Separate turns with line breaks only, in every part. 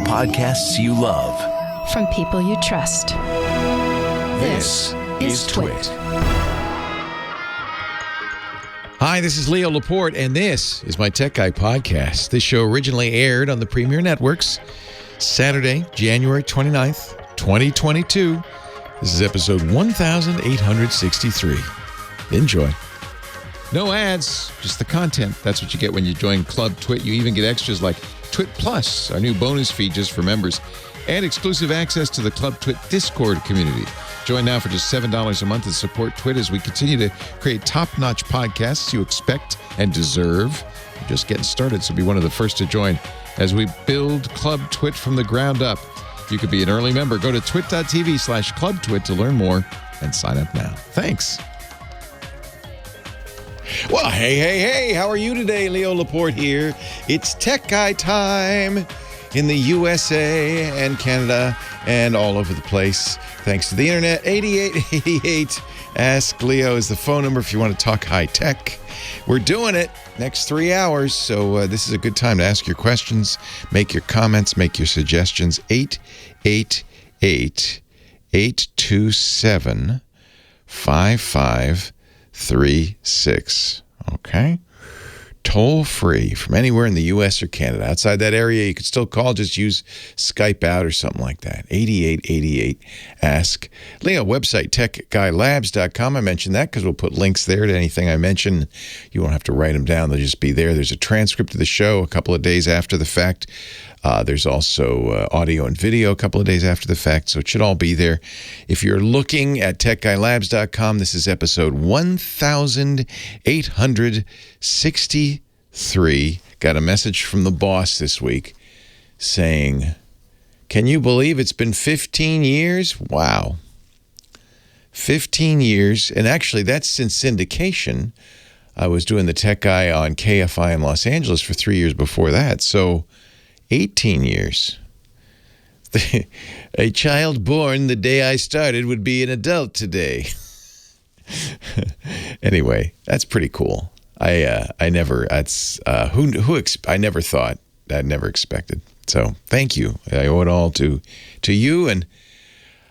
podcasts you love.
From people you trust.
This is Twit.
Hi, this is Leo Laporte, and this is my Tech Guy podcast. This show originally aired on the Premier Networks Saturday, January 29th, 2022. This is episode 1863. Enjoy. No ads, just the content. That's what you get when you join Club Twit. You even get extras like Twit Plus, our new bonus feed just for members, and exclusive access to the Club Twit Discord community. Join now for just $7 a month and support Twit as we continue to create top-notch podcasts you expect and deserve. We're just getting started, so be one of the first to join as we build Club Twit from the ground up. You could be an early member. Go to twit.tv/clubtwit to learn more and sign up now. Thanks. Well, hey, how are you today? Leo Laporte here. It's Tech Guy time in the USA and Canada and all over the place. Thanks to the internet. 8888 Ask Leo is the phone number if you want to talk high tech. We're doing it next 3 hours, so this is a good time to ask your questions, make your comments, make your suggestions. 888-827-5536. Okay? Toll free from anywhere in the U.S. or Canada. Outside that area, you could still call. Just use Skype out or something like that. 8888 Ask Leo. Website, techguylabs.com. I mentioned that because we'll put links there to anything I mention. You won't have to write them down. They'll just be there. There's a transcript of the show a couple of days after the fact. There's also audio and video a couple of days after the fact, so it should all be there. If you're looking at techguylabs.com, this is episode 1863. Got a message from the boss this week saying, can you believe it's been 15 years? Wow. 15 years, and actually that's since syndication. I was doing the Tech Guy on KFI in Los Angeles for 3 years before that, so 18 years. A child born the day I started would be an adult today. Anyway, that's pretty cool. I never thought, I'd never expected. So thank you. I owe it all to you and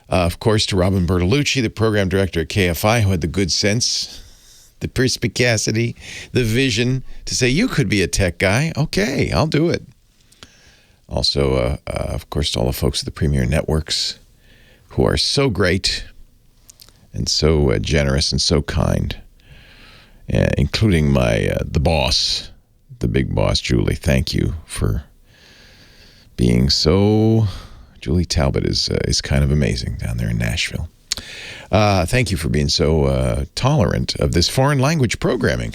of course to Robin Bertolucci, the program director at KFI, who had the good sense, the perspicacity, the vision to say you could be a tech guy. Okay, I'll do it. Also, of course, to all the folks at the Premier Networks who are so great and so generous and so kind, including the boss, the big boss, Julie. Thank you for being so... Julie Talbot is kind of amazing down there in Nashville. Thank you for being so tolerant of this foreign language programming,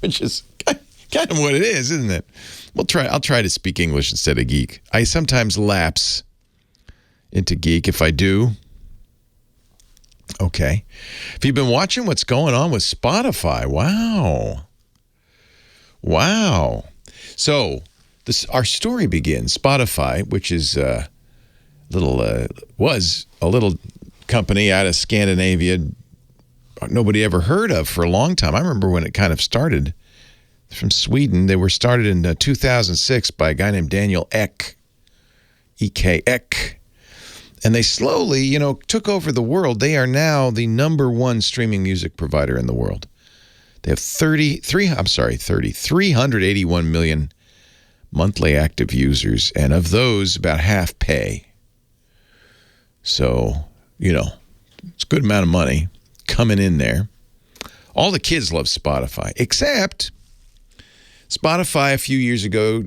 which is kind of what it is, isn't it? I'll try to speak English instead of geek. I sometimes lapse into geek. If I do, okay. Have you been watching what's going on with Spotify? Wow. So our story begins. Spotify, which is was a little company out of Scandinavia nobody ever heard of for a long time. I remember when it kind of started. From Sweden. They were started in 2006 by a guy named Daniel Ek, E-K, Ek. And they slowly, took over the world. They are now the #1 streaming music provider in the world. They have 381 million monthly active users. And of those, about half pay. So, it's a good amount of money coming in there. All the kids love Spotify, except... Spotify a few years ago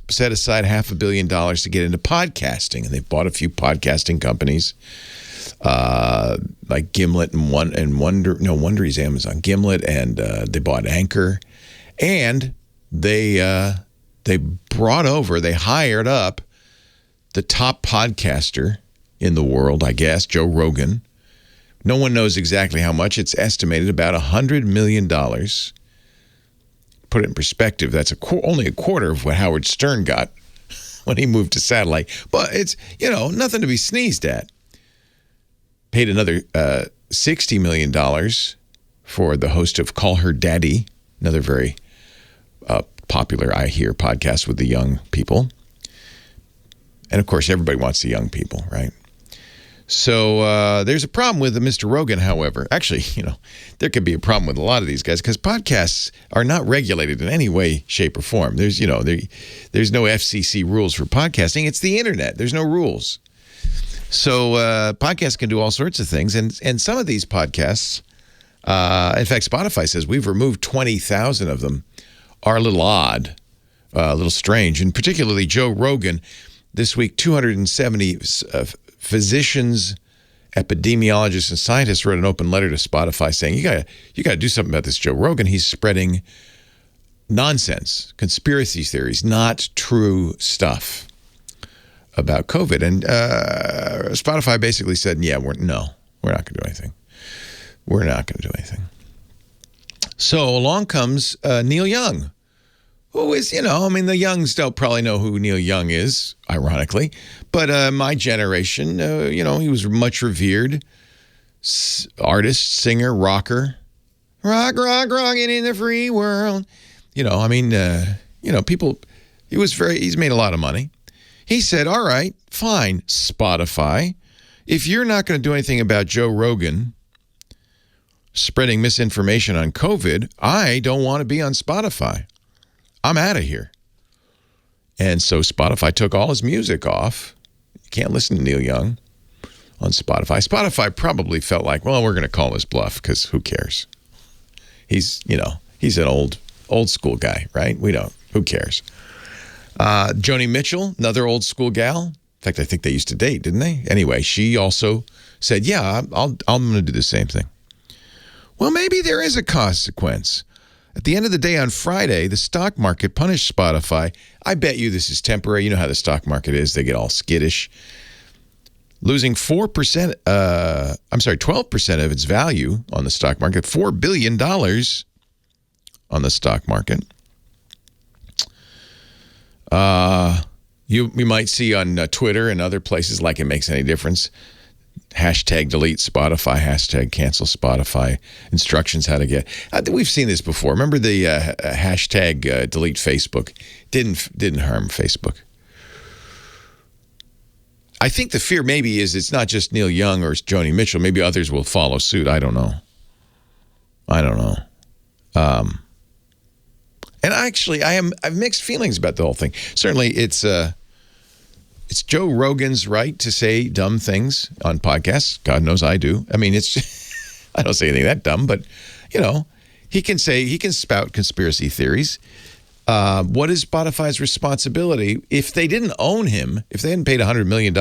set aside $500 million to get into podcasting, and they've bought a few podcasting companies like Gimlet and Wondery's Amazon Gimlet, and they bought Anchor, and they hired up the top podcaster in the world, I guess, Joe Rogan. No one knows exactly how much. It's estimated about $100 million. Put it in perspective, that's only a quarter of what Howard Stern got when he moved to satellite. But it's, nothing to be sneezed at. Paid another $60 million for the host of Call Her Daddy, another very popular, I hear, podcast with the young people. And, of course, everybody wants the young people, right? So there's a problem with Mr. Rogan, however. Actually, there could be a problem with a lot of these guys because podcasts are not regulated in any way, shape, or form. There's no FCC rules for podcasting. It's the internet. There's no rules. So podcasts can do all sorts of things. And some of these podcasts, in fact, Spotify says we've removed 20,000 of them, are a little odd, a little strange. And particularly Joe Rogan, this week, 270 physicians, epidemiologists, and scientists wrote an open letter to Spotify saying, you gotta do something about this Joe Rogan. He's spreading nonsense, conspiracy theories, not true stuff about COVID. And Spotify basically said, yeah, we're not going to do anything. We're not going to do anything. So along comes Neil Young, who is, the Youngs don't probably know who Neil Young is, ironically. But my generation, he was much revered artist, singer, rocker. Rockin' in the free world. People, he's made a lot of money. He said, all right, fine, Spotify. If you're not going to do anything about Joe Rogan spreading misinformation on COVID, I don't want to be on Spotify. I'm out of here. And so Spotify took all his music off. You can't listen to Neil Young on Spotify. Spotify probably felt like, well, we're going to call his bluff because who cares? He's an old school guy, right? Who cares? Joni Mitchell, another old school gal. In fact, I think they used to date, didn't they? Anyway, she also said, yeah, I'm going to do the same thing. Well, maybe there is a consequence. At the end of the day on Friday, the stock market punished Spotify. I bet you this is temporary. You know how the stock market is. They get all skittish. Losing 12% of its value on the stock market, $4 billion on the stock market. You might see on Twitter and other places, like it makes any difference, hashtag delete Spotify, hashtag cancel Spotify, instructions how to get. We've seen this before. Remember the hashtag delete Facebook? Didn't harm Facebook. I think the fear maybe is it's not just Neil Young or Joni Mitchell. Maybe others will follow suit. I don't know. And actually, I have mixed feelings about the whole thing. Certainly, it's Joe Rogan's right to say dumb things on podcasts. God knows I do. I mean, I don't say anything that dumb, but he can spout conspiracy theories. What is Spotify's responsibility if they didn't own him? If they hadn't paid $100 million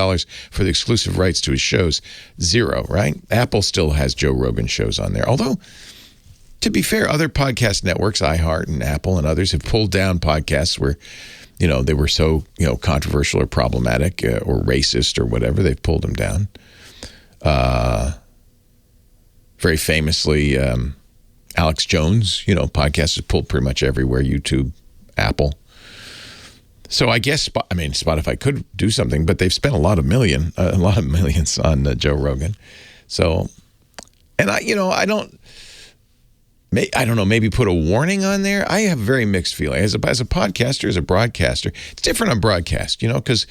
for the exclusive rights to his shows? Zero, right? Apple still has Joe Rogan shows on there. Although, to be fair, other podcast networks, iHeart and Apple and others, have pulled down podcasts where, they were so, controversial or problematic or racist or whatever. They've pulled them down. Very famously, Alex Jones, podcast is pulled pretty much everywhere, YouTube, Apple. So I guess, Spotify could do something, but they've spent a lot of millions on Joe Rogan. So, and I don't know, maybe put a warning on there. I have very mixed feeling. As a podcaster, as a broadcaster, it's different on broadcast, because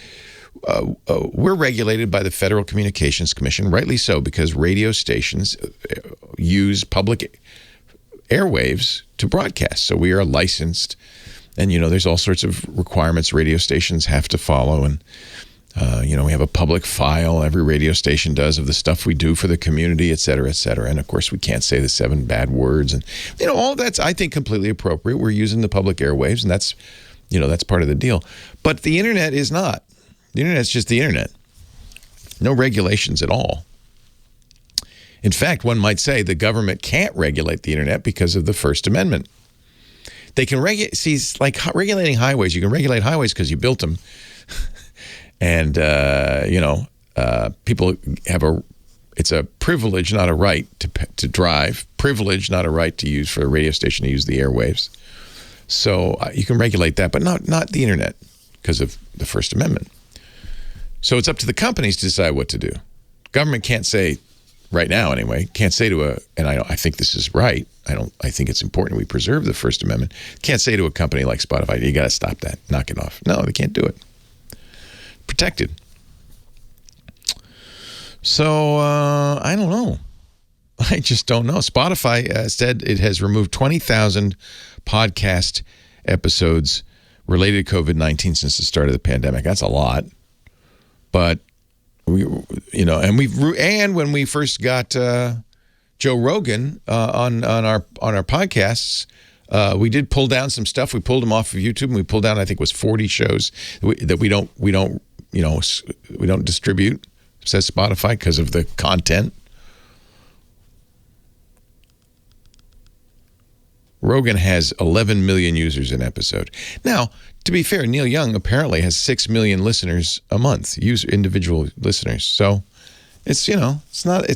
we're regulated by the Federal Communications Commission, rightly so, because radio stations use public airwaves to broadcast. So we are licensed, and, there's all sorts of requirements radio stations have to follow. And, we have a public file, every radio station does, of the stuff we do for the community, et cetera, et cetera. And, of course, we can't say the 7 bad words. And, all of that's, I think, completely appropriate. We're using the public airwaves, and that's part of the deal. But the internet is not. The internet's just the internet. No regulations at all. In fact, one might say the government can't regulate the internet because of the First Amendment. They can it's like regulating highways. You can regulate highways because you built them. And, people have it's a privilege, not a right to drive. Privilege, not a right to use for a radio station to use the airwaves. So you can regulate that, but not the internet because of the First Amendment. So it's up to the companies to decide what to do. Government can't say, right now anyway, and I think this is right. I think it's important we preserve the First Amendment. Can't say to a company like Spotify, you got to stop that, knock it off. No, they can't do it. protected. So I don't know. I just don't know. Spotify said it has removed 20,000 podcast episodes related to COVID-19 since the start of the pandemic. That's a lot. But and when we first got Joe Rogan on our podcasts, we did pull down some stuff. We pulled them off of YouTube, and we pulled down, I think it was 40 shows that we don't distribute, says Spotify, because of the content. Rogan has 11 million users an episode. Now, to be fair, Neil Young apparently has 6 million listeners a month, individual listeners. So it's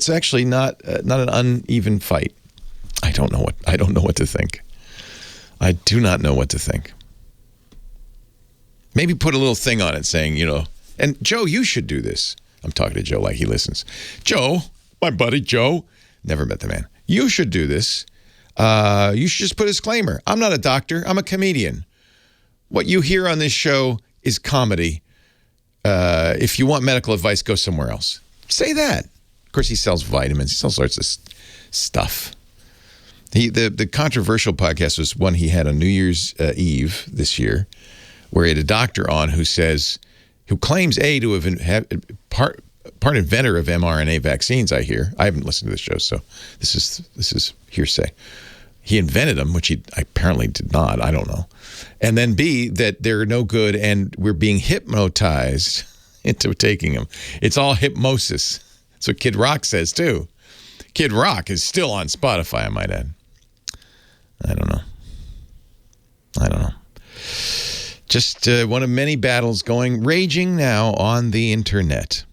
actually not an uneven fight. I don't know what to think. I do not know what to think. Maybe put a little thing on it saying, and Joe, you should do this. I'm talking to Joe like he listens. Joe, my buddy Joe, never met the man. You should do this. You should just put a disclaimer. I'm not a doctor. I'm a comedian. What you hear on this show is comedy. If you want medical advice, go somewhere else. Say that. Of course, he sells vitamins. He sells sorts of stuff. The controversial podcast was one he had on New Year's Eve this year, where he had a doctor on who claims to have part inventor of mRNA vaccines. I hear. I haven't listened to the show, so this is hearsay. He invented them, which he apparently did not. I don't know. And then B, that they're no good, and we're being hypnotized into taking them. It's all hypnosis. That's what Kid Rock says too. Kid Rock is still on Spotify, I might add. I don't know. Just one of many battles raging now on the internet.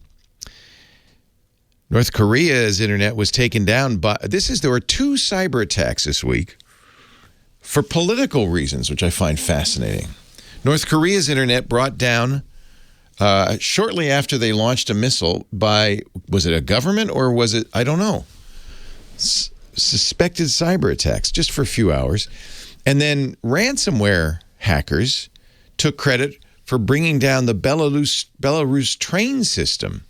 North Korea's internet was taken down by, there were 2 cyber attacks this week for political reasons, which I find fascinating. North Korea's internet brought down shortly after they launched a missile by, was it a government or was it, I don't know, suspected cyber attacks just for a few hours. And then hackers took credit for bringing down the Belarus train system,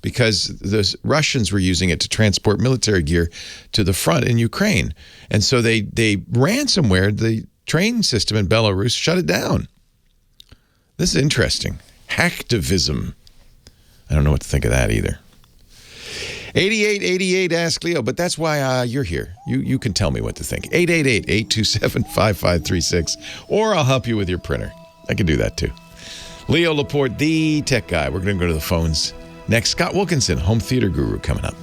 because the Russians were using it to transport military gear to the front in Ukraine. And so they ransomwared the train system in Belarus, shut it down. This is interesting. Hacktivism. I don't know what to think of that either. 8888 Ask Leo, but that's why you're here. You can tell me what to think. 888-827-5536, or I'll help you with your printer. I can do that too. Leo Laporte, the tech guy. We're going to go to the phones. Next, Scott Wilkinson, home theater guru, coming up.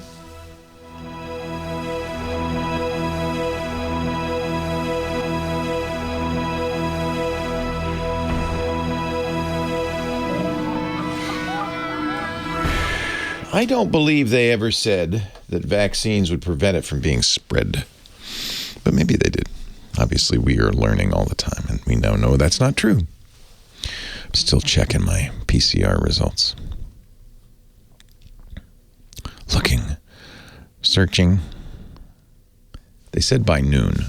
I don't believe they ever said that vaccines would prevent it from being spread. But maybe they did. Obviously, we are learning all the time, and we now know that's not true. I'm still checking my PCR results. Looking, searching. They said by noon.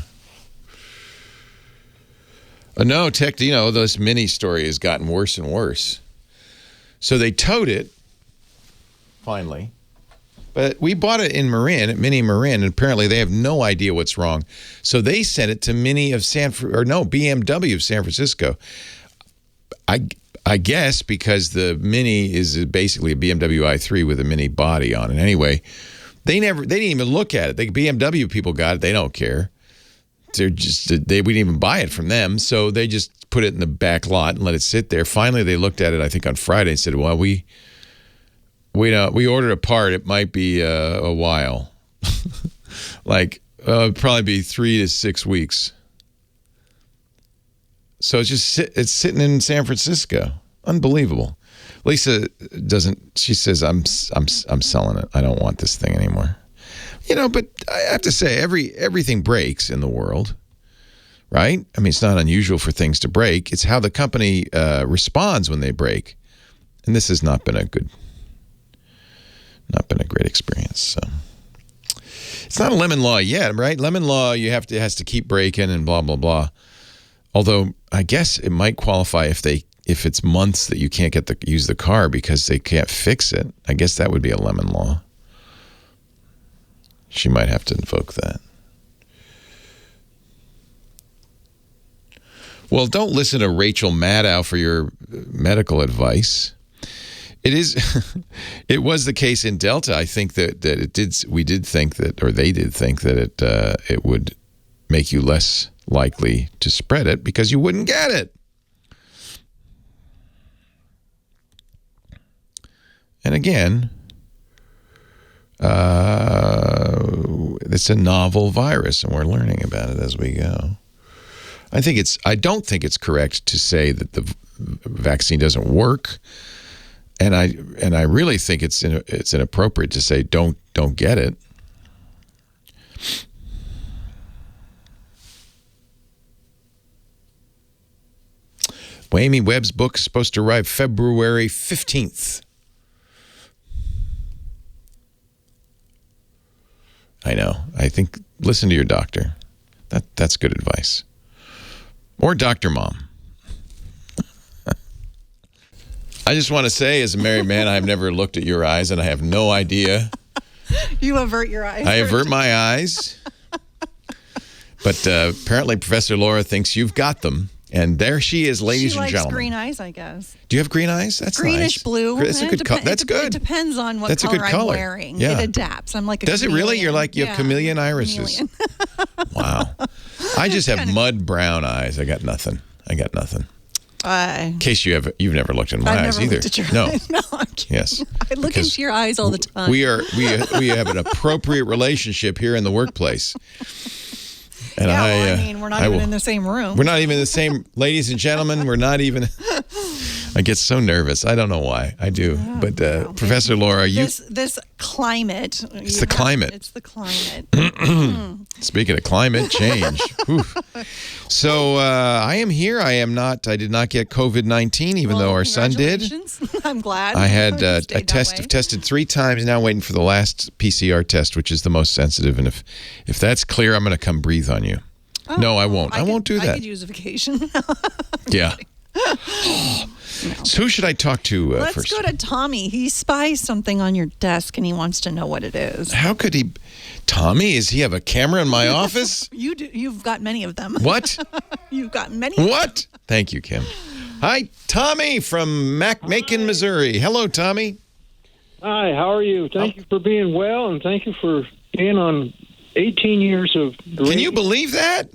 No, this mini story has gotten worse and worse. So they towed it, finally. But we bought it in Marin, at Mini Marin, and apparently they have no idea what's wrong. So they sent it to BMW of San Francisco. I guess because the Mini is basically a BMW i3 with a Mini body on it. Anyway, they didn't even look at it. The BMW people got it. They don't care. We didn't even buy it from them. So they just put it in the back lot and let it sit there. Finally, they looked at it, I think on Friday, and said, well, we ordered a part. It might be a while. It'd probably be 3 to 6 weeks. So it's sitting in San Francisco. Unbelievable. Lisa doesn't. She says, "I'm selling it. I don't want this thing anymore." But I have to say, everything breaks in the world, right? I mean, it's not unusual for things to break. It's how the company responds when they break, and this has not been a great experience. So it's not a lemon law yet, right? Lemon law, it has to keep breaking and blah blah blah. Although I guess it might qualify if they if it's months that you can't use the car because they can't fix it, I guess that would be a lemon law. She might have to invoke that. Well, don't listen to Rachel Maddow for your medical advice. It was the case in Delta. I think that we did think that, or they did think that it would make you less likely to spread it because you wouldn't get it. And again, it's a novel virus, and we're learning about it as we go. I don't think it's correct to say that the vaccine doesn't work, and I really think it's inappropriate to say don't get it. Well, Amy Webb's book is supposed to arrive February 15th. I know. I think listen to your doctor. That's good advice. Or Dr. Mom. I just want to say, as a married man, I've never looked at your eyes, and I have no idea.
You avert your eyes.
I avert my eyes. But apparently Professor Laura thinks you've got them. And there she is, ladies and gentlemen.
She likes green eyes, I guess.
Do you have green eyes? That's
greenish
nice.
blue.
That's a good color. That's good.
It depends on what
That's
color
a good color.
I'm wearing.
Yeah.
It adapts. I'm like a
Does
chameleon.
it really? You have chameleon irises.
Chameleon.
Wow. I just have mud brown eyes. I got nothing. In case you've never looked in my eyes either.
Looked at your
No.
eyes. No, I'm kidding.
Yes.
I look into your eyes all the time.
We have an appropriate relationship here in the workplace. And
we're not even in the same room.
We're not even in the same, ladies and gentlemen, we're not even. I get so nervous. I don't know why. I do.
Oh,
but
wow.
Professor Laura,
this climate.
It's the climate.
It's the climate.
Speaking of climate change. So I am here. I did not get COVID-19, even though our son did.
I'm glad.
I had a test. I've tested 3 times now, waiting for the last PCR test, which is the most sensitive. And if that's clear, I'm going to come breathe on you.
Oh,
no, I won't. I won't do that.
I could use a vacation.
Yeah. So who should I talk to first?
Let's go to Tommy. He spies something on your desk, and he wants to know what it is.
How could he? Tommy, does he have a camera in my office?
You do. You've got many of them.
What?
You've got many.
What? Thank you, Kim. Hi, Tommy from Macon, Missouri. Hello, Tommy.
Hi, how are you? Thank you for being well, and thank you for being on 18 years of...
Can you believe that?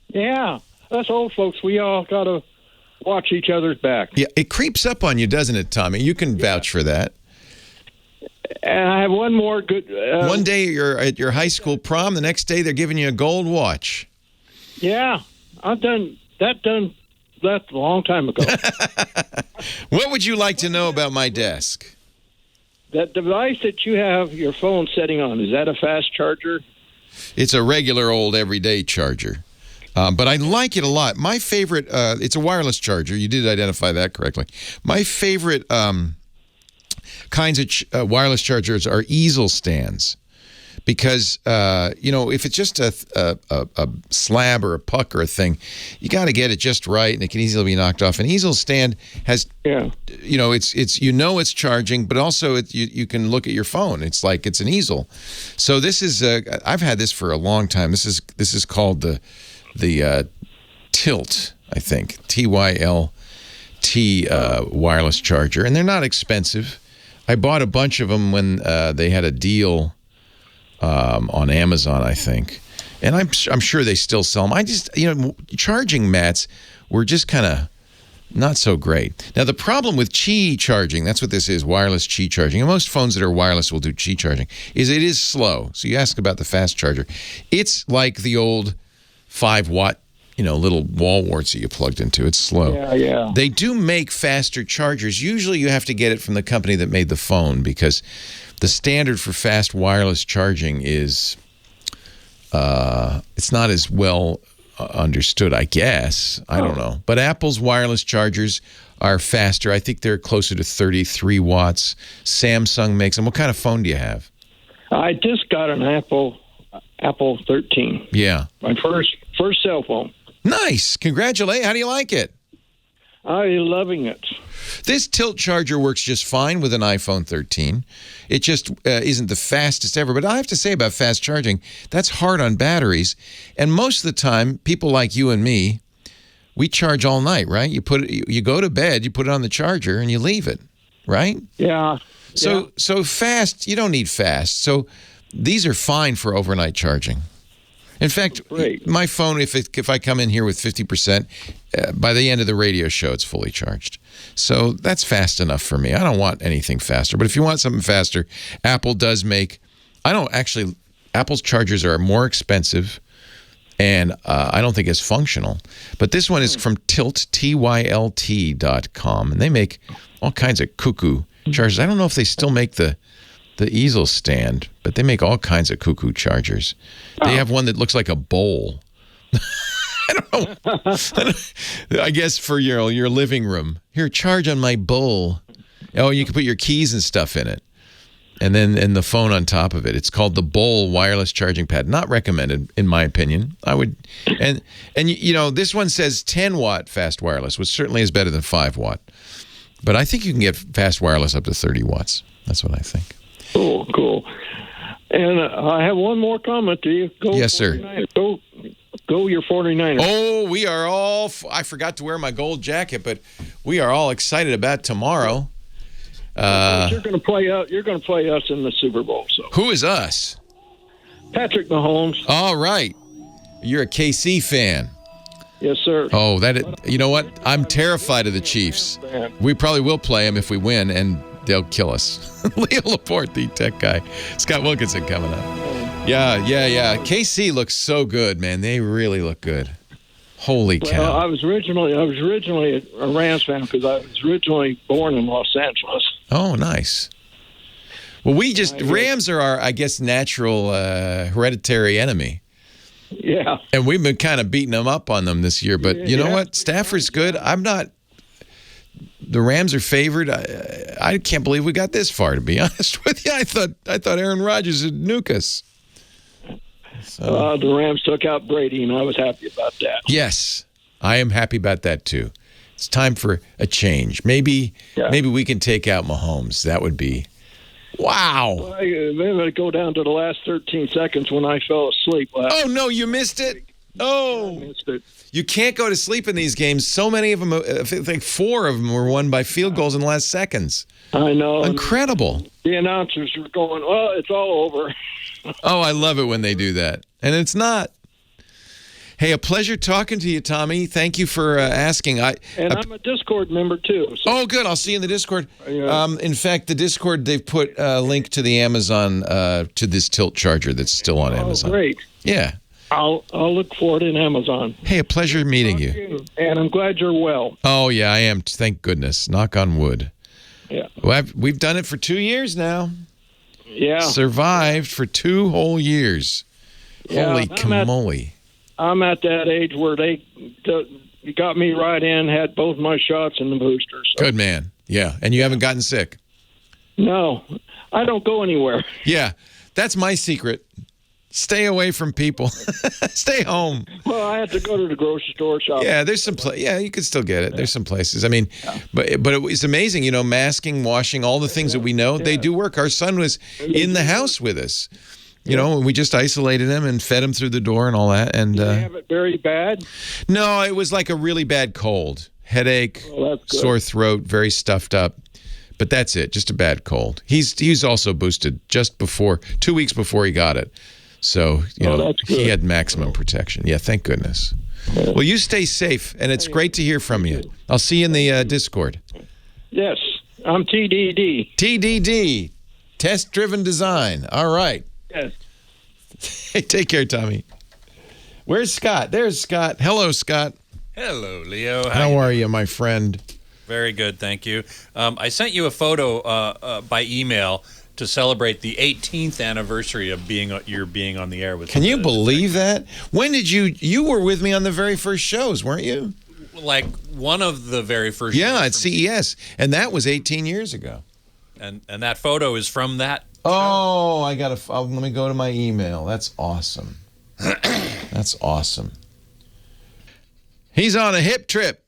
Yeah. Us old folks, we all got to watch each other's back.
Yeah, it creeps up on you, doesn't it, Tommy? You can vouch for that.
And I have one more good...
one day you're at your high school prom, the next day they're giving you a gold watch.
Yeah, I've done that a long time ago.
What would you like to know about my desk?
That device that you have your phone setting on, is that a fast charger?
It's a regular old everyday charger. But I like it a lot. My favorite, it's a wireless charger. You did identify that correctly. My favorite kinds of wireless chargers are easel stands. Because, if it's just a slab or a puck or a thing, you got to get it just right, and it can easily be knocked off. An easel stand has, it's charging, but also you can look at your phone. It's like it's an easel. So this is, I've had this for a long time. This is called the Tilt, I think, TYLT wireless charger, and they're not expensive. I bought a bunch of them when they had a deal. On Amazon, I think. And I'm sure they still sell them. I just, charging mats were just kind of not so great. Now, the problem with Qi charging, that's what this is, wireless Qi charging, and most phones that are wireless will do Qi charging, is it is slow. So you ask about the fast charger. It's like the old 5-watt, little wall warts that you plugged into. It's slow.
Yeah.
They do make faster chargers. Usually you have to get it from the company that made the phone because the standard for fast wireless charging is, it's not as well understood, I guess. I don't know. But Apple's wireless chargers are faster. I think they're closer to 33 watts. Samsung makes them. What kind of phone do you have?
I just got an Apple 13.
Yeah.
My first cell phone.
Nice. Congratulations. How do you like it?
I'm loving it.
This tilt charger works just fine with an iPhone 13. It just isn't the fastest ever. But I have to say about fast charging, that's hard on batteries. And most of the time, people like you and me, we charge all night, right? You go to bed, you put it on the charger, and you leave it, right?
Yeah.
So fast, you don't need fast. So these are fine for overnight charging. In fact,
Great.
my phone, if I come in here with 50%, by the end of the radio show, it's fully charged. So that's fast enough for me. I don't want anything faster. But if you want something faster, Apple does make... Apple's chargers are more expensive, and I don't think it's functional. But this one is from Tilt, TYLT.com, and they make all kinds of cuckoo chargers. I don't know if they still make the easel stand, but they make all kinds of cuckoo chargers. They have one that looks like a bowl. I don't know. I guess for your living room. Here, charge on my bowl. Oh, you can put your keys and stuff in it. And then the phone on top of it. It's called the Bowl wireless charging pad. Not recommended, in my opinion. I would, and this one says 10-watt fast wireless, which certainly is better than 5-watt. But I think you can get fast wireless up to 30 watts. That's what I think.
Cool. And I have one more comment to you.
Yes, sir.
Go your 49ers.
Oh, we are all... I forgot to wear my gold jacket, but we are all excited about tomorrow.
You're going to play us in the Super Bowl. So
who is us?
Patrick Mahomes.
All right. You're a KC fan.
Yes, sir.
Oh, you know what? I'm terrified of the Chiefs. We probably will play them if we win, and they'll kill us. Leo Laporte, the tech guy. Scott Wilkinson coming up. Yeah. KC looks so good, man. They really look good. Holy cow.
Well, I was originally a Rams fan because I was originally born in Los Angeles.
Oh, nice. Well, Rams are our, I guess, natural hereditary enemy.
Yeah.
And we've been kind of beating them up on them this year. But you know what? Stafford's good. The Rams are favored. I can't believe we got this far, to be honest with you. I thought Aaron Rodgers would nuke us. So.
The Rams took out Brady, and I was happy about that.
Yes, I am happy about that, too. It's time for a change. Maybe we can take out Mahomes. That would be... Wow.
Well, then I go down to the last 13 seconds when I fell asleep.
Oh, no, you missed it? Oh.
I missed it.
You can't go to sleep in these games. So many of them, I think 4 of them were won by field goals in the last seconds.
I know.
Incredible.
The announcers were going, well, it's all over.
Oh, I love it when they do that. And it's not. Hey, a pleasure talking to you, Tommy. Thank you for asking.
I'm a Discord member, too. So.
Oh, good. I'll see you in the Discord. In fact, the Discord, they've put a link to the Amazon, to this tilt charger that's still on Amazon.
Great.
Yeah.
I'll look for it in Amazon.
Hey, a pleasure meeting you.
And I'm glad you're well.
Oh, yeah, I am. Thank goodness. Knock on wood.
Yeah.
Well, we've done it for 2 years now.
Yeah.
Survived for 2 whole years.
Yeah,
Holy camoly.
I'm at that age where they got me right in, had both my shots and the boosters. So.
Good man. Yeah. And you haven't gotten sick?
No. I don't go anywhere.
Yeah. That's my secret. Stay away from people. Stay home.
Well, I had to go to the grocery store shop.
Yeah, there's some you could still get it. There's some places. I mean, but it was amazing, masking, washing, all the things that we know, they do work. Our son was in the house with us. And we just isolated him and fed him through the door and all that. And
did you have it very bad?
No, it was like a really bad cold. Headache, sore throat, very stuffed up. But that's it, just a bad cold. He's also boosted just 2 weeks before he got it. So, he had maximum protection. Yeah, thank goodness. Well, you stay safe, and it's great to hear from you. I'll see you in the Discord.
Yes, I'm TDD.
TDD, Test-Driven Design. All right.
Yes.
Hey, take care, Tommy. Where's Scott? There's Scott. Hello, Scott.
Hello, Leo.
How are you, my friend?
Very good, thank you. I sent you a photo by email to celebrate the 18th anniversary of your being on the air with.
Can you believe that? When did you were with me on the very first shows, weren't you?
Like one of the very first.
Yeah, at CES, and that was 18 years ago.
And that photo is from that.
Oh, let me go to my email. That's awesome. That's awesome. He's on a hip trip.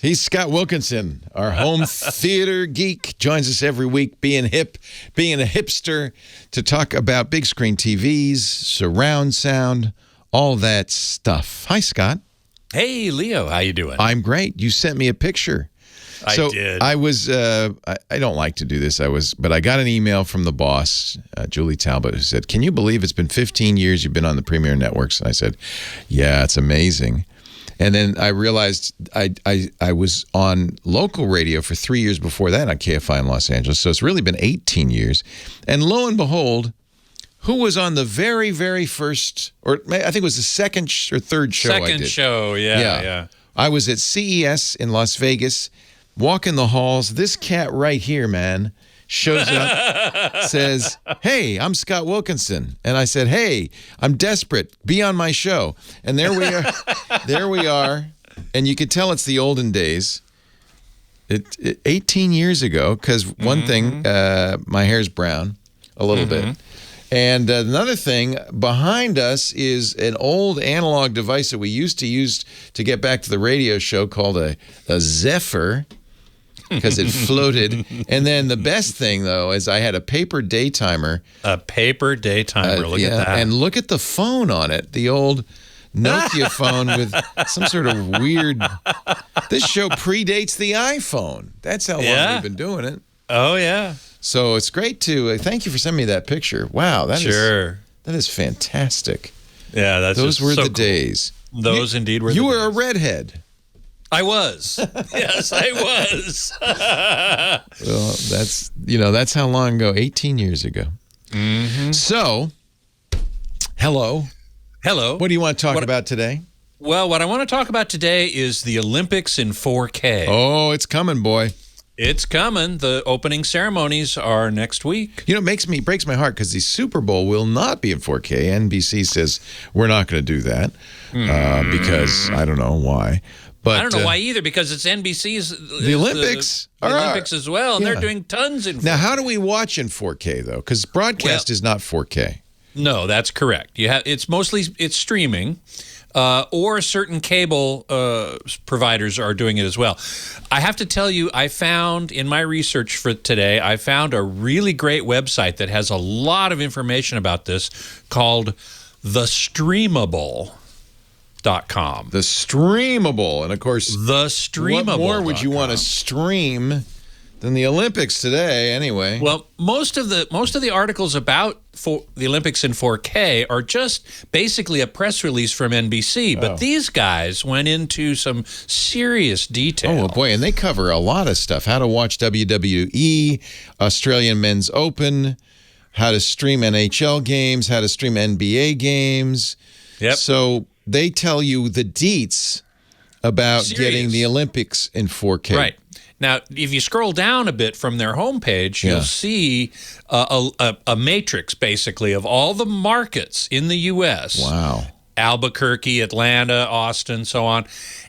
He's Scott Wilkinson, our home theater geek. Joins us every week, being hip, being a hipster, to talk about big screen TVs, surround sound, all that stuff. Hi, Scott.
Hey, Leo. How you doing?
I'm great. You sent me a picture.
I did.
I was, I don't like to do this. But I got an email from the boss, Julie Talbot, who said, "Can you believe it's been 15 years you've been on the Premier Networks?" And I said, "Yeah, it's amazing." And then I realized I was on local radio for 3 years before that on KFI in Los Angeles. So it's really been 18 years. And lo and behold, who was on the very, very first, or I think it was the second or third show I did.
Second show, yeah.
I was at CES in Las Vegas, walking the halls. This cat right here, man, shows up, says, "Hey, I'm Scott Wilkinson." And I said, "Hey, I'm desperate. Be on my show." And there we are. There we are. And you could tell it's the olden days. 18 years ago, because one thing, my hair's brown a little bit. And another thing, behind us is an old analog device that we used to use to get back to the radio show called a Zephyr, because it floated. And then the best thing, though, is I had a paper daytimer.
A paper daytimer. Look at that.
And look at the phone on it, the old Nokia phone with some sort of weird... This show predates the iPhone. That's how long we've been doing it.
Oh, yeah.
So it's great to... thank you for sending me that picture. Wow, that is fantastic.
Yeah,
those were
so
the
cool.
days.
Those indeed were the days.
You were a redhead.
I was. Yes, I was.
Well, that's how long ago, 18 years ago. So, hello.
Hello.
What do you want to talk about today?
Well, what I want to talk about today is the Olympics in 4K.
Oh, it's coming, boy.
It's coming. The opening ceremonies are next week.
You know, it breaks my heart because the Super Bowl will not be in 4K. NBC says we're not going to do that because I don't know why. But
I don't know why either, because it's NBC's
the Olympics.
The Olympics as well, and they're doing tons in 4K.
Now, how do we watch in 4K, though? Because broadcast is not 4K.
No, that's correct. It's streaming, or certain cable providers are doing it as well. I have to tell you, I found in my research for today, I found a really great website that has a lot of information about this called TheStreamable.com.
The Streamable, and of course,
The Streamable.
What more would you want to stream than the Olympics today, anyway?
Well, most of the articles about the Olympics in 4K are just basically a press release from NBC. But these guys went into some serious detail.
Oh, boy, and they cover a lot of stuff. How to watch WWE, Australian Men's Open, how to stream NHL games, how to stream NBA games.
Yep.
So they tell you the deets about getting the Olympics in 4K.
Right. Now, if you scroll down a bit from their homepage, you'll see a matrix, basically, of all the markets in the U.S.
Wow.
Albuquerque, Atlanta, Austin, so on,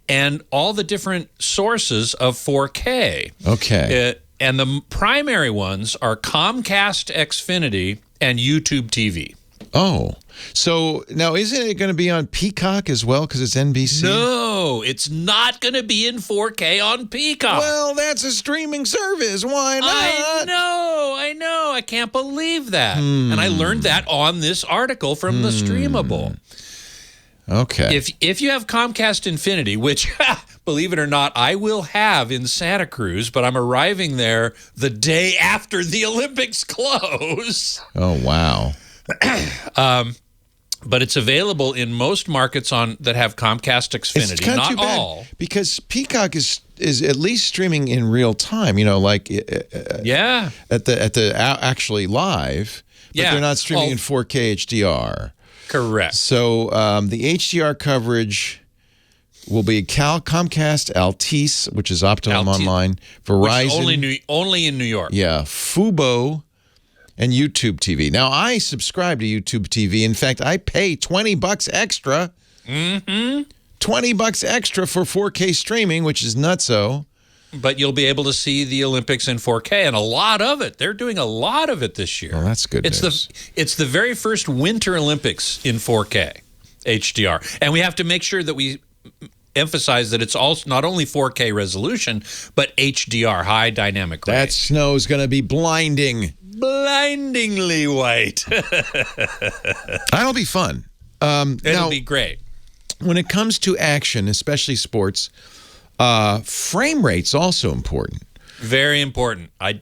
and all the different sources of 4K.
Okay.
And the primary ones are Comcast Xfinity and YouTube TV.
Oh, so now isn't it going to be on Peacock as well because it's NBC?
No, it's not going to be in 4K on Peacock.
Well, that's a streaming service. Why not?
I know. I can't believe that. And I learned that on this article from The Streamable.
Okay.
If you have Comcast Infinity, which, believe it or not, I will have in Santa Cruz, but I'm arriving there the day after the Olympics close.
Oh, wow.
But it's available in most markets that have Comcast Xfinity. Not all,
because Peacock is at least streaming in real time. You know, like at the actually live. But they're not streaming in 4K HDR.
Correct.
So the HDR coverage will be Comcast, Altice, which is Optimum Online, Verizon,
only in New York.
Yeah, Fubo, and YouTube TV. Now, I subscribe to YouTube TV. In fact, I pay $20 extra. $20 extra for 4K streaming, which is nutso.
But you'll be able to see the Olympics in 4K, and a lot of it. They're doing a lot of it this year.
Oh, that's good news.
It's the very first Winter Olympics in 4K HDR, and we have to make sure that we emphasize that it's also not only 4K resolution, but HDR, high dynamic range.
That snow's going to be blinding.
Blindingly white.
That'll be fun.
It'll be great.
When it comes to action, especially sports, frame rate's also important.
Very important. I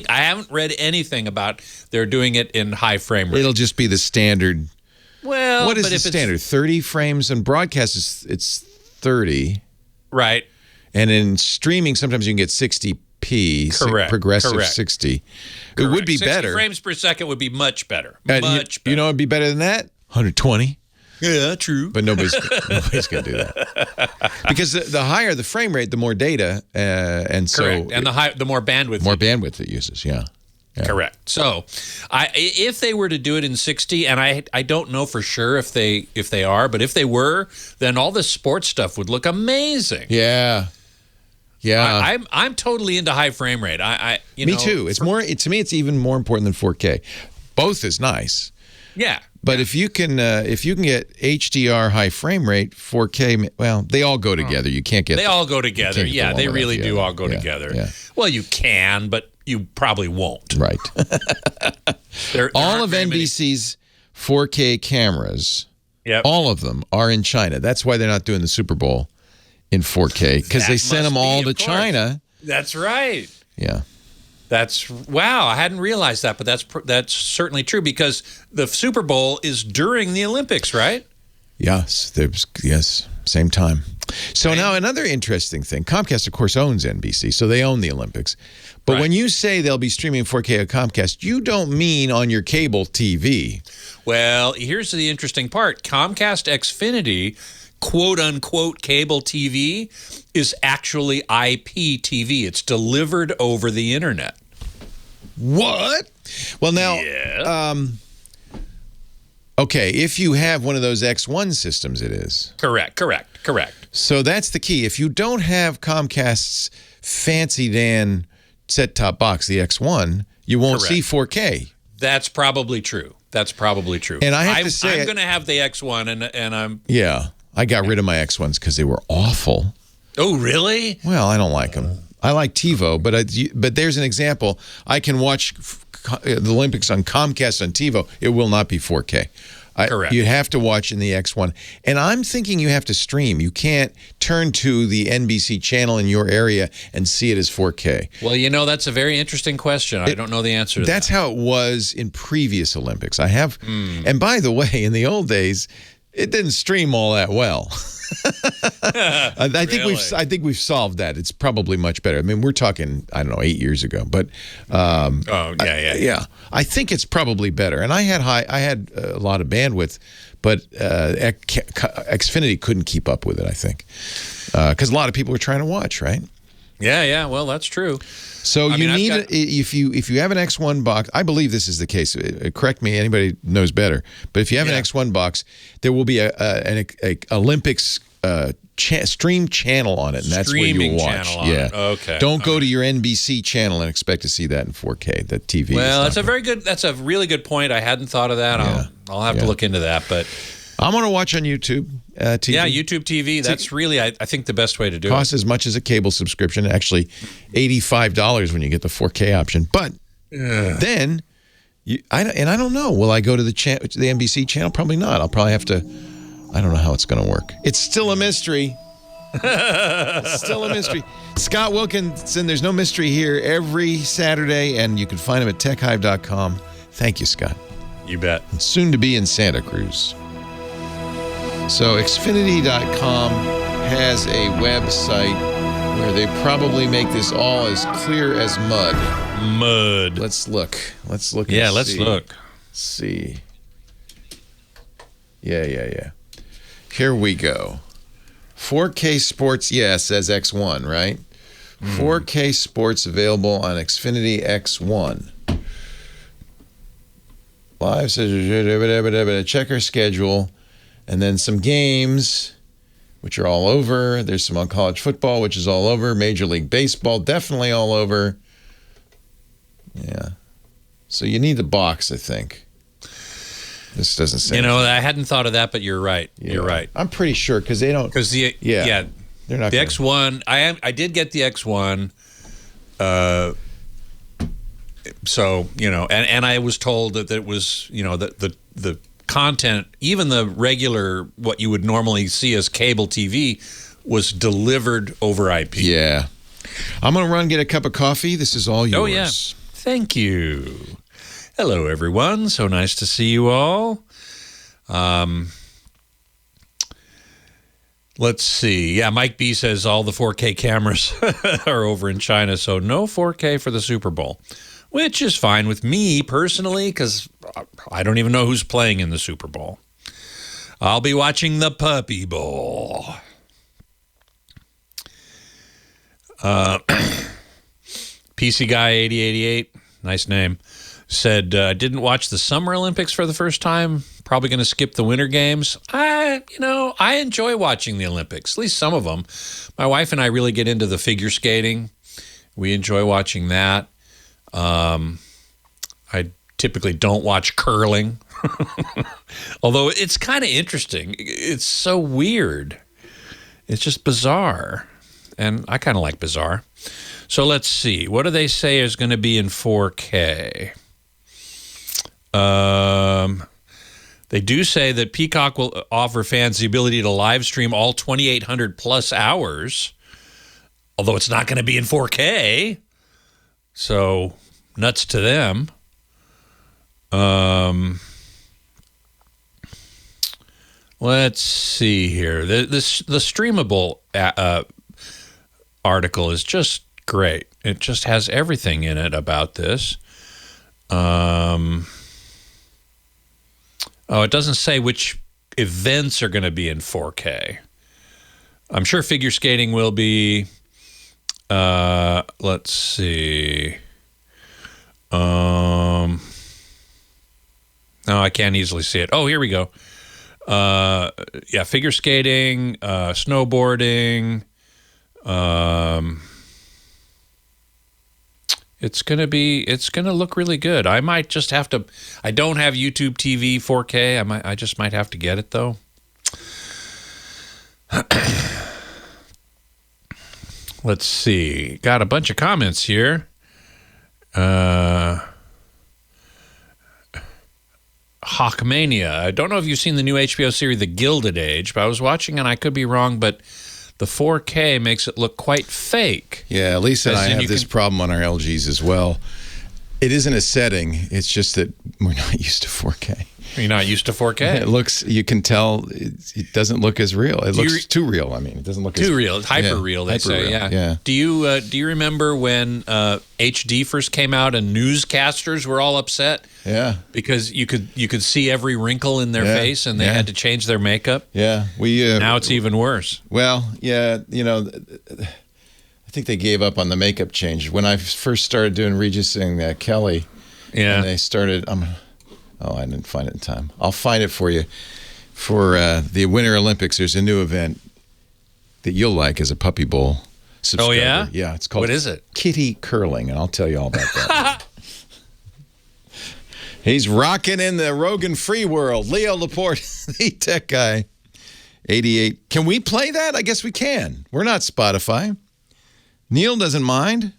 haven't read anything about they're doing it in high frame rate.
It'll just be the standard.
Well,
what is the standard? 30 frames in broadcast it's 30.
Right.
And in streaming, sometimes you can get 60p.
Correct.
Progressive
Correct.
60.
Correct.
It would be
60
better.
frames per second would be much better.
And
Much better.
You know what would be better than that? 120.
Yeah, true.
But nobody's going to do that. Because the higher the frame rate, the more data. And so
Correct. And the more bandwidth.
More bandwidth it uses, yeah.
Correct. So, if they were to do it in 60, and I don't know for sure if they are, but if they were, then all this sports stuff would look amazing.
Yeah. Yeah.
I'm totally into high frame rate.
Me too. It's more. To me, it's even more important than 4K. Both is nice.
Yeah.
But if you can get HDR high frame rate, 4K, well, they all go together. You can't get.
They all go together. Yeah, they really do all go
Yeah,
together.
yeah.
Well, you can, but you probably won't.
Right.
There
all
aren't
of
very many-
NBC's 4K cameras,
Yep.
all of them are in China. That's why they're not doing the Super Bowl in 4K, because they sent them all to China.
That's right.
Yeah.
Wow, I hadn't realized that, but that's certainly true because the Super Bowl is during the Olympics, right?
Yes, same time. So now another interesting thing, Comcast, of course, owns NBC, so they own the Olympics. But when you say they'll be streaming 4K on Comcast, you don't mean on your cable TV.
Well, here's the interesting part. Comcast Xfinity, quote-unquote cable TV, is actually IPTV. It's delivered over the internet.
What? Well, now, okay, if you have one of those X1 systems, it is.
Correct.
So that's the key. If you don't have Comcast's fancy Dan set-top box, the X1, you won't see 4K.
That's probably true.
And I have to say,
I'm going to have the X1, and I'm...
Yeah, I got rid of my X1s because they were awful.
Oh, really?
Well, I don't like them. I like TiVo, but there's an example. I can watch the Olympics on Comcast on TiVo. It will not be 4K.
Correct.
You have to watch in the X1. And I'm thinking you have to stream. You can't turn to the NBC channel in your area and see it as 4K.
Well, that's a very interesting question. I don't know the answer to that.
That's how it was in previous Olympics. And by the way, in the old days, it didn't stream all that well. I think we've solved that. It's probably much better. I mean, we're talking 8 years ago, but I think it's probably better. And I had a lot of bandwidth, but Xfinity couldn't keep up with it. I think because a lot of people were trying to watch, right?
Yeah. Well, that's true.
So if you have an X1 box, I believe this is the case. Correct me, anybody knows better. But if you have an X1 box, there will be an Olympics stream channel on it, and that's where you'll watch.
Okay.
Don't go to your NBC channel and expect to see that in 4K. That TV.
Well, that's a really good point. I hadn't thought of that. I'll have to look into that, but.
I'm going to watch on YouTube TV.
Yeah, YouTube TV. That's really, I think, the best way to do it.
Costs as much as a cable subscription. Actually, $85 when you get the 4K option. But then, I don't know. Will I go to the NBC channel? Probably not. I'll probably have to. I don't know how it's going to work. It's still a mystery. It's still a mystery. Scott Wilkinson, there's no mystery here every Saturday, and you can find him at techhive.com. Thank you, Scott.
You bet.
Soon to be in Santa Cruz. So Xfinity.com has a website where they probably make this all as clear as mud. Let's look. Let's look.
Yeah, let's look.
Let's see. Yeah. Here we go. 4K Sports, says X1, right? 4K Sports available on Xfinity X1. Live says, check our schedule. And then some games, which are all over. There's some on college football, which is all over. Major League Baseball, definitely all over. Yeah. So you need the box, I think. This doesn't say.
You know, I hadn't thought of that, but you're right.
Yeah.
You're right.
I'm pretty sure because they don't.
Because
they're not
the
gonna-
X1. I did get the X1. So and I was told that it was the content, even the regular what you would normally see as cable TV, was delivered over IP.
Yeah. I'm gonna run get a cup of coffee. This is all yours.
Oh yeah. Thank you. Hello, everyone. So nice to see you all. Let's see. Yeah, Mike B says all the 4K cameras are over in China, so no 4K for the Super Bowl, which is fine with me personally because I don't even know who's playing in the Super Bowl. I'll be watching the Puppy Bowl. PC Guy 8088, nice name, said, didn't watch the Summer Olympics for the first time. Probably going to skip the Winter Games. I enjoy watching the Olympics, at least some of them. My wife and I really get into the figure skating. We enjoy watching that. I typically don't watch curling, although it's kind of interesting. It's so weird. It's just bizarre, and I kind of like bizarre. So let's see. What do they say is going to be in 4K? They do say that Peacock will offer fans the ability to live stream all 2,800 plus hours, although it's not going to be in 4K. So nuts to them. Let's see here. The streamable article is just great. It just has everything in it about this. It doesn't say which events are going to be in 4K. I'm sure figure skating will be. Let's see. No, I can't easily see it. Oh, here we go. Figure skating, snowboarding. It's gonna look really good. I might just have to. I don't have YouTube TV 4K. I just might have to get it though. Let's see. Got a bunch of comments here. Hawkmania. I don't know if you've seen the new HBO series, The Gilded Age, but I was watching and I could be wrong, but the 4K makes it look quite fake.
Yeah, Lisa and I have this problem on our LGs as well. It isn't a setting. It's just that we're not used to 4K.
You're not used to 4K.
It looks, you can tell, it doesn't look as real. It looks too real. I mean, it doesn't look
too real. It's hyper real, they say. Yeah. Do you remember when HD first came out and newscasters were all upset? Yeah. Because you could see every wrinkle in their face and they had to change their makeup. Yeah. Now it's even worse.
Well, yeah, I think they gave up on the makeup change. When I first started doing Regis and Kelly, and they started, I didn't find it in time. I'll find it for you. For the Winter Olympics, there's a new event that you'll like as a Puppy Bowl subscriber.
Oh, yeah?
Yeah, it's called
What is it?
Kitty Curling, and I'll tell you all about that. He's rocking in the Rogan free world. Leo Laporte, the tech guy, 88. Can we play that? I guess we can. We're not Spotify. Neil doesn't mind.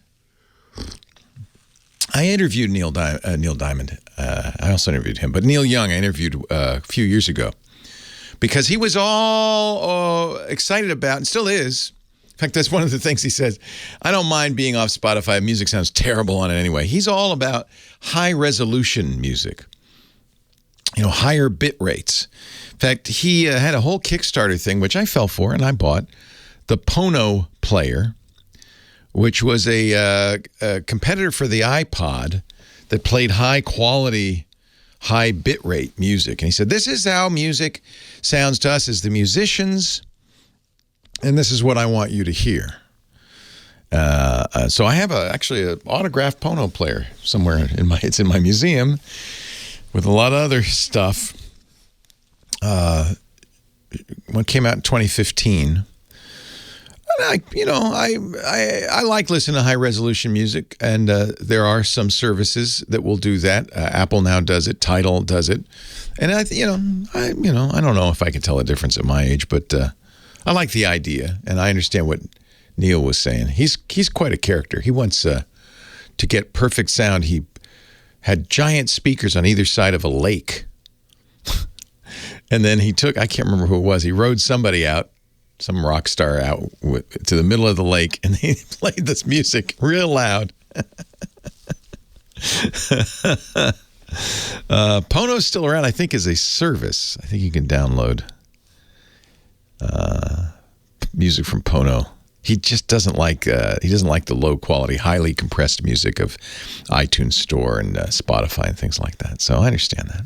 I interviewed Neil Diamond. I also interviewed him. But Neil Young I interviewed a few years ago because he was all excited about, and still is. In fact, that's one of the things he says. I don't mind being off Spotify. Music sounds terrible on it anyway. He's all about high-resolution music, higher bit rates. In fact, he had a whole Kickstarter thing, which I fell for, and I bought, the Pono Player, which was a competitor for the iPod that played high-quality, high bit-rate music. And he said, this is how music sounds to us as the musicians, and this is what I want you to hear. So I have actually an autographed Pono player somewhere. It's in my museum with a lot of other stuff. One came out in 2015. I like listening to high resolution music, and there are some services that will do that. Apple now does it. Tidal does it, and I don't know if I can tell a difference at my age, but I like the idea, and I understand what Neil was saying. He's quite a character. He wants to get perfect sound. He had giant speakers on either side of a lake, and then I can't remember who it was. He rode somebody out. Some rock star out to the middle of the lake, and he played this music real loud. Pono's still around, I think, as a service. I think you can download music from Pono. He just doesn't like the low quality, highly compressed music of iTunes Store and Spotify and things like that. So I understand that.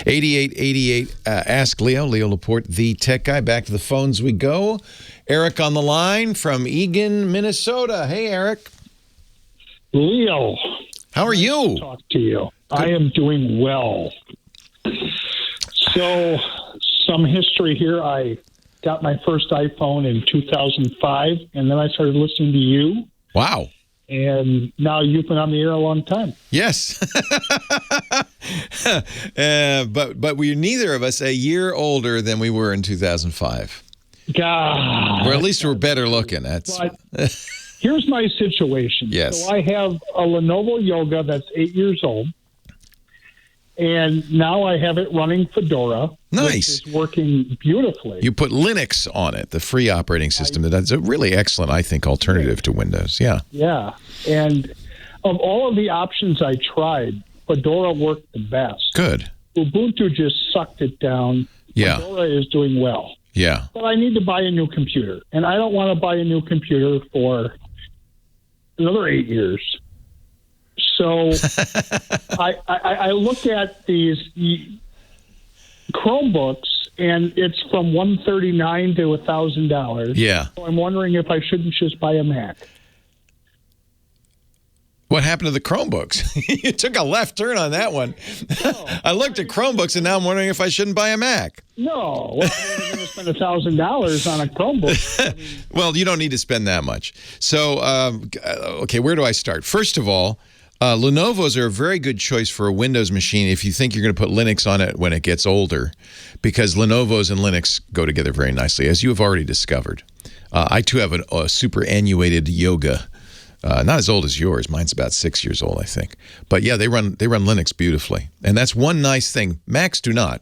8888, ask Leo Laporte, the tech guy. Back to the phones we go. Eric on the line from Eagan, Minnesota. Hey, Eric.
Leo.
How are you?
Talk to you. Good. I am doing well. So, some history here. I got my first iPhone in 2005, and then I started listening to you.
Wow.
And now you've been on the air a long time.
Yes. But we're neither of us a year older than we were in 2005.
God.
Or at least we're better looking.
But here's my situation.
Yes.
So I have a Lenovo Yoga that's 8 years old. And now I have it running Fedora.
Nice.
Which is working beautifully.
You put Linux on it, the free operating system. That's a really excellent, I think, alternative to Windows. Yeah.
Yeah. And of all of the options I tried, Fedora worked the best.
Good.
Ubuntu just sucked it down.
Yeah.
Fedora is doing well.
Yeah.
But I need to buy a new computer. And I don't want to buy a new computer for another 8 years. So I look at these Chromebooks, and it's from $139 to $1,000.
Yeah.
So I'm wondering if I shouldn't just buy a Mac.
What happened to the Chromebooks? You took a left turn on that one. No. I looked at Chromebooks, and now I'm wondering if I shouldn't buy a Mac.
No. Well, I'm going to spend $1,000 on a Chromebook.
Well, you don't need to spend that much. So, okay, where do I start? First of all, Lenovo's are a very good choice for a Windows machine if you think you're going to put Linux on it when it gets older, because Lenovo's and Linux go together very nicely, as you have already discovered. I, too, have a superannuated Yoga. Not as old as yours. Mine's about 6 years old, I think. But yeah, they run Linux beautifully. And that's one nice thing. Macs do not.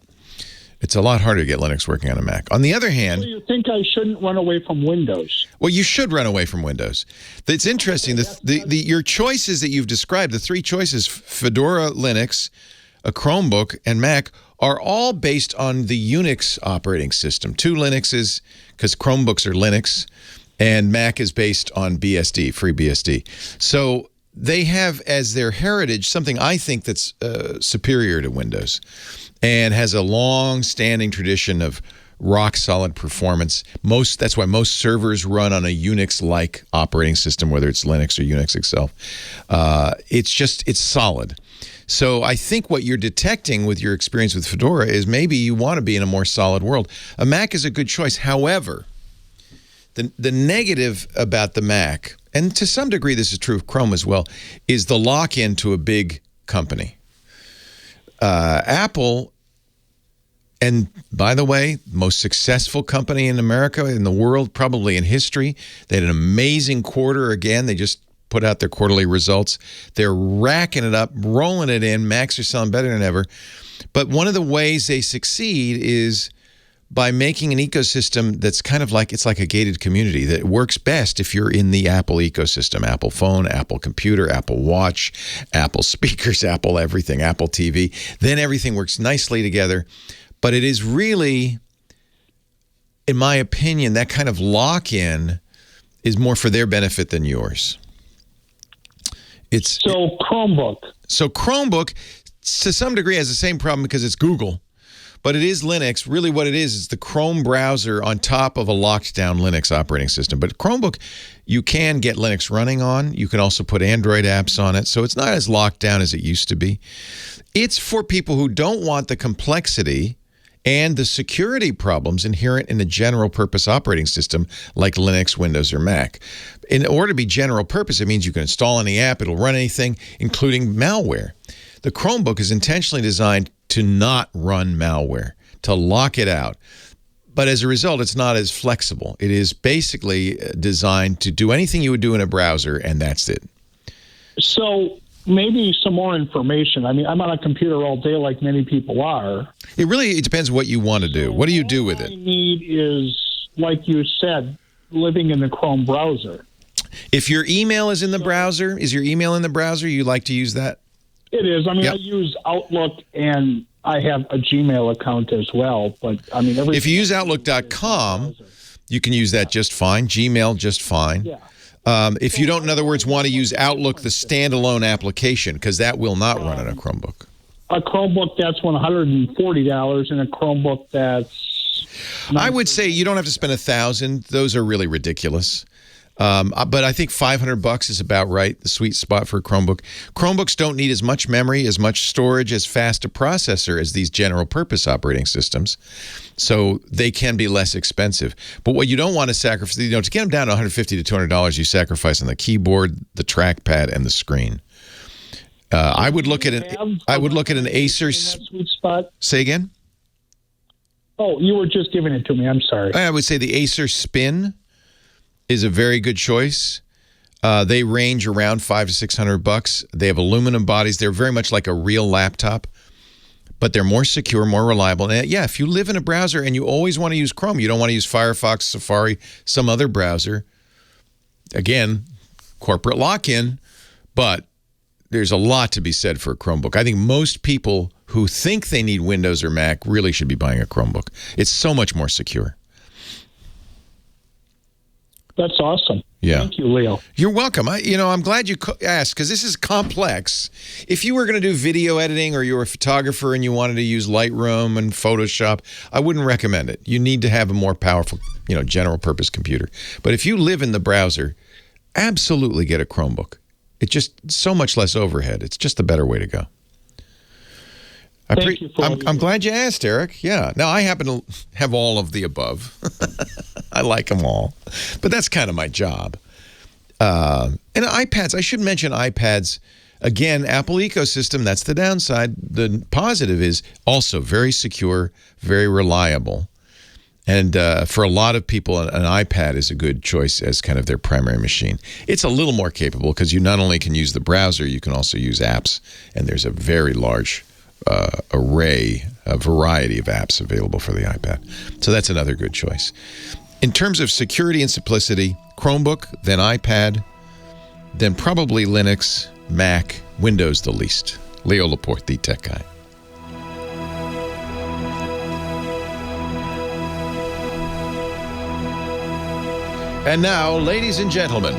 It's a lot harder to get Linux working on a Mac. On the other hand...
So you think I shouldn't run away from Windows?
Well, you should run away from Windows. It's interesting. Your choices that you've described, the three choices, Fedora, Linux, a Chromebook, and Mac, are all based on the Unix operating system. Two Linuxes, because Chromebooks are Linux, and Mac is based on BSD, free BSD. So they have as their heritage something I think that's superior to Windows and has a long-standing tradition of rock-solid performance. That's why most servers run on a Unix-like operating system, whether it's Linux or Unix itself. It's solid. So I think what you're detecting with your experience with Fedora is maybe you want to be in a more solid world. A Mac is a good choice. However, the negative about the Mac, and to some degree this is true of Chrome as well, is the lock-in to a big company. Apple, and by the way, most successful company in America, in the world, probably in history. They had an amazing quarter again. They just put out their quarterly results. They're racking it up, rolling it in. Macs are selling better than ever. But one of the ways they succeed is by making an ecosystem that's kind of like, it's like a gated community that works best if you're in the Apple ecosystem. Apple phone, Apple computer, Apple Watch, Apple speakers, Apple everything, Apple TV. Then everything works nicely together. But it is really, in my opinion, that kind of lock-in is more for their benefit than yours.
So Chromebook,
to some degree, has the same problem because it's Google. But it is Linux. Really what it is the Chrome browser on top of a locked-down Linux operating system. But Chromebook, you can get Linux running on. You can also put Android apps on it. So it's not as locked down as it used to be. It's for people who don't want the complexity and the security problems inherent in a general purpose operating system like Linux, Windows, or Mac. In order to be general purpose, it means you can install any app, it'll run anything, including malware. The Chromebook is intentionally designed to not run malware, to lock it out. But as a result, it's not as flexible. It is basically designed to do anything you would do in a browser, and that's it.
So maybe some more information. I mean, I'm on a computer all day like many people are.
It depends what you want to do. What do you do with
All
it?
I need is, like you said, living in the Chrome browser.
If your email is in the browser, is your email in the browser? You like to use that?
It is. I mean,
Yep.
I use Outlook, and I have a Gmail account as well. But I mean,
If you use Outlook.com, you can use that just fine. Gmail, just fine.
Yeah.
If you don't, in other words, want to use Outlook, the standalone application, because that will not run on a Chromebook.
A Chromebook, that's $140, and a Chromebook, that's...
I would say you don't have to spend $1,000. Those are really ridiculous. But I think $500 is about right, the sweet spot for a Chromebook. Chromebooks don't need as much memory, as much storage, as fast a processor as these general purpose operating systems. So they can be less expensive. But what you don't want to sacrifice, to get them down to $150 to $200, you sacrifice on the keyboard, the trackpad, and the screen. I would look at an Acer.
Sweet spot.
Say again?
Oh, you were just giving it to me. I'm sorry.
I would say the Acer Spin is a very good choice. They range around $500 to $600. They have aluminum bodies. They're very much like a real laptop, but they're more secure, more reliable. And yeah, if you live in a browser and you always want to use Chrome, you don't want to use Firefox, Safari, some other browser. Again, corporate lock-in, but there's a lot to be said for a Chromebook. I think most people who think they need Windows or Mac really should be buying a Chromebook. It's so much more secure.
That's awesome.
Yeah.
Thank you, Leo.
You're welcome. I'm glad you asked, because this is complex. If you were going to do video editing, or you were a photographer and you wanted to use Lightroom and Photoshop, I wouldn't recommend it. You need to have a more powerful, general purpose computer. But if you live in the browser, absolutely get a Chromebook. It's just so much less overhead. It's just a better way to go.
Thank you for all you
I'm
do.
glad you asked, Eric. Yeah. Now, I happen to have all of the above. I like them all. But that's kind of my job. And iPads, I should mention iPads. Again, Apple ecosystem, that's the downside. The positive is also very secure, very reliable. And for a lot of people, an iPad is a good choice as kind of their primary machine. It's a little more capable because you not only can use the browser, you can also use apps. And there's a very large a variety of apps available for the iPad. So that's another good choice. In terms of security and simplicity, Chromebook, then iPad, then probably Linux, Mac, Windows the least. Leo Laporte, the tech guy. And now, ladies and gentlemen,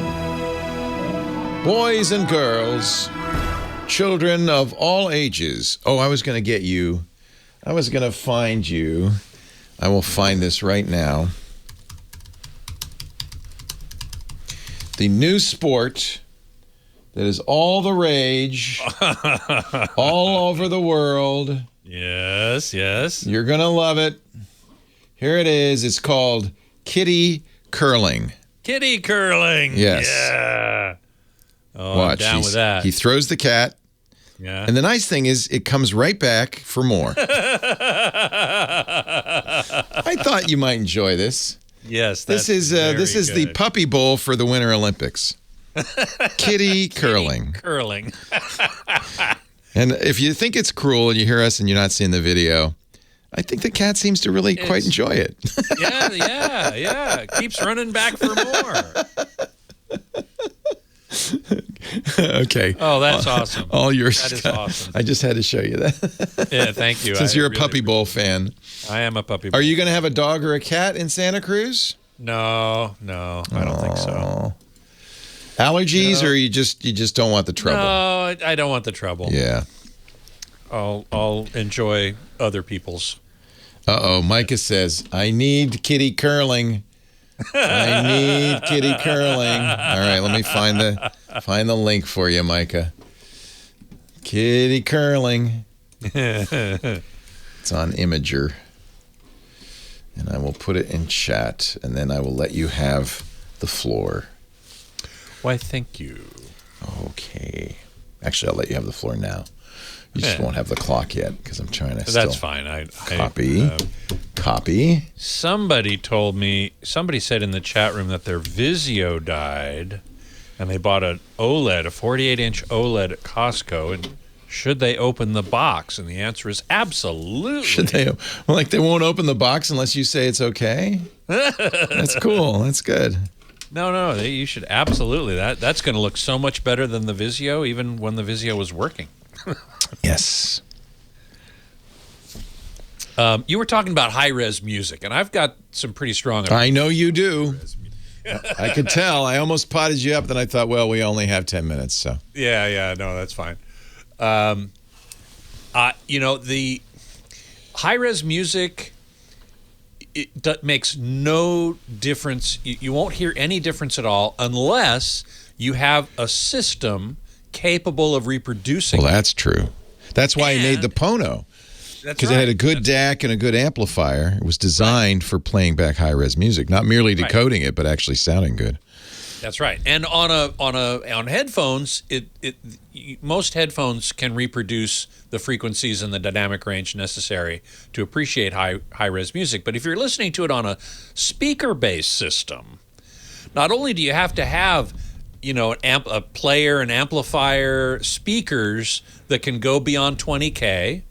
boys and girls, children of all ages. Oh, I was going to get you. I was going to find you. I will find this right now. The new sport that is all the rage all over the world.
Yes, yes.
You're going to love it. Here it is. It's called kitty curling.
Kitty curling.
Yes.
Yeah. Oh,
Watch.
I'm down with that.
He throws the cat.
Yeah.
And the nice thing is it comes right back for more. I thought you might enjoy this.
Yes.
This is the Puppy Bowl for the Winter Olympics. Kitty curling.
Curling.
And if you think it's cruel and you hear us and you're not seeing the video, I think the cat seems to really quite enjoy it.
Yeah. Keeps running back for more.
Okay.
Oh, that's awesome.
All yours.
That is awesome.
I just had to show you that.
Yeah, thank you.
Since you're a
really
Puppy Bowl fan.
I am a Puppy Bowl.
Are you going to have a dog or a cat in Santa Cruz?
No, I don't think so.
Allergies, or you just don't want the trouble?
No, I don't want the trouble.
Yeah.
I'll enjoy other people's.
Uh-oh, Micah says, I need kitty curling. I need kitty curling. All right, let me find the link for you, Micah. Kitty curling. It's on Imager. And I will put it in chat, and then I will let you have the floor.
Why, thank you.
Okay. Actually, I'll let you have the floor now. You just won't have the clock yet because I'm trying to
That's fine.
Copy.
Somebody said in the chat room that their Vizio died, and they bought an OLED, a 48-inch OLED at Costco, and should they open the box? And the answer is absolutely.
Should they? Well, like they won't open the box unless you say it's okay? That's cool. That's good.
No, you should absolutely. That's going to look so much better than the Vizio, even when the Vizio was working.
Yes.
You were talking about high-res music, and I've got some pretty strong.
I know you do. I could tell. I almost potted you up, then I thought, well, we only have 10 minutes, so.
Yeah, no, that's fine. The high-res music, it makes no difference. You won't hear any difference at all unless you have a system capable of reproducing.
Well, that's true. That's why he made the Pono. Because it had a good DAC and a good amplifier. It was designed for playing back high-res music, not merely decoding it, but actually sounding good.
That's right. And on headphones, most headphones can reproduce the frequencies and the dynamic range necessary to appreciate high-res music. But if you're listening to it on a speaker-based system, not only do you have to have a player, an amplifier, speakers that can go beyond 20K,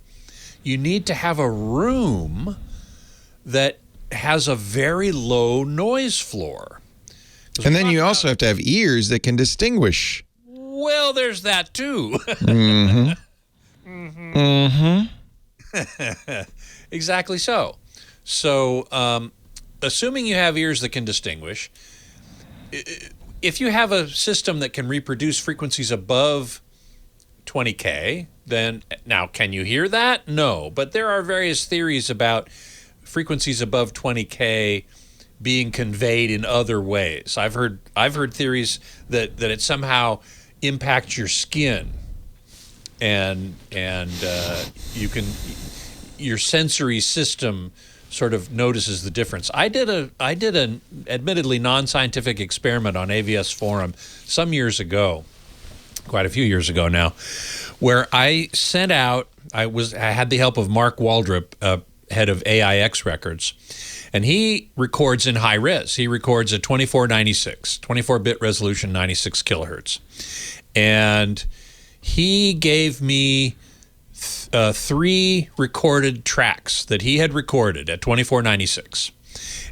you need to have a room that has a very low noise floor.
And then you also have to have ears that can distinguish.
Well, there's that too. Exactly so. So, assuming you have ears that can distinguish, if you have a system that can reproduce frequencies above 20K, then now can you hear that? No, but there are various theories about frequencies above 20K being conveyed in other ways. I've heard theories that it somehow impacts your skin, and your sensory system sort of notices the difference. I did an admittedly non-scientific experiment on AVS Forum some years ago, quite a few years ago now, where I sent out. I had the help of Mark Waldrop, head of AIX Records, and he records in high res. He records at 2496, 24-bit resolution, 96 kilohertz, and he gave me 3 recorded tracks that he had recorded at 2496.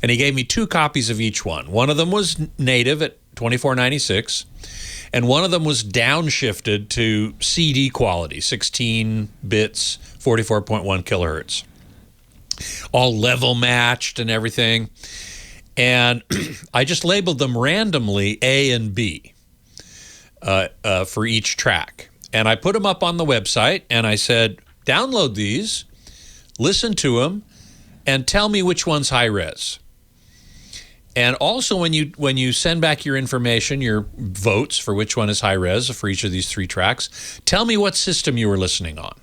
And he gave me 2 copies of each one. One of them was native at 2496, and one of them was downshifted to CD quality, 16 bits, 44.1 kilohertz. All level matched and everything. And I just labeled them randomly A and B for each track. And I put them up on the website, and I said, download these, listen to them, and tell me which one's high res. And also, when you send back your information, your votes for which one is high res for each of these 3 tracks, tell me what system you were listening on.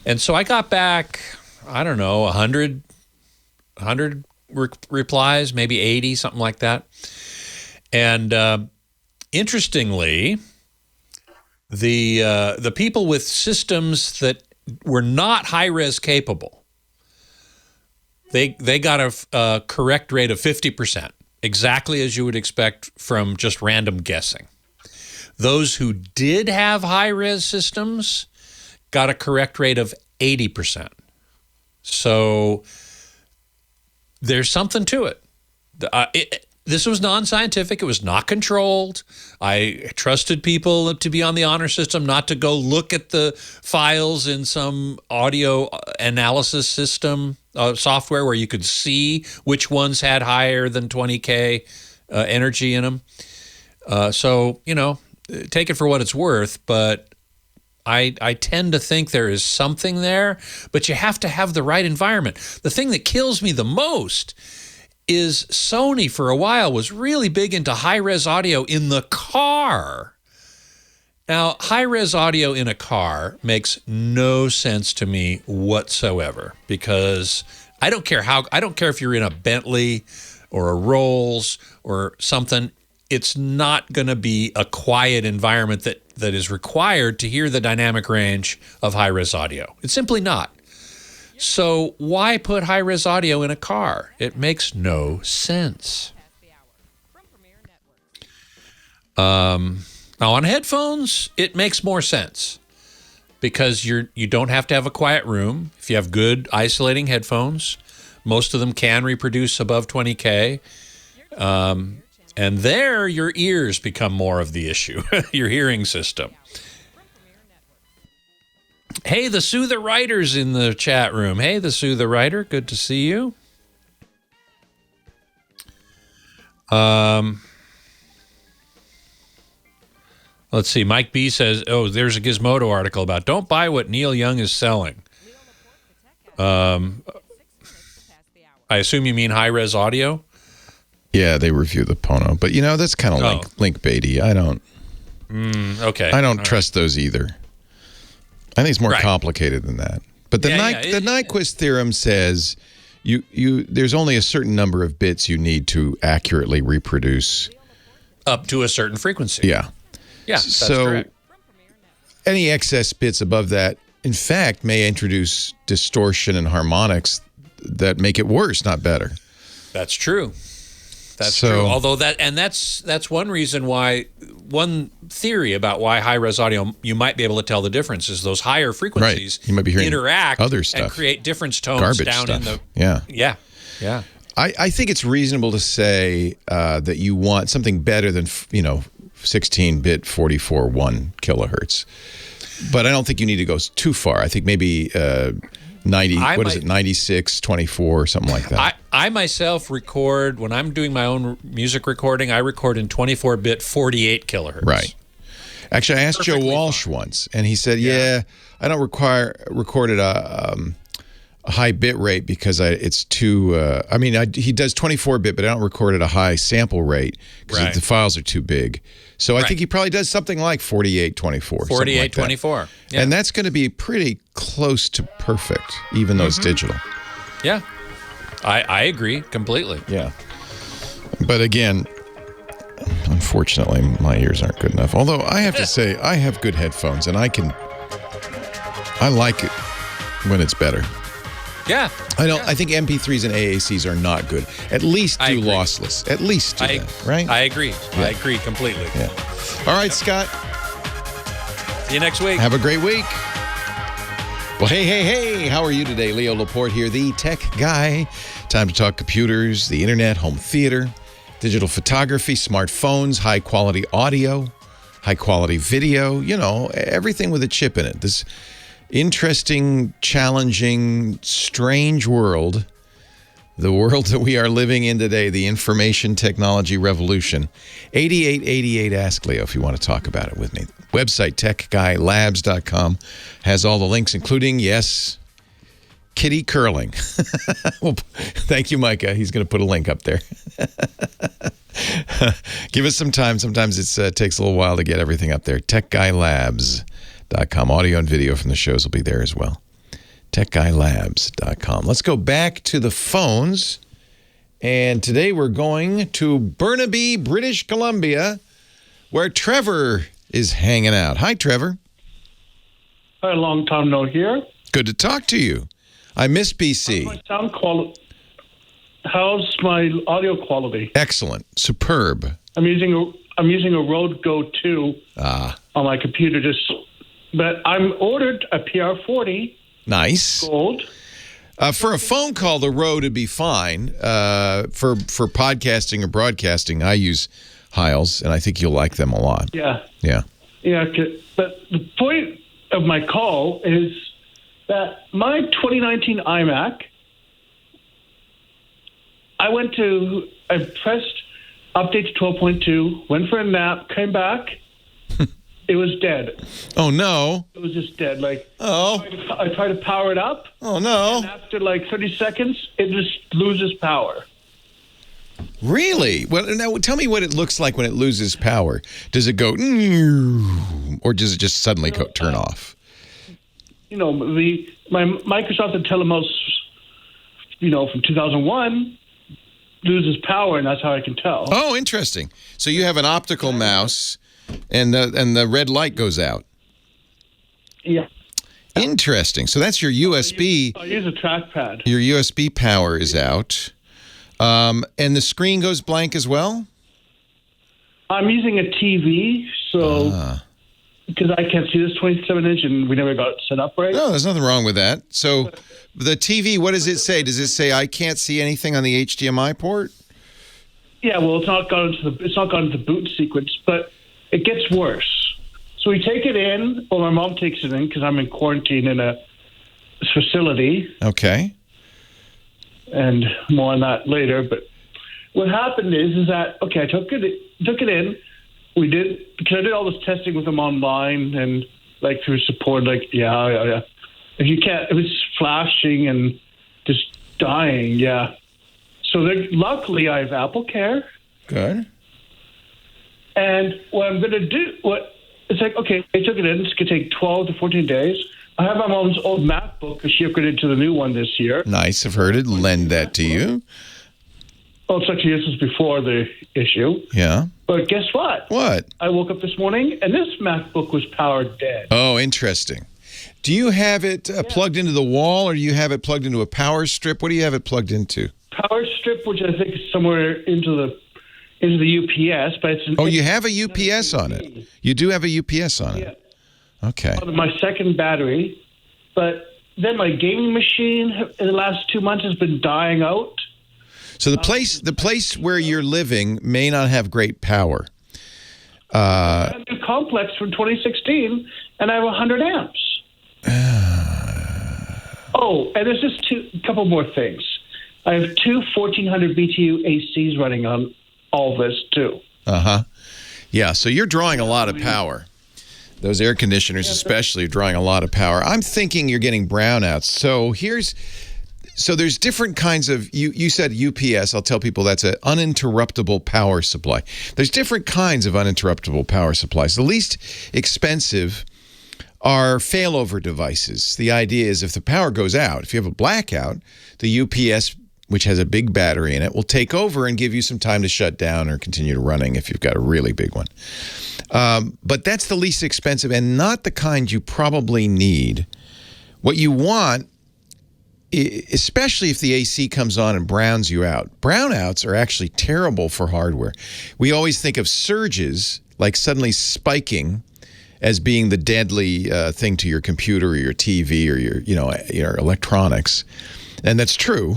And so I got back, I don't know, 100 replies, maybe 80, something like that. And interestingly, the people with systems that were not high-res capable, they got a correct rate of 50%, exactly as you would expect from just random guessing. Those who did have high-res systems got a correct rate of 80%. So there's something to it. This was non-scientific. It was not controlled. I trusted people to be on the honor system, not to go look at the files in some audio analysis system software where you could see which ones had higher than 20K energy in them. So, take it for what it's worth, but I tend to think there is something there, but you have to have the right environment. The thing that kills me the most is Sony for a while was really big into high-res audio in the car. Now, high-res audio in a car makes no sense to me whatsoever because I don't care if you're in a Bentley or a Rolls or something. It's not going to be a quiet environment that is required to hear the dynamic range of high-res audio. It's simply not. So why put high-res audio in a car? It makes no sense. Now on headphones, it makes more sense because you don't have to have a quiet room. If you have good isolating headphones, most of them can reproduce above 20K. And there, your ears become more of the issue, your hearing system. Hey, the Sue the Writer's in the chat room. Hey, the Sue the Writer, good to see you. Let's see. Mike B says, oh, there's a Gizmodo article about don't buy what Neil Young is selling. I assume you mean high-res audio?
Yeah, they review the Pono. But, that's kind of link baity. I don't trust those either. I think it's more complicated than that. But the Nyquist theorem says there's only a certain number of bits you need to accurately reproduce.
Up to a certain frequency.
Yeah.
Yeah, that's correct.
Any excess bits above that, in fact, may introduce distortion and harmonics that make it worse, not better.
That's true. That's true. Although that's one reason why, one theory about why high-res audio, you might be able to tell the difference is those higher frequencies
you might be hearing
interact
other stuff.
And create difference tones
garbage
down
stuff.
In the...
Yeah.
Yeah.
I think it's reasonable to say that you want something better than, 16-bit 44.1 kilohertz. But I don't think you need to go too far. I think maybe 96, 24, something like that.
I myself record, when I'm doing my own music recording, I record in 24-bit 48 kilohertz.
Right. Actually, I asked Joe Walsh once, and he said, I don't record at a high bit rate because it's too, he does 24-bit, but I don't record at a high sample rate because the files are too big. So I think he probably does something like 48-24.
48-24. Yeah.
And that's going to be pretty close to perfect, even though it's digital.
Yeah. I agree completely.
Yeah. But again, unfortunately, my ears aren't good enough. Although I have to say, I have good headphones, and I like it when it's better.
Yeah.
I think MP3s and AACs are not good. At least do lossless. At least do that, right?
I agree. Yeah. I agree completely.
Yeah. All right, Scott.
See you next week.
Have a great week. Well, hey, how are you today? Leo Laporte here, the tech guy. Time to talk computers, the internet, home theater, digital photography, smartphones, high-quality audio, high-quality video, everything with a chip in it. This interesting, challenging, strange world, the world that we are living in today, the information technology revolution. 8888 Ask Leo if you want to talk about it with me. Website, techguylabs.com, has all the links, including, yes, kitty curling. Well, thank you, Micah. He's going to put a link up there. Give us some time. Sometimes it takes a little while to get everything up there. techguylabs.com. Audio and video from the shows will be there as well. techguylabs.com. Let's go back to the phones. And today we're going to Burnaby, British Columbia, where Trevor is hanging out. Hi, Trevor.
Hi, long time no hear.
Good to talk to you. I miss BC.
How's my sound quality? How's my audio quality?
Excellent. Superb.
I'm using a Rode Go 2 on my computer. But I'm ordered a PR40.
Nice.
Gold.
For a phone call, the Rode would be fine. For podcasting or broadcasting, I use Hiles, and I think you'll like them a lot.
Yeah.
Yeah.
Yeah. But the point of my call is that my 2019 iMac, I pressed update to 12.2, went for a nap, came back. It was dead.
Oh, no.
It was just dead.
Oh.
I tried to power it up.
Oh, no.
And after 30 seconds, it just loses power.
Really? Well, now tell me what it looks like when it loses power. Does it go, or does it just suddenly turn off?
My Microsoft IntelliMouse from 2001 loses power, and that's how I can tell.
Oh, interesting. So you have an optical mouse, and the red light goes out.
Yeah.
Interesting. So that's your USB.
I use a trackpad.
Your USB power is out, and the screen goes blank as well.
I'm using a TV, so because I can't see this 27-inch, and we never got it set up right.
No, there's nothing wrong with that. So the TV, what does it say? Does it say I can't see anything on the HDMI port?
Yeah, well, it's not gone into the boot sequence, but it gets worse. So we take it in, or my mom takes it in because I'm in quarantine in a facility.
Okay.
And more on that later. But what happened is that I took it in. We did, because I did all this testing with them online and like through support. Like, yeah. If it's flashing and just dying, yeah. So luckily I have Apple Care.
Good.
And what I'm going to do, it's like, okay, I took it in. It's going to take 12 to 14 days. I have my mom's old MacBook because she upgraded to the new one this year.
Nice. I've heard it. Lend that to you.
Oh, it's actually, this was before the issue.
Yeah.
But guess what?
What?
I woke up this morning and this MacBook was powered dead.
Oh, interesting. Do you have it plugged into the wall, or do you have it plugged into a power strip? What do you have it plugged into?
Power strip, which I think is somewhere into the UPS, but it's
you have a UPS on it. You do have a UPS on it. Okay.
My second battery, but then my gaming machine in the last 2 months has been dying out.
So the place where you're living may not have great power.
I have a new complex from 2016, and I have 100 amps. And there's just a couple more things. I have two 1400 BTU ACs running on all this too.
Yeah, so you're drawing a lot of power. Those air conditioners especially are drawing a lot of power. I'm thinking you're getting brownouts. So there's different kinds of, you said UPS. I'll tell people that's an uninterruptible power supply. There's different kinds of uninterruptible power supplies. The least expensive are failover devices. The idea is if the power goes out, if you have a blackout, the UPS, which has a big battery in it, will take over and give you some time to shut down or continue to running if you've got a really big one. But that's the least expensive and not the kind you probably need. What you want, especially if the AC comes on and browns you out. Brownouts are actually terrible for hardware. We always think of surges, like suddenly spiking, as being the deadly thing to your computer or your TV or your electronics. And that's true.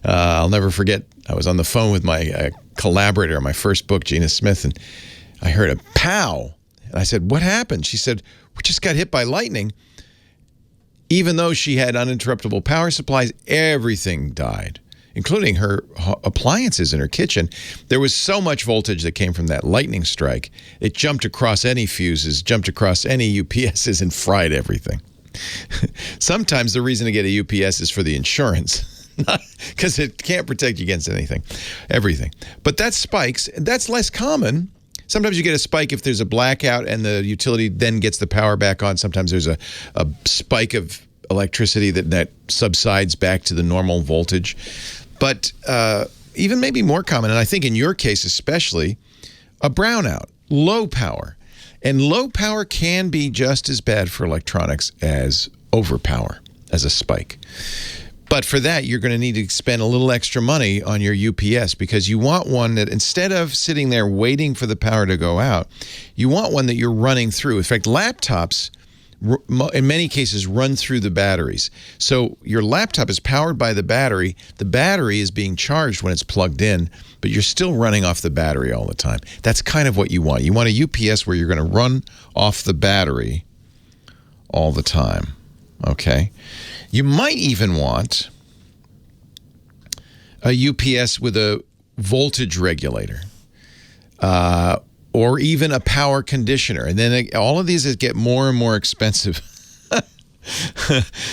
I'll never forget, I was on the phone with my collaborator on my first book, Gina Smith, and I heard a pow. And I said, what happened? She said, we just got hit by lightning. Even though she had uninterruptible power supplies, everything died, including her appliances in her kitchen. There was so much voltage that came from that lightning strike. It jumped across any fuses, jumped across any UPSs, and fried everything. Sometimes the reason to get a UPS is for the insurance, because it can't protect you against everything. But that spikes. That's less common. Sometimes you get a spike if there's a blackout and the utility then gets the power back on. Sometimes there's a spike of electricity that subsides back to the normal voltage. But even maybe more common, and I think in your case especially, a brownout, low power. And low power can be just as bad for electronics as overpower, as a spike. But for that, you're going to need to spend a little extra money on your UPS because you want one that instead of sitting there waiting for the power to go out, you want one that you're running through. In fact, laptops, in many cases, run through the batteries. So your laptop is powered by the battery. The battery is being charged when it's plugged in, but you're still running off the battery all the time. That's kind of what you want. You want a UPS where you're going to run off the battery all the time. Okay? You might even want a UPS with a voltage regulator. Or even a power conditioner. And then all of these get more and more expensive.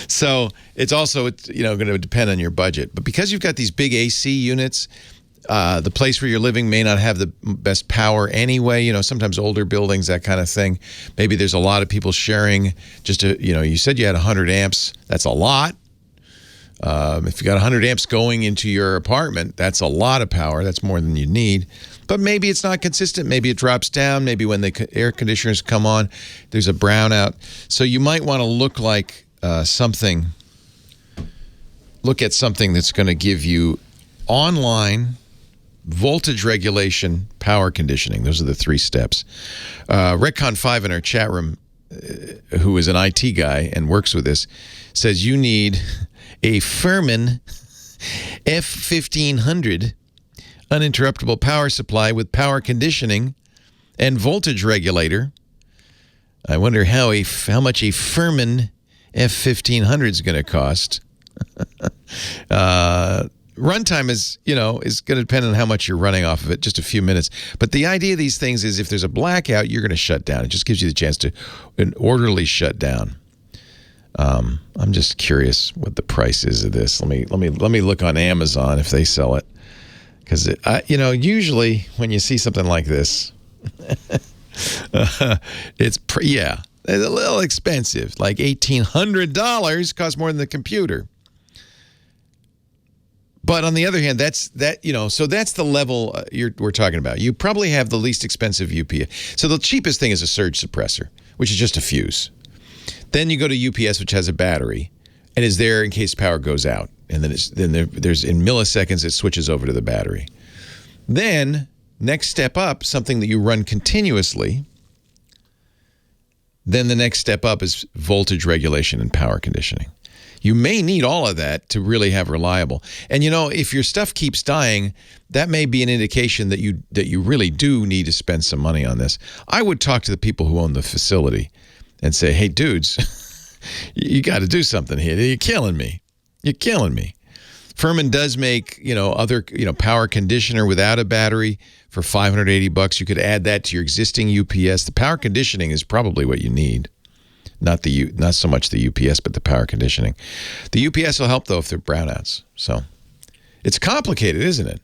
So it's also going to depend on your budget. But because you've got these big AC units, the place where you're living may not have the best power anyway. Sometimes older buildings, that kind of thing. Maybe there's a lot of people sharing you said you had 100 amps. That's a lot. If you got 100 amps going into your apartment, that's a lot of power. That's more than you need. But maybe it's not consistent. Maybe it drops down. Maybe when the air conditioners come on, there's a brownout. So you might want to look like something. Look at something that's going to give you online voltage regulation, power conditioning. Those are the 3 steps. Redcon5 in our chat room, who is an IT guy and works with this, says you need a Furman F1500 uninterruptible power supply with power conditioning and voltage regulator. I wonder how much a Furman F1500 is going to cost. Runtime is going to depend on how much you're running off of it, just a few minutes. But the idea of these things is if there's a blackout, you're going to shut down. It just gives you the chance to an orderly shutdown. I'm just curious what the price is of this. Let me look on Amazon if they sell it, because usually when you see something like this, it's a little expensive, like $1,800 costs more than the computer. But on the other hand, so that's the level we're talking about. You probably have the least expensive UPS. So the cheapest thing is a surge suppressor, which is just a fuse. Then you go to UPS, which has a battery and is there in case power goes out. And then there's in milliseconds, it switches over to the battery. Then next step up, something that you run continuously. Then the next step up is voltage regulation and power conditioning. You may need all of that to really have reliable. And if your stuff keeps dying, that may be an indication that you really do need to spend some money on this. I would talk to the people who own the facility and say, "Hey, dudes, you got to do something here. You're killing me. You're killing me." Furman does make other power conditioner without a battery for $580. You could add that to your existing UPS. The power conditioning is probably what you need. Not so much the UPS, but the power conditioning. The UPS will help, though, if they're brownouts. So it's complicated, isn't it?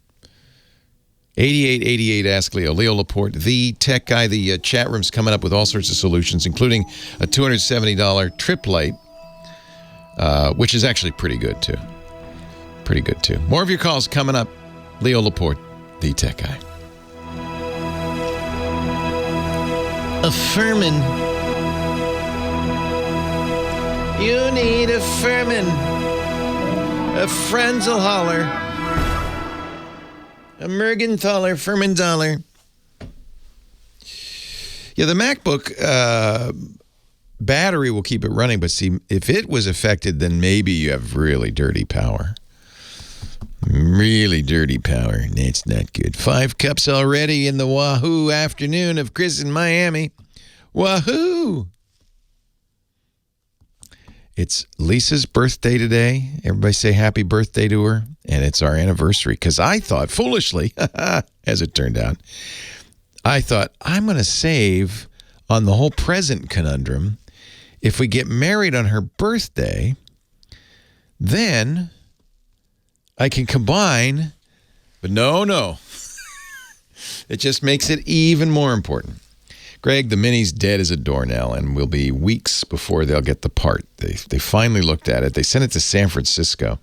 8888 Ask Leo. Leo Laporte, the tech guy. The chat room's coming up with all sorts of solutions, including a $270 trip light, which is actually pretty good, too. Pretty good, too. More of your calls coming up. Leo Laporte, the tech guy. A Furman. You need a Furman. A Frenzel holler. A Mergenthaler, Furmanthaler. Yeah, the MacBook battery will keep it running, but see, if it was affected, then maybe you have really dirty power. Really dirty power. That's not good. 5 cups already in the Wahoo afternoon of Chris in Miami. Wahoo! It's Lisa's birthday today. Everybody say happy birthday to her. And it's our anniversary. Because I thought, foolishly, as it turned out, I thought, I'm going to save on the whole present conundrum. If we get married on her birthday, then I can combine. But no. It just makes it even more important. Greg, the Mini's dead as a doornail and will be weeks before they'll get the part. They finally looked at it. They sent it to San Francisco.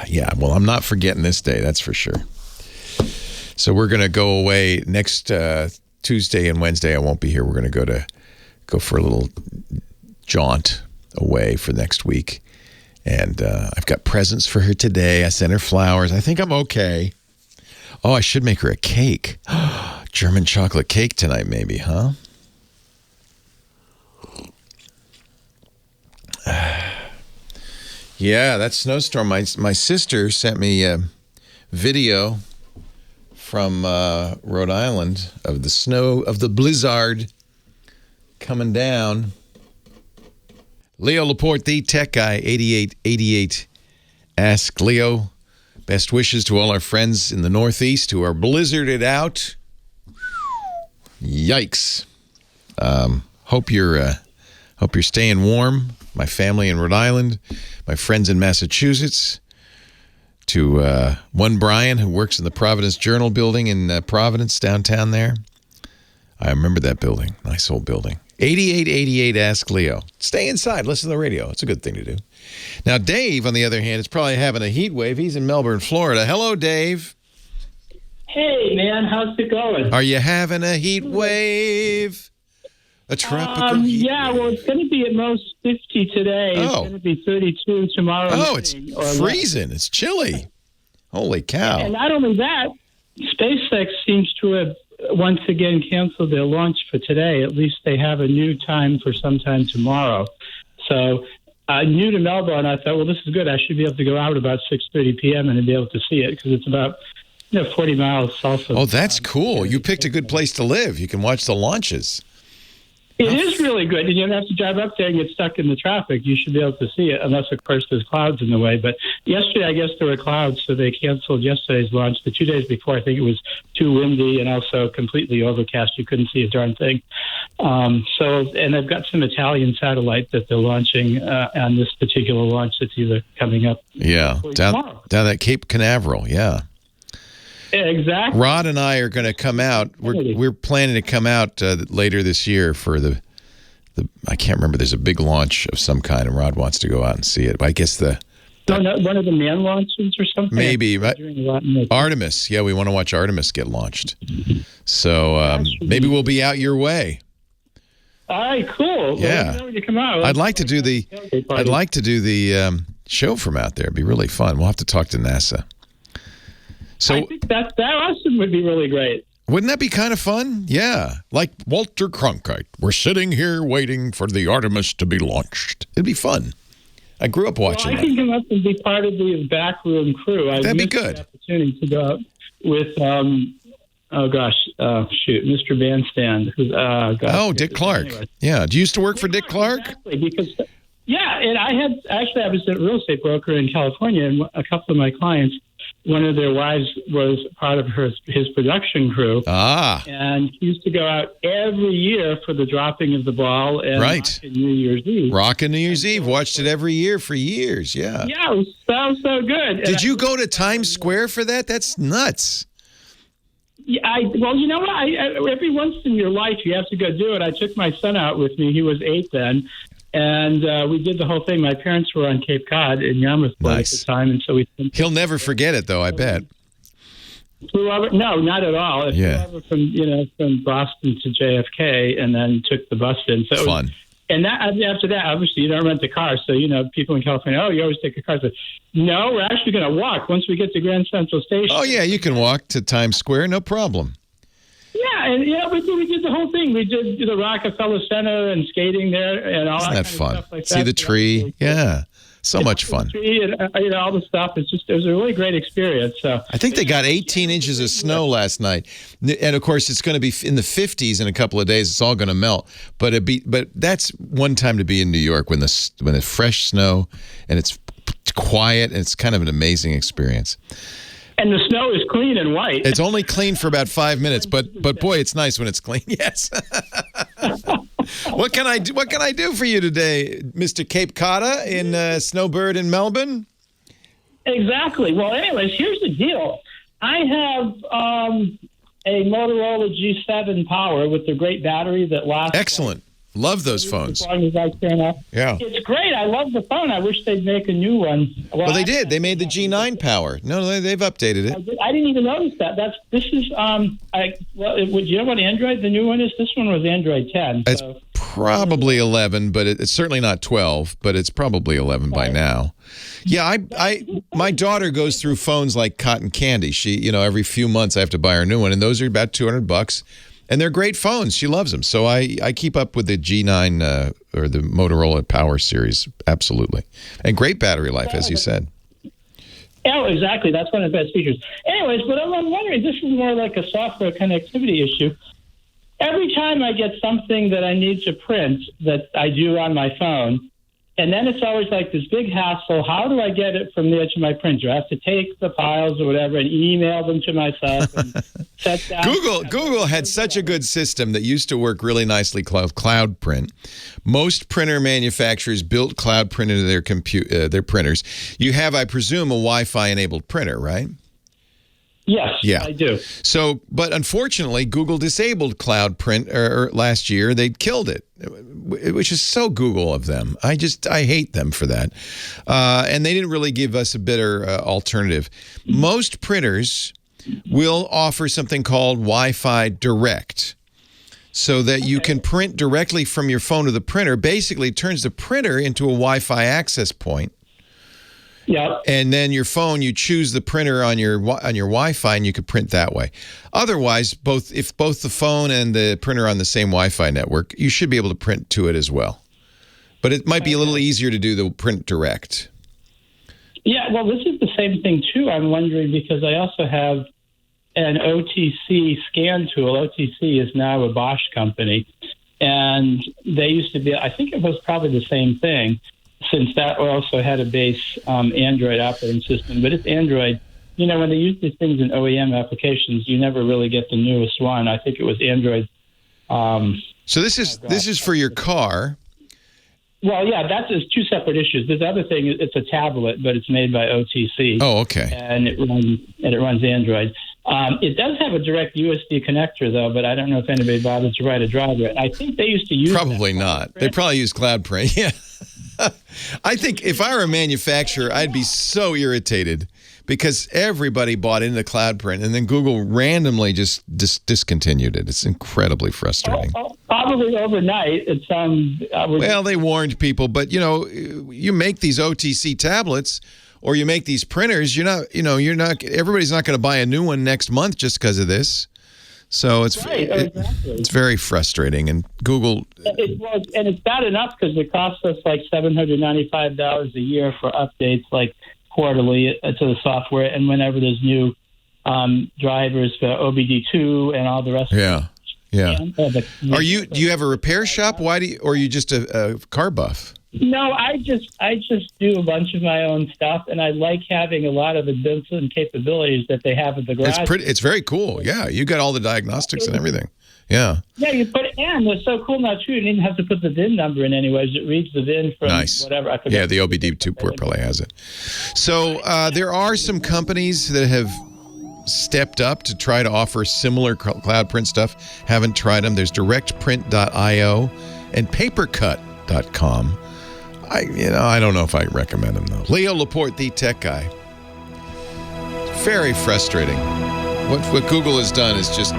Yeah, well, I'm not forgetting this day, that's for sure. So we're going to go away next Tuesday and Wednesday. I won't be here. We're going to go for a little jaunt away for next week. And I've got presents for her today. I sent her flowers. I think I'm okay. Oh, I should make her a cake. German chocolate cake tonight, maybe, huh? Yeah, that snowstorm. My sister sent me a video from Rhode Island of the snow, of the blizzard coming down. Leo Laporte, the tech guy, 8888. Ask Leo. Best wishes to all our friends in the Northeast who are blizzarded out. Yikes. Hope you're staying warm. My family in Rhode Island, my friends in Massachusetts, to one Brian who works in the Providence Journal building in Providence, downtown there. I remember that building. Nice old building. 8888 Ask Leo. Stay inside. Listen to the radio. It's a good thing to do. Now, Dave, on the other hand, is probably having a heat wave. He's in Melbourne, Florida. Hello, Dave.
Hey, man. How's it going?
Are you having a heat wave? A tropical heat
yeah, well, it's going to be at most 50 today.
Oh.
It's going to be 32 tomorrow.
Oh, it's freezing. It's chilly. Holy cow.
And not only that, SpaceX seems to have once again canceled their launch for today. At least they have a new time for sometime tomorrow. So new to Melbourne, I thought, well, this is good. I should be able to go out about 6:30 p.m. and be able to see it because it's about 40 miles south of.
Oh, that's cool. You picked a good place to live. You can watch the launches.
It is really good. And you don't have to drive up there and get stuck in the traffic. You should be able to see it, unless, of course, there's clouds in the way. But yesterday, I guess there were clouds, so they canceled yesterday's launch. The 2 days before, I think it was too windy and also completely overcast. You couldn't see a darn thing. And they've got some Italian satellite that they're launching on this particular launch that's either coming up.
Yeah, down at Cape Canaveral, yeah.
Exactly.
Rod and I are going to come out. We're planning to come out later this year for the. I can't remember. There's a big launch of some kind, and Rod wants to go out and see it. But I guess
one of the man launches or something.
Maybe Artemis. Yeah, we want to watch Artemis get launched. So maybe we'll be out your way.
All right, cool.
Yeah,
well, you come out.
I'd like to do the show from out there. It'd be really fun. We'll have to talk to NASA. So
I think that Austin would be really great.
Wouldn't that be kind of fun? Yeah. Like Walter Cronkite. We're sitting here waiting for the Artemis to be launched. It'd be fun. I grew up watching
I can come up and be part of the backroom crew.
That'd be good.
The opportunity to go out with, Mr. Bandstand.
Dick Clark. Anyway. Yeah. Do you used to work for Dick Clark?
Exactly, because, and I was a real estate broker in California, and a couple of my clients, one of their wives was part of his production crew. And he used to go out every year for the dropping of the ball and Rockin' New Year's Eve.
Rockin' New Year's Eve. Watched it every year for years, yeah.
Yeah, it was so good.
Did you go to Times Square for that? That's nuts.
Yeah, well, you know what? Every once in your life, you have to go do it. I took my son out with me. He was 8 then. And we did the whole thing. My parents were on Cape Cod in Yarmouth at the time, and so
He'll never forget it, though. I bet.
Flew over? No, not at all. I flew over from Boston to JFK, and then took the bus in. So
fun.
And after that, obviously, you don't rent a car. So people in California, you always take a car. So, no, we're actually going to walk once we get to Grand Central Station.
Oh yeah, you can walk to Times Square, no problem.
Yeah, and we did the whole thing. We did the Rockefeller Center and skating there and all.
Isn't
that
fun?
Stuff like
See
that.
the tree?
Really
yeah, so much fun.
The tree and all the stuff. It was a really great experience. So
I think they got 18 inches of snow last night, and of course it's going to be in the 50s in a couple of days. It's all going to melt, but that's one time to be in New York when the fresh snow and it's quiet and it's kind of an amazing experience.
And the snow is clean and white.
It's only clean for about 5 minutes, but boy, it's nice when it's clean. Yes. What can I do for you today, Mr. Cape Cod in Snowbird in Melbourne?
Exactly. Well, anyways, here's the deal. I have a Motorola G7 Power with the great battery that lasts.
Excellent. Love those phones.
As long as I can.
Yeah.
It's great. I love the phone. I wish they'd make a new one.
Well, they did. They made the G9 Power. No, they've updated it.
I didn't even notice that. Do you know what Android the new one is? This one was Android 10.
It's probably 11, but it's certainly not 12, but it's probably 11 by now. Yeah, my daughter goes through phones like cotton candy. She, every few months I have to buy her a new one, and those are about $200. And they're great phones. She loves them. So I keep up with the G9 or the Motorola Power series. Absolutely. And great battery life, as you said.
Oh, exactly. That's one of the best features. Anyways, but I'm wondering, this is more like a software connectivity issue. Every time I get something that I need to print that I do on my phone, and then it's always like this big hassle. How do I get it from there to my printer? I have to take the files or whatever and email them to myself. And set down.
Google had such a good system that used to work really nicely. Cloud Print. Most printer manufacturers built Cloud Print into their printers. You have, I presume, a Wi-Fi enabled printer, right?
Yes,
Yeah.
I do.
So, but unfortunately, Google disabled Cloud Print last year. They killed it, which is so Google of them. I hate them for that. And they didn't really give us a better alternative. Most printers will offer something called Wi-Fi Direct, so that you can print directly from your phone to the printer. Basically, it turns the printer into a Wi-Fi access point.
Yeah.
And then your phone, you choose the printer on your Wi-Fi, and you could print that way. Otherwise, if both the phone and the printer are on the same Wi-Fi network, you should be able to print to it as well. But it might be a little easier to do the print direct.
Yeah, well, this is the same thing, too. I'm wondering, because I also have an OTC scan tool. OTC is now a Bosch company. And they used to be, I think it was probably the same thing, since that also had a base Android operating system. But it's Android. You know, when they use these things in OEM applications, you never really get the newest one. I think it was Android.
So this is for your car.
Well, yeah, that's just two separate issues. This other thing, it's a tablet, but it's made by OTC.
Oh, okay.
And it runs Android. It does have a direct USB connector, though, but I don't know if anybody bothered to write a driver. I think they used to use
Probably not. They probably use Cloud Print. Yeah. I think if I were a manufacturer, I'd be so irritated because everybody bought into Cloud Print, and then Google randomly just discontinued it. It's incredibly frustrating.
Probably overnight. It's
well, they warned people, but you make these OTC tablets or you make these printers. Everybody's not going to buy a new one next month just because of this. So it's very frustrating, and Google.
And it's bad enough because it costs us like $795 a year for updates, like quarterly to the software, and whenever there's new drivers for OBD2 and all the rest.
Yeah. Do you have a repair shop? Or are you just a car buff?
No, I just do a bunch of my own stuff, and I like having a lot of the built-in capabilities that they have at the garage.
It's very cool. Yeah, you got all the diagnostics and everything. Yeah.
Yeah, you put it in. It's so cool now too. You didn't have to put the VIN number in anyways. It reads the VIN from whatever. I forget.
Yeah, the OBD2 port probably has it. So there are some companies that have stepped up to try to offer similar Cloud Print stuff. Haven't tried them. There's DirectPrint.io and PaperCut.com. I don't know if I recommend them, though. Leo Laporte, the tech guy. Very frustrating. What Google has done is just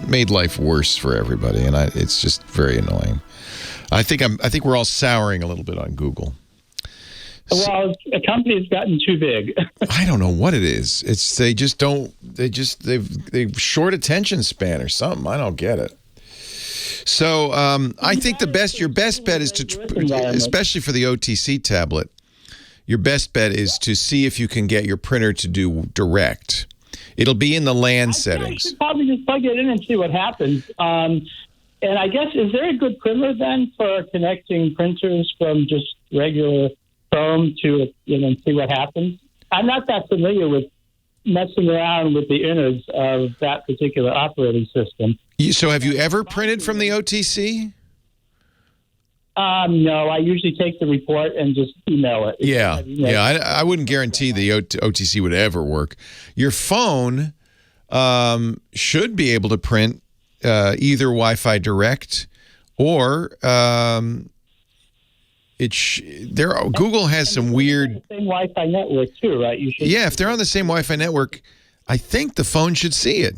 made life worse for everybody, and it's just very annoying. I think we're all souring a little bit on Google.
Well, a company's gotten too big.
I don't know what it is. They've short attention span or something. I don't get it. So I think your best bet is to, especially for the OTC tablet, your best bet is to see if you can get your printer to do direct. It'll be in the LAN settings.
I should probably just plug it in and see what happens. And I guess, is there a good primer then for connecting printers from just regular Chrome to see what happens? I'm not that familiar with messing around with the innards of that particular operating system.
So have you ever printed from the OTC?
No, I usually take the report and just email it.
Yeah. I wouldn't guarantee the OTC would ever work. Your phone should be able to print either Wi-Fi Direct or Google has some weird.
Same Wi-Fi network too, right?
Yeah, if they're on the same Wi-Fi network, I think the phone should see it.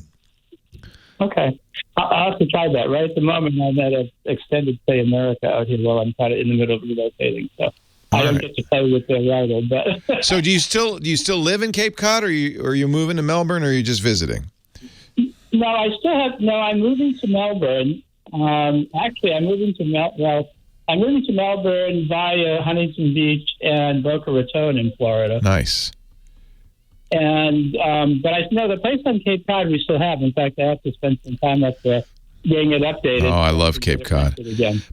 Okay. I'll have to try that. Right at the moment, I'm at an extended stay America out here while I'm kind of in the middle of relocating. So I don't get to play with the router. But
so do you still live in Cape Cod, or are you moving to Melbourne, or are you just visiting?
No, I'm moving to Melbourne. Actually, I'm moving to Melbourne via Huntington Beach and Boca Raton in Florida.
Nice.
And but I know the place on Cape Cod we still have. In fact, I have to spend some time up there getting it updated.
Oh, I love Cape Cod.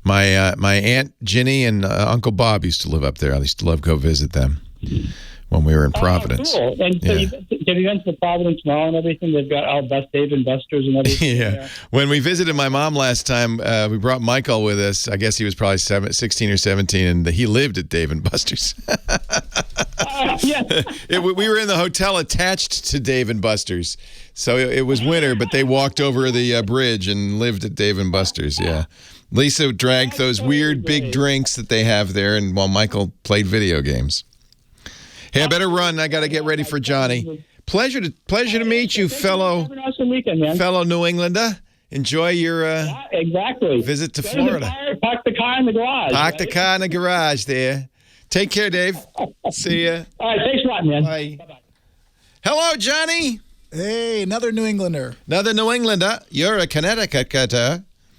My my Aunt Ginny and Uncle Bob used to live up there. I used to love go visit them when we were in Providence.
Cool. And so have you been to the Providence Mall and everything? They've got all Dave and Buster's and everything.
Yeah.
There.
When we visited my mom last time, we brought Michael with us. I guess he was probably 16 or 17, and he lived at Dave and Buster's. We were in the hotel attached to Dave and Buster's. So it was winter, but they walked over the bridge and lived at Dave and Buster's, yeah. Lisa drank those weird big drinks that they have there, and while Michael played video games. Hey, I better run. I got to get ready for Johnny. Pleasure to meet you, fellow
Have an awesome weekend, man.
fellow New Englander. Enjoy your
Exactly.
visit to
Go
Florida.
the fire, park the car in the garage.
Park the car in the garage there. Take care, Dave. See ya.
All right, thanks a lot, man.
Bye. Hello, Johnny.
Hey, another New Englander.
Another New Englander. You're a Connecticut.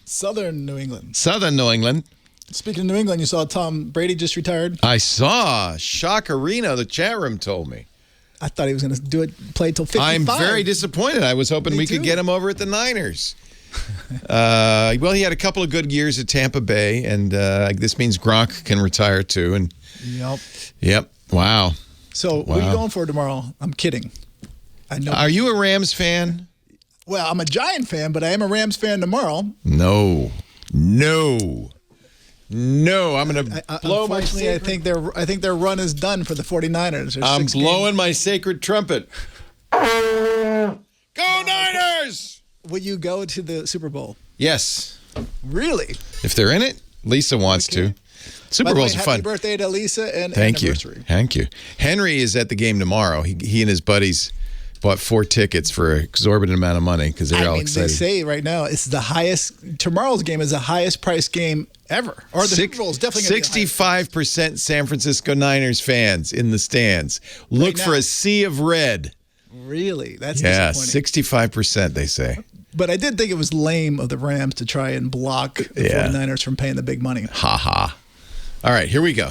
Southern New England.
Southern New England.
Speaking of New England, you saw Tom Brady just retired.
I saw Shakarino, the chat room told me.
I thought he was going to play till 55.
I'm very disappointed. I was hoping we could get him over at the Niners. Well, he had a couple of good years at Tampa Bay, and this means Gronk can retire too. And Yep. Wow.
So what are you going for tomorrow? I'm kidding. I know.
Are you a Rams fan?
Well, I'm a Giant fan, but I am a Rams fan tomorrow.
No. I'm going to blow my
Unfortunately, I think their run is done for the 49ers.
I'm blowing my sacred trumpet. Go Niners!
Will you go to the Super Bowl?
Yes.
Really?
If they're in it, Lisa wants to. Super Bowls are fun.
Happy birthday to Lisa and
Thank
anniversary.
you. Thank you. Henry is at the game tomorrow. He and his buddies bought 4 tickets for an exorbitant amount of money because they're all excited.
They say right now it's the highest. Tomorrow's game is the highest priced game ever. Or the Super Bowl is definitely going to be
65% San Francisco Niners fans in the stands. Look for a sea of red.
Really? That's
disappointing. 65%, they say.
But I did think it was lame of the Rams to try and block the 49ers from paying the big money.
Ha ha. All right, here we go.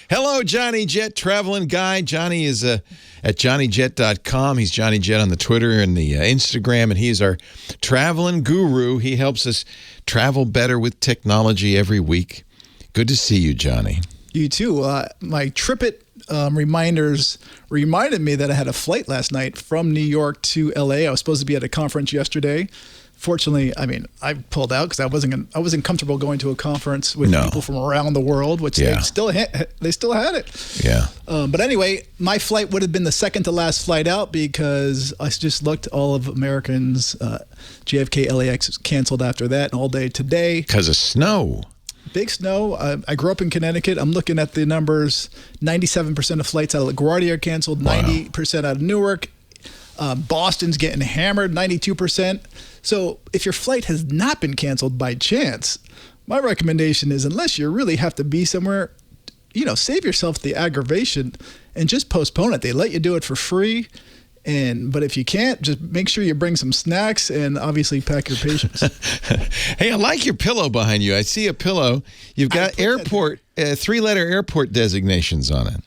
Hello, Johnny Jet, traveling guy. Johnny is at johnnyjet.com. He's Johnny Jet on the Twitter and the Instagram, and he is our traveling guru. He helps us travel better with technology every week. Good to see you, Johnny.
You too. My TripIt reminders reminded me that I had a flight last night from New York to LA. I was supposed to be at a conference yesterday. Fortunately, I pulled out because I wasn't comfortable going to a conference with people from around the world, which they still had it.
Yeah.
But anyway, my flight would have been the second to last flight out because I just looked. All of Americans, JFK LAX was canceled after that, and all day today
because of snow.
Big snow. I grew up in Connecticut. I'm looking at the numbers. 97% of flights out of LaGuardia are canceled. 90% out of Newark. Boston's getting hammered. 92%. So if your flight has not been canceled by chance, my recommendation is, unless you really have to be somewhere, save yourself the aggravation and just postpone it. They let you do it for free. But if you can't, just make sure you bring some snacks and obviously pack your patience.
Hey, I like your pillow behind you. I see a pillow. You've got airport, 3-letter airport designations on it.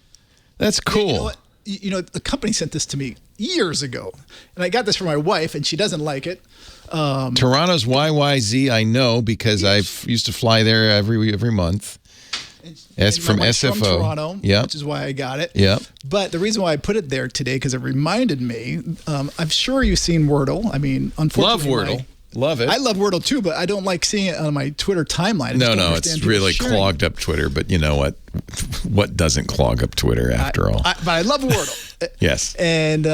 That's cool.
You know what? The company sent this to me years ago, and I got this for my wife, and she doesn't like it.
Toronto's YYZ, I know because I used to fly there every month. From SFO.
From Toronto, which is why I got it.
Yeah.
But the reason why I put it there today, because it reminded me, I'm sure you've seen Wordle. Unfortunately.
Love Wordle. Love it.
I love Wordle too, but I don't like seeing it on my Twitter timeline.
No, it's really clogged up Twitter, but you know what? What doesn't clog up Twitter after all?
But I love Wordle.
Yes.
And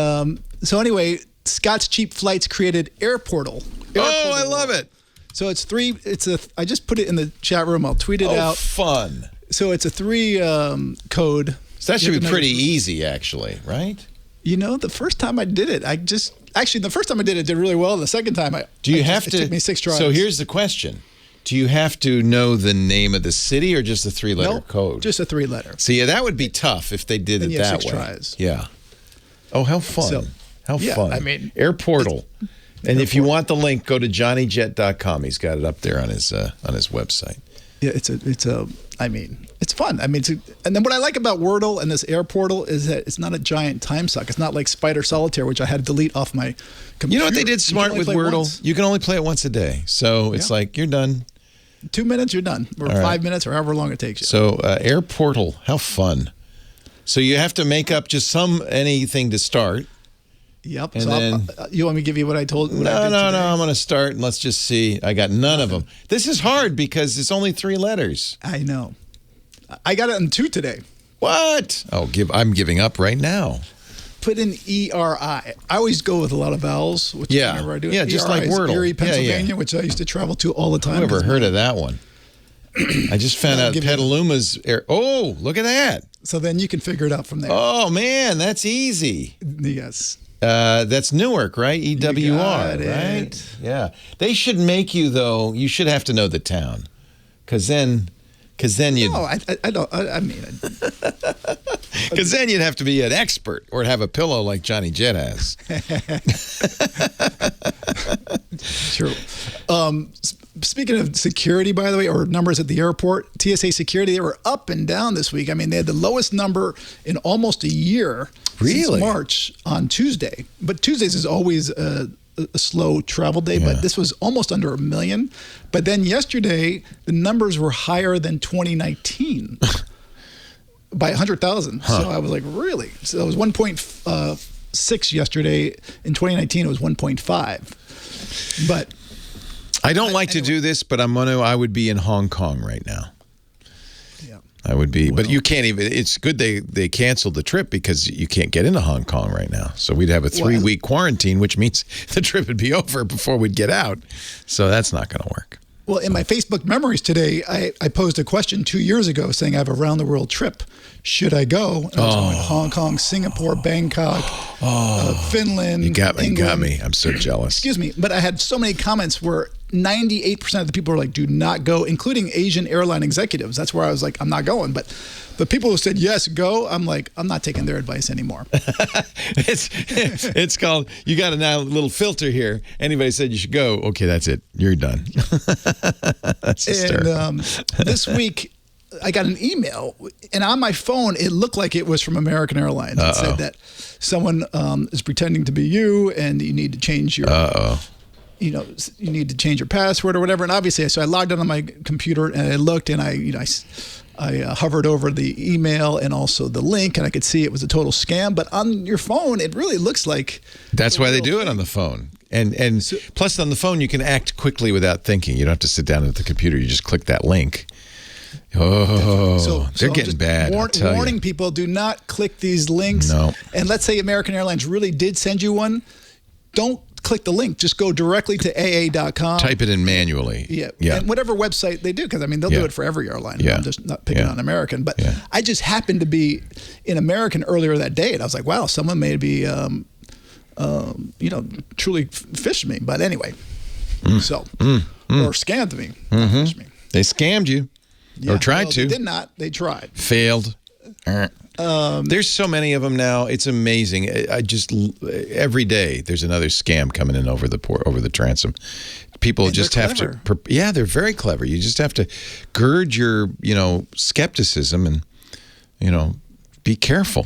so anyway, Scott's Cheap Flights created Airportal.
I love it.
So I just put it in the chat room. I'll tweet it out.
Fun.
So it's a 3 code.
So that should be pretty easy, actually, right?
The first time I did it, the first time I did really well. The second time, it took me 6 tries.
So here's the question. Do you have to know the name of the city or just a 3-letter code?
Just a 3-letter.
See, that would be tough if they did it that way.
6 tries.
Yeah. Oh, how fun. How fun. Airportal. And if you want the link, go to johnnyjet.com. He's got it up there on his website.
Yeah, it's fun. And then what I like about Wordle and this Airportal is that it's not a giant time suck. It's not like Spider Solitaire, which I had to delete off my computer.
You know what they did smart with Wordle? You can only play it once a day. So it's like, you're done.
2 minutes, you're done. Or 5 minutes, or however long it takes you.
So Airportal, how fun. So you have to make up just anything to start.
Yep.
And
so
then,
you want me to give you what I told?
No. I'm going to start and let's just see. I got none of them. This is hard because it's only 3 letters.
I know. I got it in 2 today.
What? Oh, I'm giving up right now.
Put in ERI. I always go with a lot of vowels, which
Yeah.
whenever I do it.
Yeah, just like
ERI is
Wordle.
Erie,
Yeah,
Pennsylvania,
yeah.
which I used to travel to all the time.
I've never heard of that one. I just found out
give you-
Petaluma's. Oh, look at that.
So then you can figure it out from there.
Oh, man, that's easy.
Yes.
That's Newark, right? EWR,
got it.
right? Yeah. They should make you, though, you should have to know the town. Because then you'd...
No, I don't. I mean...
Because then you'd have to be an expert or have a pillow like Johnny Jett has.
True. Speaking of security, by the way, or numbers at the airport, TSA security, they were up and down this week. I mean, they had the lowest number in almost a year since March on Tuesday. But Tuesdays is always a slow travel day, but this was almost under 1 million. But then yesterday, the numbers were higher than 2019 by 100,000. So I was like, really? So it was 1.6 yesterday. In 2019, it was 1.5. But
I don't like to do this, but I would be in Hong Kong right now.
Yeah.
I would be, but you can't even. It's good they canceled the trip because you can't get into Hong Kong right now. So we'd have a 3-week quarantine, which means the trip would be over before we'd get out. So that's not going to work.
Well, in my Facebook memories today, I posed a question 2 years ago saying I have a round-the-world trip. Should I go? And I was going to Hong Kong, Singapore, Bangkok, Finland,
You got
England.
me. I'm so jealous.
Excuse me, but I had so many comments where 98% of the people were like, do not go, including Asian airline executives. That's where I was like, I'm not going. But the people who said, yes, go, I'm like, I'm not taking their advice anymore.
It's called, you got a little filter here. Anybody said you should go, okay, that's it. You're done. That's hysterical.
And this week, I got an email, and on my phone, it looked like it was from American Airlines. It said that someone is pretending to be you, and you need to change your... you need to change your password or whatever. And obviously, so I logged on my computer and I looked and I hovered over the email and also the link, and I could see it was a total scam. But on your phone, it really looks like...
That's why they do it on the phone. And plus, on the phone, you can act quickly without thinking. You don't have to sit down at the computer. You just click that link. They're getting bad.
Warning people, do not click these links.
No.
And let's say American Airlines really did send you one. Don't click the link. Just go directly to AA.com.
Type it in manually.
Yeah. And whatever website they do, because I mean, they'll do it for every airline.
Yeah.
I'm just not picking on American. But I just happened to be in American earlier that day, and I was like, wow, someone may be, truly fished me. But anyway, or scammed me. Not fished me.
They scammed you.
Yeah,
or tried to.
They did not. They tried.
Failed. There's so many of them now. It's amazing. Every day there's another scam coming in over the transom. People just have to. Yeah, they're very clever. You just have to gird your skepticism and be careful.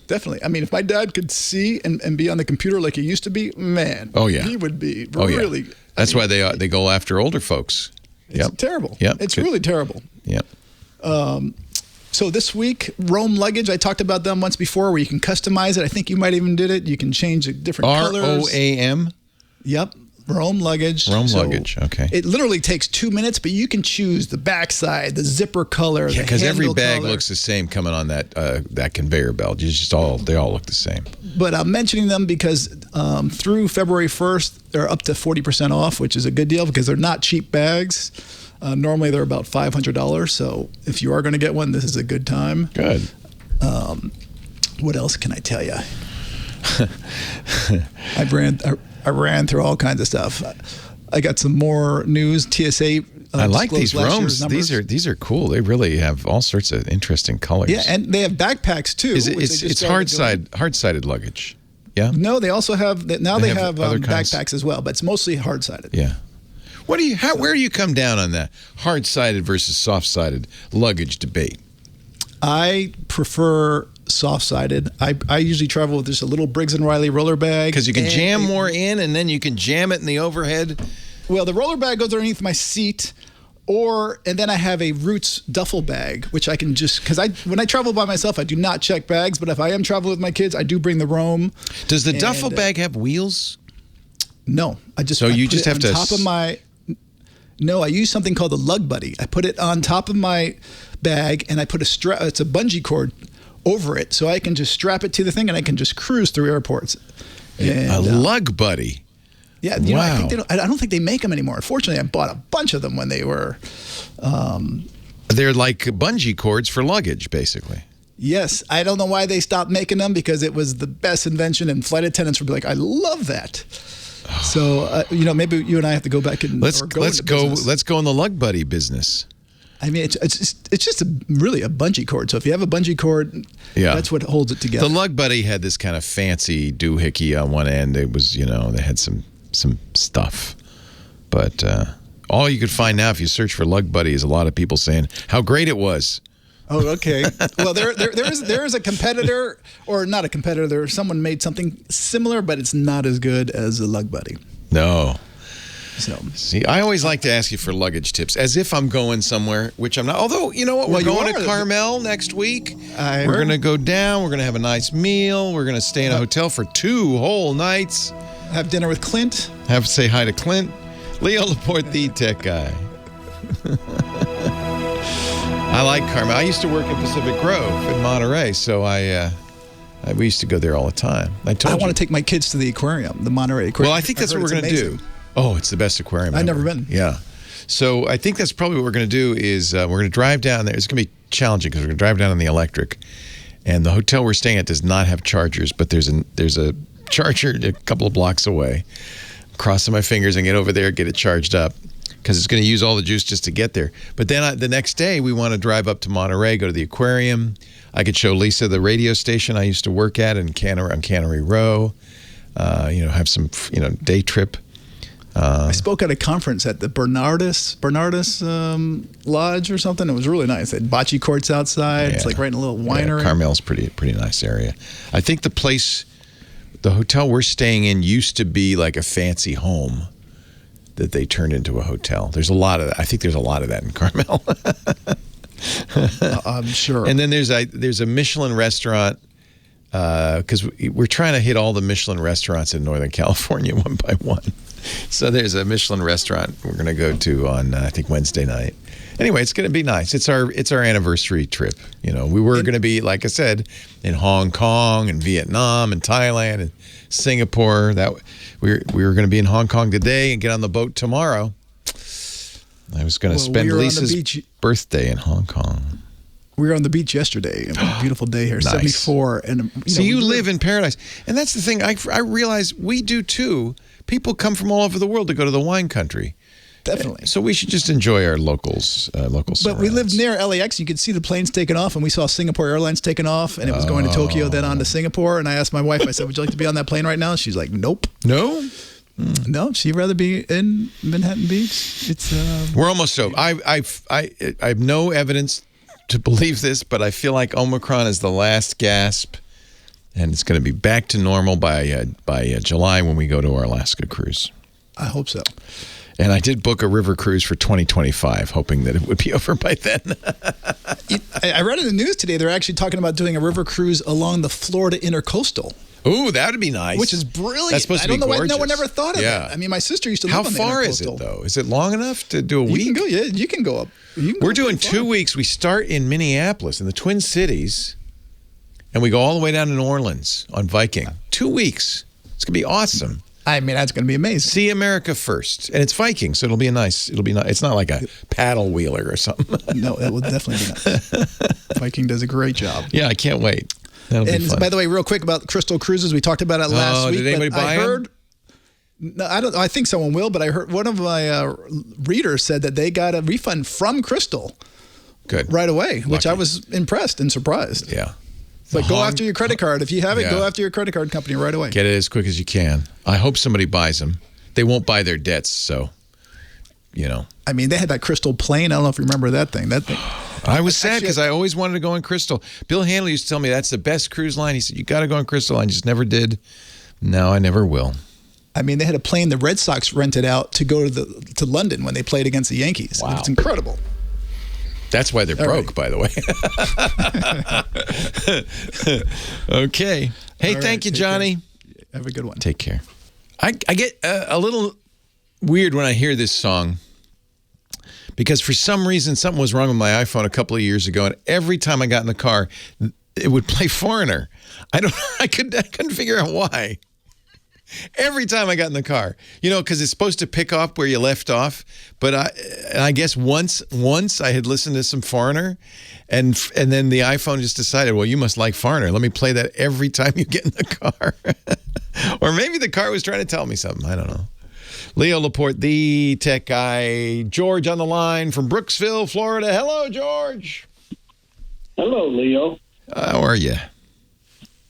Definitely. I mean, if my dad could see and be on the computer like he used to be, man.
Oh yeah.
He would be really.
That's why they go after older folks.
It's terrible.
Yep.
It's really terrible.
Yep.
So this week, Rome Luggage, I talked about them once before where you can customize it. I think you might even did it. You can change the different colors.
ROAM?
Yep. Rome Luggage.
Luggage, okay.
It literally takes 2 minutes, but you can choose the backside, the zipper color, the
because every
handle
bag
color.
looks the same coming on that conveyor belt. They all look the same.
But I'm mentioning them because through February 1st, they're up to 40% off, which is a good deal because they're not cheap bags. Normally, they're about $500. So if you are going to get one, this is a good time.
Good.
What else can I tell you? I ran through all kinds of stuff. I got some more news. TSA.
I like these Romes.
Numbers.
These are cool. They really have all sorts of interesting colors.
Yeah, and they have backpacks too.
It's hard-sided luggage. Yeah.
No, they also have now. They have
other kinds?
backpacks as well, but it's mostly hard-sided.
Yeah. Where do you come down on that hard-sided versus soft-sided luggage debate?
I prefer soft-sided. I usually travel with just a little Briggs & Riley roller bag.
Because you can jam more in, and then you can jam it in the overhead.
Well, the roller bag goes underneath my seat, and then I have a Roots duffel bag, which I can because when I travel by myself, I do not check bags. But if I am traveling with my kids, I do bring the Rome.
Does the duffel bag have wheels?
No, I just
have to
top of my. No, I use something called the Lug Buddy. I put it on top of my bag, and I put it's a bungee cord over it, so I can just strap it to the thing and I can just cruise through airports. And,
a lug buddy.
Yeah,
Wow.
I don't think they make them anymore. Unfortunately, I bought a bunch of them when they were.
They're like bungee cords for luggage, basically.
Yes, I don't know why they stopped making them, because it was the best invention, and flight attendants would be like, "I love that." So maybe you and I have to go back and
Let's go in the lug buddy business.
I mean, it's just really a bungee cord. So if you have a bungee cord, that's what holds it together.
The lug buddy had this kind of fancy doohickey on one end. It was, they had some stuff, but all you could find now if you search for lug buddy is a lot of people saying how great it was.
Oh, okay. Well, there is a competitor, or not a competitor. Someone made something similar, but it's not as good as a lug buddy.
No.
So,
see, I always like to ask you for luggage tips, as if I'm going somewhere, which I'm not. Although, you know what? We're going to Carmel next week. We're going to go down. We're going to have a nice meal. We're going to stay in a hotel for 2 whole nights.
Have dinner with Clint.
Have to say hi to Clint. Leo Laporte, the tech guy. I like Carmel. I used to work in Pacific Grove in Monterey, so we used to go there all the time. I
want to take my kids to the aquarium, the Monterey Aquarium.
Well, I think that's what we're going to do. Oh, it's the best aquarium
I've
ever.
never been.
Yeah. So I think that's probably what we're going to do is we're going to drive down there. It's going to be challenging because we're going to drive down on the electric. And the hotel we're staying at does not have chargers, but there's a charger a couple of blocks away. I'm crossing my fingers and get over there, get it charged up, because it's going to use all the juice just to get there. But then the next day, we want to drive up to Monterey, go to the aquarium. I could show Lisa the radio station I used to work at on Cannery Row. Have some day trip.
I spoke at a conference at the Bernardus Lodge or something. It was really nice. They had bocce courts outside. Yeah. It's like right in a little winery.
Yeah, Carmel's pretty nice area. I think the hotel we're staying in used to be like a fancy home that they turned into a hotel. There's a lot of that. I think there's a lot of that in Carmel.
I'm sure.
And then there's a Michelin restaurant, because we're trying to hit all the Michelin restaurants in Northern California one by one. So there's a Michelin restaurant we're going to go to on I think Wednesday night. Anyway, it's going to be nice. It's our anniversary trip. We were going to be, like I said, in Hong Kong and Vietnam and Thailand and Singapore. That we were going to be in Hong Kong today and get on the boat tomorrow. I was going to spend Lisa's birthday in Hong Kong.
We were on the beach yesterday. It was a beautiful day here, nice. 74. And
so you live in paradise. And that's the thing. I realize we do too. People come from all over the world to go to the wine country.
Definitely.
So we should just enjoy our local surrounds.
But we lived near LAX. You could see the planes taking off, and we saw Singapore Airlines taking off, and it was going to Tokyo, then on to Singapore. And I asked my wife, I said, would you like to be on that plane right now? She's like, nope.
No?
No, she'd rather be in Manhattan Beach.
We're almost over. I have no evidence to believe this, but I feel like Omicron is the last gasp, and it's going to be back to normal by July when we go to our Alaska cruise.
I hope so.
And I did book a river cruise for 2025, hoping that it would be over by then.
I read in the news today they're actually talking about doing a river cruise along the Florida Intercoastal.
Ooh, that would be nice.
Which is brilliant.
That's supposed to be gorgeous.
No one ever thought of that. I mean, my sister used to live on the Intercoastal.
How far is it, though? Is it long enough to do a week?
You can go up.
We're doing 2 weeks. We start in Minneapolis, in the Twin Cities, and we go all the way down to New Orleans on Viking. 2 weeks. It's going to be awesome.
I mean, that's going to be amazing.
See America first. And it's Viking, so it'll be nice. It's not like a paddle wheeler or something.
No, that will definitely be nice. Viking does a great job.
Yeah, I can't wait. That'll be fun.
By the way, real quick about Crystal Cruises, we talked about it last week.
Did anybody buy them?
No, I don't. I think someone will, but I heard one of my readers said that they got a refund from Crystal.
Good.
Right away, which I was impressed and surprised.
Yeah.
But go after your credit card. If you have it, go after your credit card company right away.
Get it as quick as you can. I hope somebody buys them. They won't buy their debts, so,
I mean, they had that Crystal plane. I don't know if you remember that thing.
I was sad because I always wanted to go on Crystal. Bill Hanley used to tell me that's the best cruise line. He said, you got to go on Crystal. I just never did. No, I never will.
I mean, they had a plane the Red Sox rented out to go to London when they played against the Yankees. Wow. It's incredible.
That's why they're broke, by the way. Okay. Hey, thank you, Johnny.
Care. Have a good one.
Take care. I get a little weird when I hear this song because for some reason something was wrong with my iPhone a couple of years ago, and every time I got in the car, it would play Foreigner. I couldn't figure out why. Every time I got in the car, because it's supposed to pick up where you left off. But I guess once I had listened to some Foreigner, and then the iPhone just decided, well, you must like Foreigner. Let me play that every time you get in the car. Or maybe the car was trying to tell me something. I don't know. Leo Laporte, the tech guy. George on the line from Brooksville, Florida. Hello, George.
Hello, Leo.
How are you?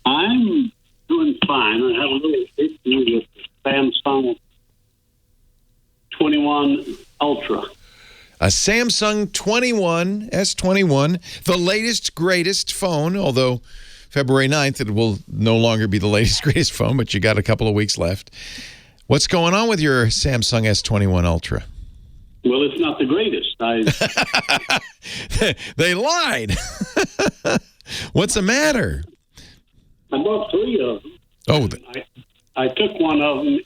I'm doing fine. I have a little issue with the Samsung 21 Ultra.
A Samsung 21, S21, the latest, greatest phone, although February 9th it will no longer be the latest, greatest phone, but you got a couple of weeks left. What's going on with your Samsung S21 Ultra?
Well, it's not the greatest.
They lied. What's the matter?
I bought 3 of them.
Oh,
I took one of them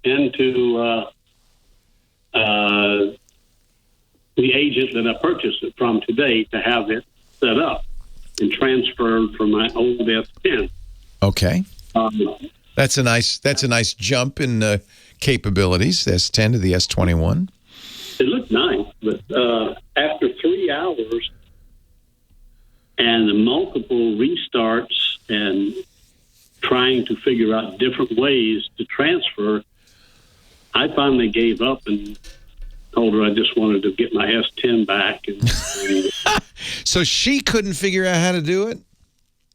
into the agent that I purchased it from today to have it set up and transferred from my old S10.
Okay. That's a nice jump in capabilities, the S10 to the S21.
It looked nice, but after 3 hours and the multiple restarts and trying to figure out different ways to transfer, I finally gave up and told her I just wanted to get my S10 back. And
So she couldn't figure out how to do it?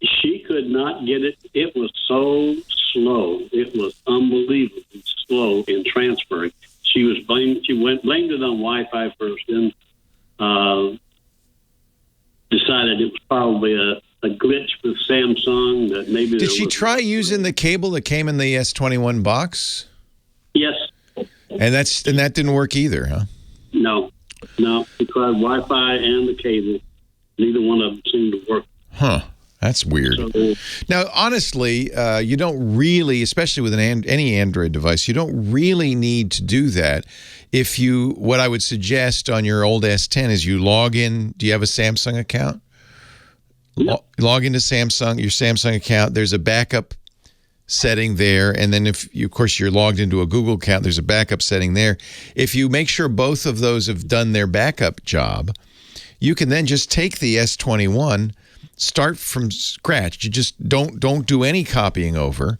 She could not get it. It was so slow. It was unbelievably slow in transferring. She blamed it on Wi-Fi first, then decided it was probably a glitch with Samsung. That maybe
did she try using the cable that came in the S21 box?
Yes.
And that didn't work either, huh?
No. We tried Wi-Fi and the cable. Neither one of them seemed to work.
Huh. That's weird.
So,
now, honestly, you don't really, especially with any Android device, you don't really need to do that. What I would suggest on your old S10 is you log in. Do you have a Samsung account?
Yep.
Log into your Samsung account. There's a backup setting there, and then of course you're logged into a Google account, there's a backup setting there. If you make sure both of those have done their backup job, you can then just take the S21, start from scratch. You just don't do any copying over.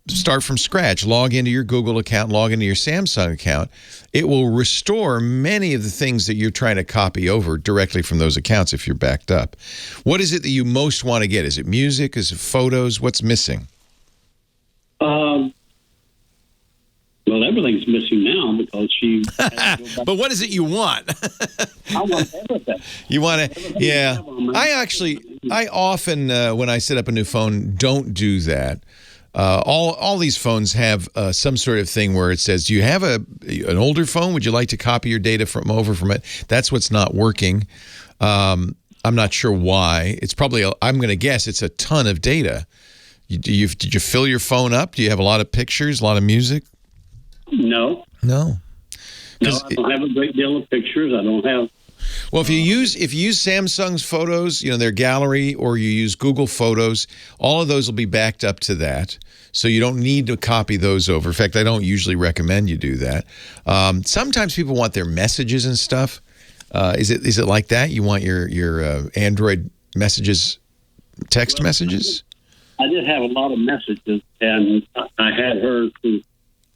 Start from scratch. Log into your Google account, log into your Samsung account. It will restore many of the things that you're trying to copy over directly from those accounts if you're backed up. What is it that you most want to get? Is it music? Is it photos? What's missing?
Well, everything's missing now because she...
But what is it you want?
I want everything.
You want to... Yeah. I often, when I set up a new phone, don't do that. All these phones have some sort of thing where it says, do you have an older phone? Would you like to copy your data over from it? That's what's not working. I'm not sure why. It's probably, I'm going to guess it's a ton of data. Did you fill your phone up? Do you have a lot of pictures, a lot of music?
No.
No.
No, I don't have a great deal of pictures. I don't have...
Well, if you use Samsung's photos, their gallery, or you use Google Photos, all of those will be backed up to that. So you don't need to copy those over. In fact, I don't usually recommend you do that. Sometimes people want their messages and stuff. Is it like that? You want your Android messages, text messages?
I did have a lot of messages, and I had her to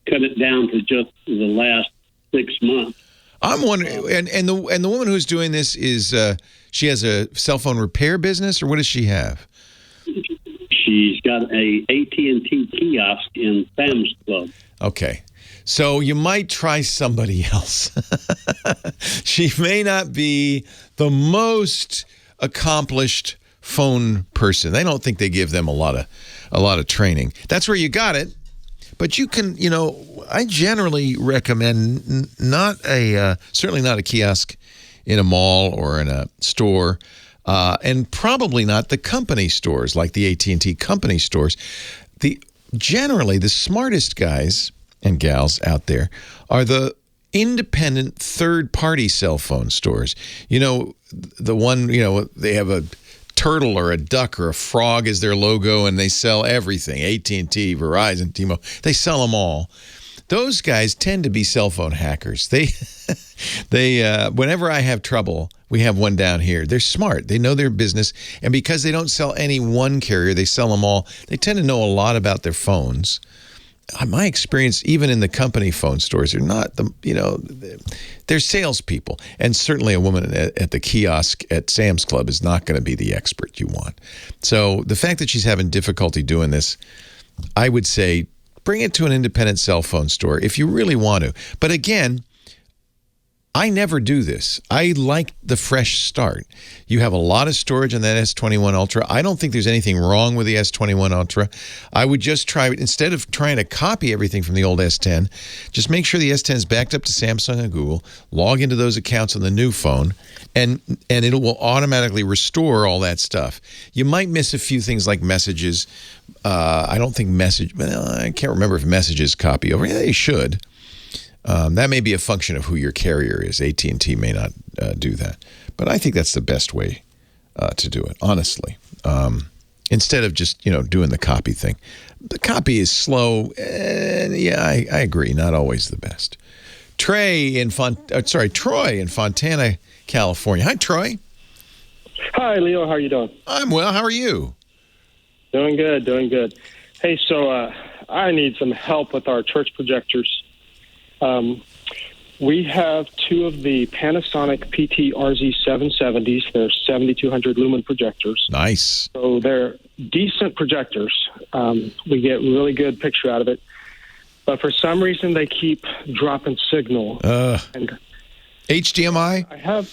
cut it down to just the last 6 months.
I'm wondering, and the woman who's doing this is she has a cell phone repair business, or what does she have?
She's got a AT&T kiosk in Sam's Club.
Okay, so you might try somebody else. She may not be the most accomplished phone person. They don't think they give them a lot of training. That's where you got it. But you can, I generally recommend certainly not a kiosk in a mall or in a store, and probably not the company stores like the AT&T company stores. Generally, the smartest guys and gals out there are the independent third-party cell phone stores. The one, they have a turtle or a duck or a frog as their logo, and they sell everything. AT&T, Verizon, T-Mobile, they sell them all. Those guys tend to be cell phone hackers. They whenever I have trouble, we have one down here. They're smart. They know their business. And because they don't sell any one carrier, they sell them all. They tend to know a lot about their phones. My experience, even in the company phone stores, they're not they're salespeople. And certainly a woman at the kiosk at Sam's Club is not going to be the expert you want. So the fact that she's having difficulty doing this, I would say, bring it to an independent cell phone store if you really want to. But again, I never do this. I like the fresh start. You have a lot of storage on that S21 Ultra. I don't think there's anything wrong with the S21 Ultra. I would just try, instead of trying to copy everything from the old S10, just make sure the S10 is backed up to Samsung and Google, log into those accounts on the new phone, and it will automatically restore all that stuff. You might miss a few things like messages. I don't think I can't remember if messages copy over. Yeah, they should. That may be a function of who your carrier is. AT&T may not do that. But I think that's the best way to do it, honestly. Instead of just, doing the copy thing. The copy is slow, and yeah, I agree, not always the best. Troy in Fontana, California. Hi, Troy.
Hi, Leo. How are you doing?
I'm well. How are you?
Doing good. Hey, so I need some help with our church projectors. We have two of the Panasonic PT-RZ 770s. They're 7,200 lumen projectors.
Nice.
So they're decent projectors. We get really good picture out of it. But for some reason, they keep dropping signal. And
HDMI?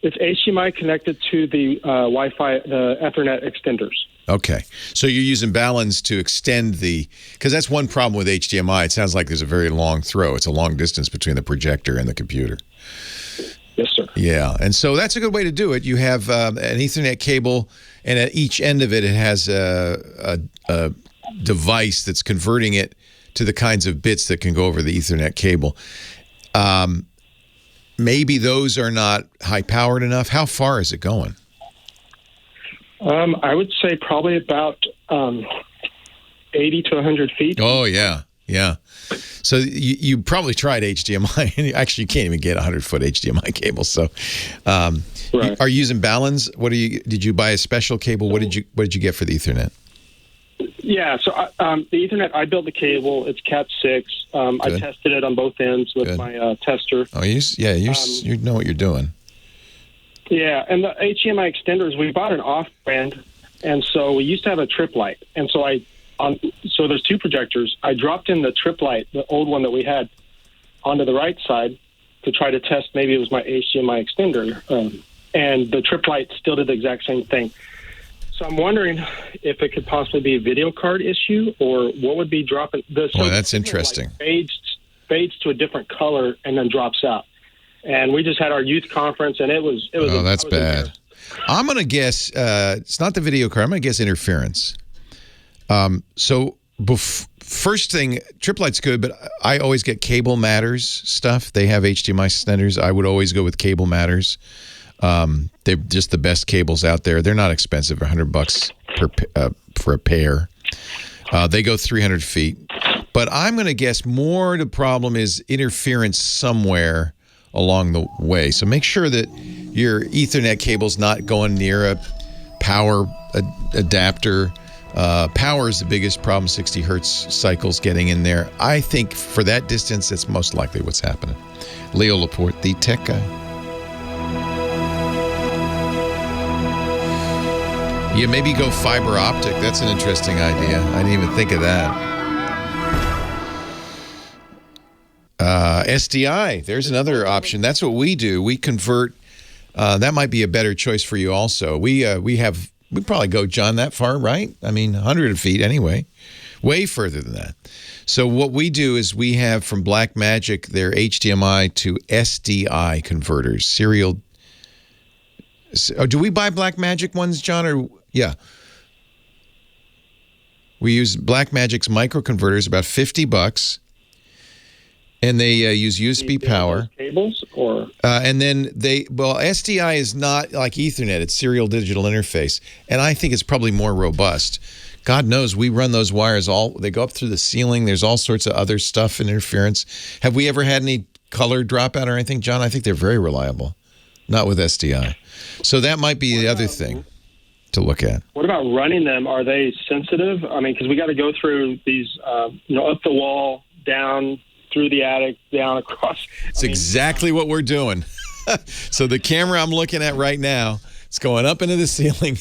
It's HDMI connected to the Wi-Fi, the Ethernet extenders.
Okay. So you're using balance to extend because that's one problem with HDMI. It sounds like there's a very long throw. It's a long distance between the projector and the computer.
Yes, sir.
Yeah. And so that's a good way to do it. You have an Ethernet cable, and at each end of it, it has a device that's converting it to the kinds of bits that can go over the Ethernet cable. Maybe those are not high-powered enough. How far is it going?
I would say probably about 80 to 100 feet.
Oh, yeah. So you probably tried HDMI. Actually, you can't even get a 100-foot HDMI cable. So
right.
Are you using balance? Did you buy a special cable? What did you get for the Ethernet?
Yeah, so the Ethernet, I built the cable. It's Cat 6. I tested it on both ends with my tester.
Oh, you know what you're doing.
Yeah, and the HDMI extenders, we bought an off-brand, and so we used to have a trip light. And so so there's two projectors. I dropped in the trip light, the old one that we had, onto the right side to try to test maybe it was my HDMI extender. And the trip light still did the exact same thing. So I'm wondering if it could possibly be a video card issue, or what would be dropping.
That's interesting.
Fades to a different color and then drops out. And we just had our youth conference, and it was.
Oh, that's bad. I'm going to guess it's not the video card. I'm going to guess interference. First thing, Trip Light's good, but I always get Cable Matters stuff. They have HDMI extenders. I would always go with Cable Matters. They're just the best cables out there. They're not expensive, $100 for a pair. They go 300 feet. But I'm going to guess more the problem is interference somewhere along the way. So make sure that your Ethernet cable's not going near a power adapter. Power is the biggest problem, 60 hertz cycles getting in there. I think for that distance, that's most likely what's happening. Leo Laporte, the tech guy. Yeah, maybe go fiber optic. That's an interesting idea. I didn't even think of that. SDI, there's another option. That's what we do. We convert. That might be a better choice for you also. We probably go, John, that far, right? I mean, 100 feet anyway. Way further than that. So what we do is we have from Blackmagic their HDMI to SDI converters. Serial. Oh, do we buy Blackmagic ones, John? Or yeah. We use Blackmagic's microconverters, about $50. And they use USB power.
Cables or
and then SDI is not like Ethernet. It's serial digital interface. And I think it's probably more robust. God knows we run those wires they go up through the ceiling. There's all sorts of other stuff and interference. Have we ever had any color dropout or anything, John? I think they're very reliable. Not with SDI. So that might be the other thing to look at.
What about running them? Are they sensitive? I mean, because we got to go through these, up the wall, down, through the attic, down, across.
It's exactly what we're doing. So the camera I'm looking at right now, it's going up into the ceiling.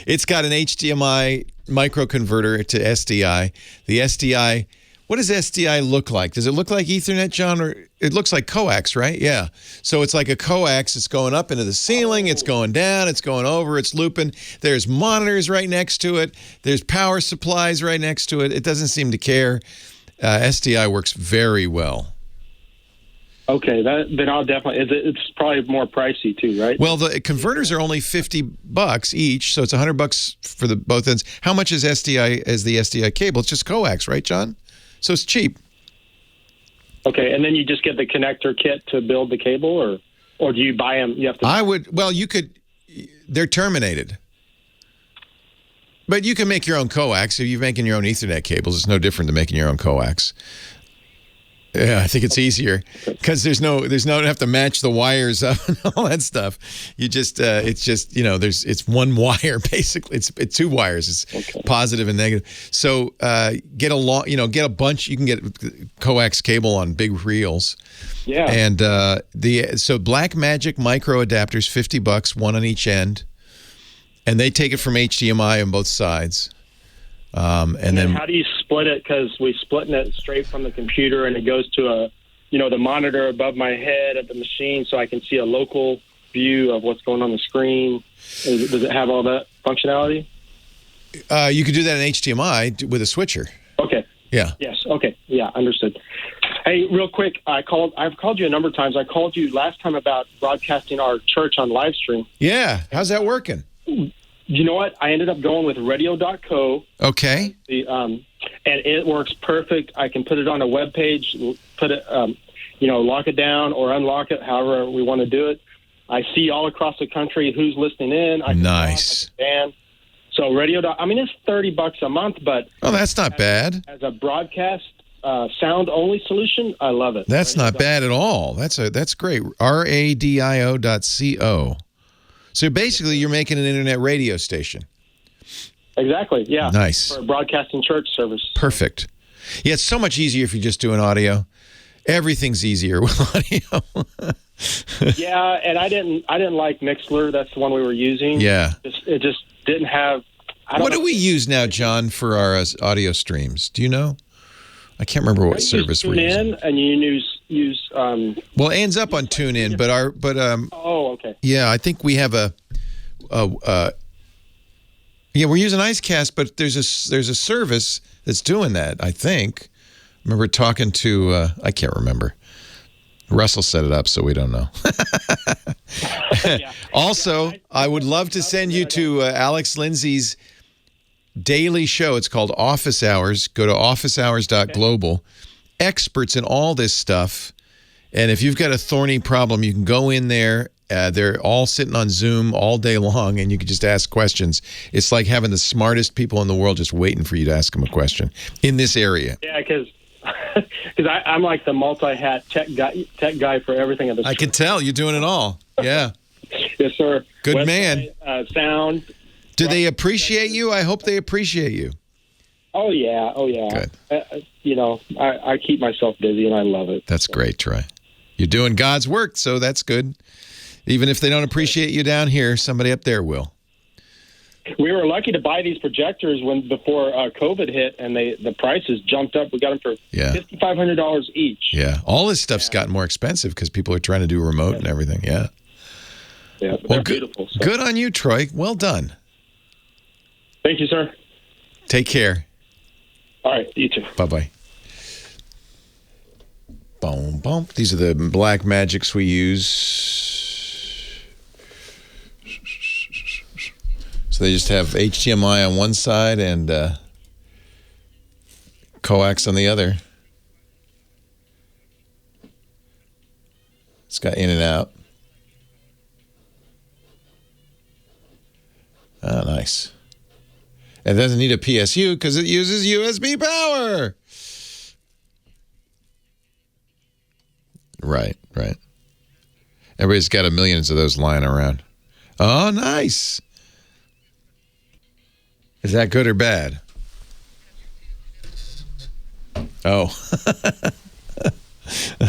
It's got an HDMI microconverter to SDI. The SDI, what does SDI look like? Does it look like Ethernet, John? Or it looks like coax, right? Yeah. So it's like a coax. It's going up into the ceiling. It's going down. It's going over. It's looping. There's monitors right next to it. There's power supplies right next to it. It doesn't seem to care. SDI works very well.
Okay, then I'll definitely. It's probably more pricey too, right?
Well, the converters are only $50 each, so it's $100 for the both ends. How much is SDI as the SDI cable? It's just coax, right, John? So it's cheap.
Okay, and then you just get the connector kit to build the cable, or do you buy them? You have to.
You could. They're terminated. But you can make your own coax. If you're making your own Ethernet cables, it's no different than making your own coax. Yeah, I think it's easier because there's no have to match the wires up and all that stuff. You just it's one wire basically. It's two wires. It's positive and negative. So get a bunch. You can get coax cable on big reels.
Yeah.
And so Black Magic micro adapters, $50, one on each end. And they take it from HDMI on both sides. And then
how do you split it? Because we're splitting it straight from the computer, and it goes to the monitor above my head at the machine, so I can see a local view of what's going on the screen. Does it have all that functionality?
You could do that in HDMI with a switcher.
Okay.
Yeah.
Yes. Okay. Yeah. Understood. Hey, real quick, I've called you a number of times. I called you last time about broadcasting our church on live stream.
Yeah. How's that working?
You know what? I ended up going with radio.co.
Okay.
And it works perfect. I can put it on a web page, put it, lock it down or unlock it, however we want to do it. I see all across the country who's listening in.
Nice.
So it's $30 a month, but
that's not bad.
As a broadcast sound only solution, I love it.
That's not bad at all. That's great. radio.co. So basically, you're making an internet radio station.
Exactly, yeah.
Nice.
For a broadcasting church service.
Perfect. Yeah, it's so much easier if you just do an audio. Everything's easier with audio.
Yeah, and I didn't like Mixlr. That's the one we were using.
Yeah.
It just didn't have...
What do we use now, John, for our audio streams? Do you know? I can't remember what service we're using.
TuneIn, and you use
well, it ends up on TuneIn, but
oh, okay.
Yeah, I think we have we're using IceCast, but there's a service that's doing that, I think. I remember talking to I can't remember. Russell set it up, so we don't know. Yeah. Also, I would love to send you to Alex Lindsay's daily show. It's called Office Hours. Go to officehours.global. Experts in all this stuff. And if you've got a thorny problem, you can go in there. They're all sitting on Zoom all day long, and you can just ask questions. It's like having the smartest people in the world just waiting for you to ask them a question in this area.
Yeah, because I'm like the multi-hat tech guy for everything at this.
I can tell you're doing it all. Yeah.
Yes, sir.
Good
website,
man.
Sound.
Do they appreciate you? I hope they appreciate you.
Oh, yeah.
Good.
I keep myself busy, and I love it.
That's great, Troy. You're doing God's work, so that's good. Even if they don't appreciate you down here, somebody up there will.
We were lucky to buy these projectors before COVID hit, and the prices jumped up. We got them for $5,500 each.
Yeah, all this stuff's gotten more expensive because people are trying to do remote and everything. Yeah.
Yeah, they're beautiful. So.
Good on you, Troy. Well done.
Thank you, sir.
Take care.
All right, you too.
Bye-bye. Boom, boom. These are the Black Magics we use. So they just have HDMI on one side and coax on the other. It's got in and out. Oh, nice. It doesn't need a PSU because it uses USB power. Right. Everybody's got millions of those lying around. Oh, nice. Is that good or bad? Oh.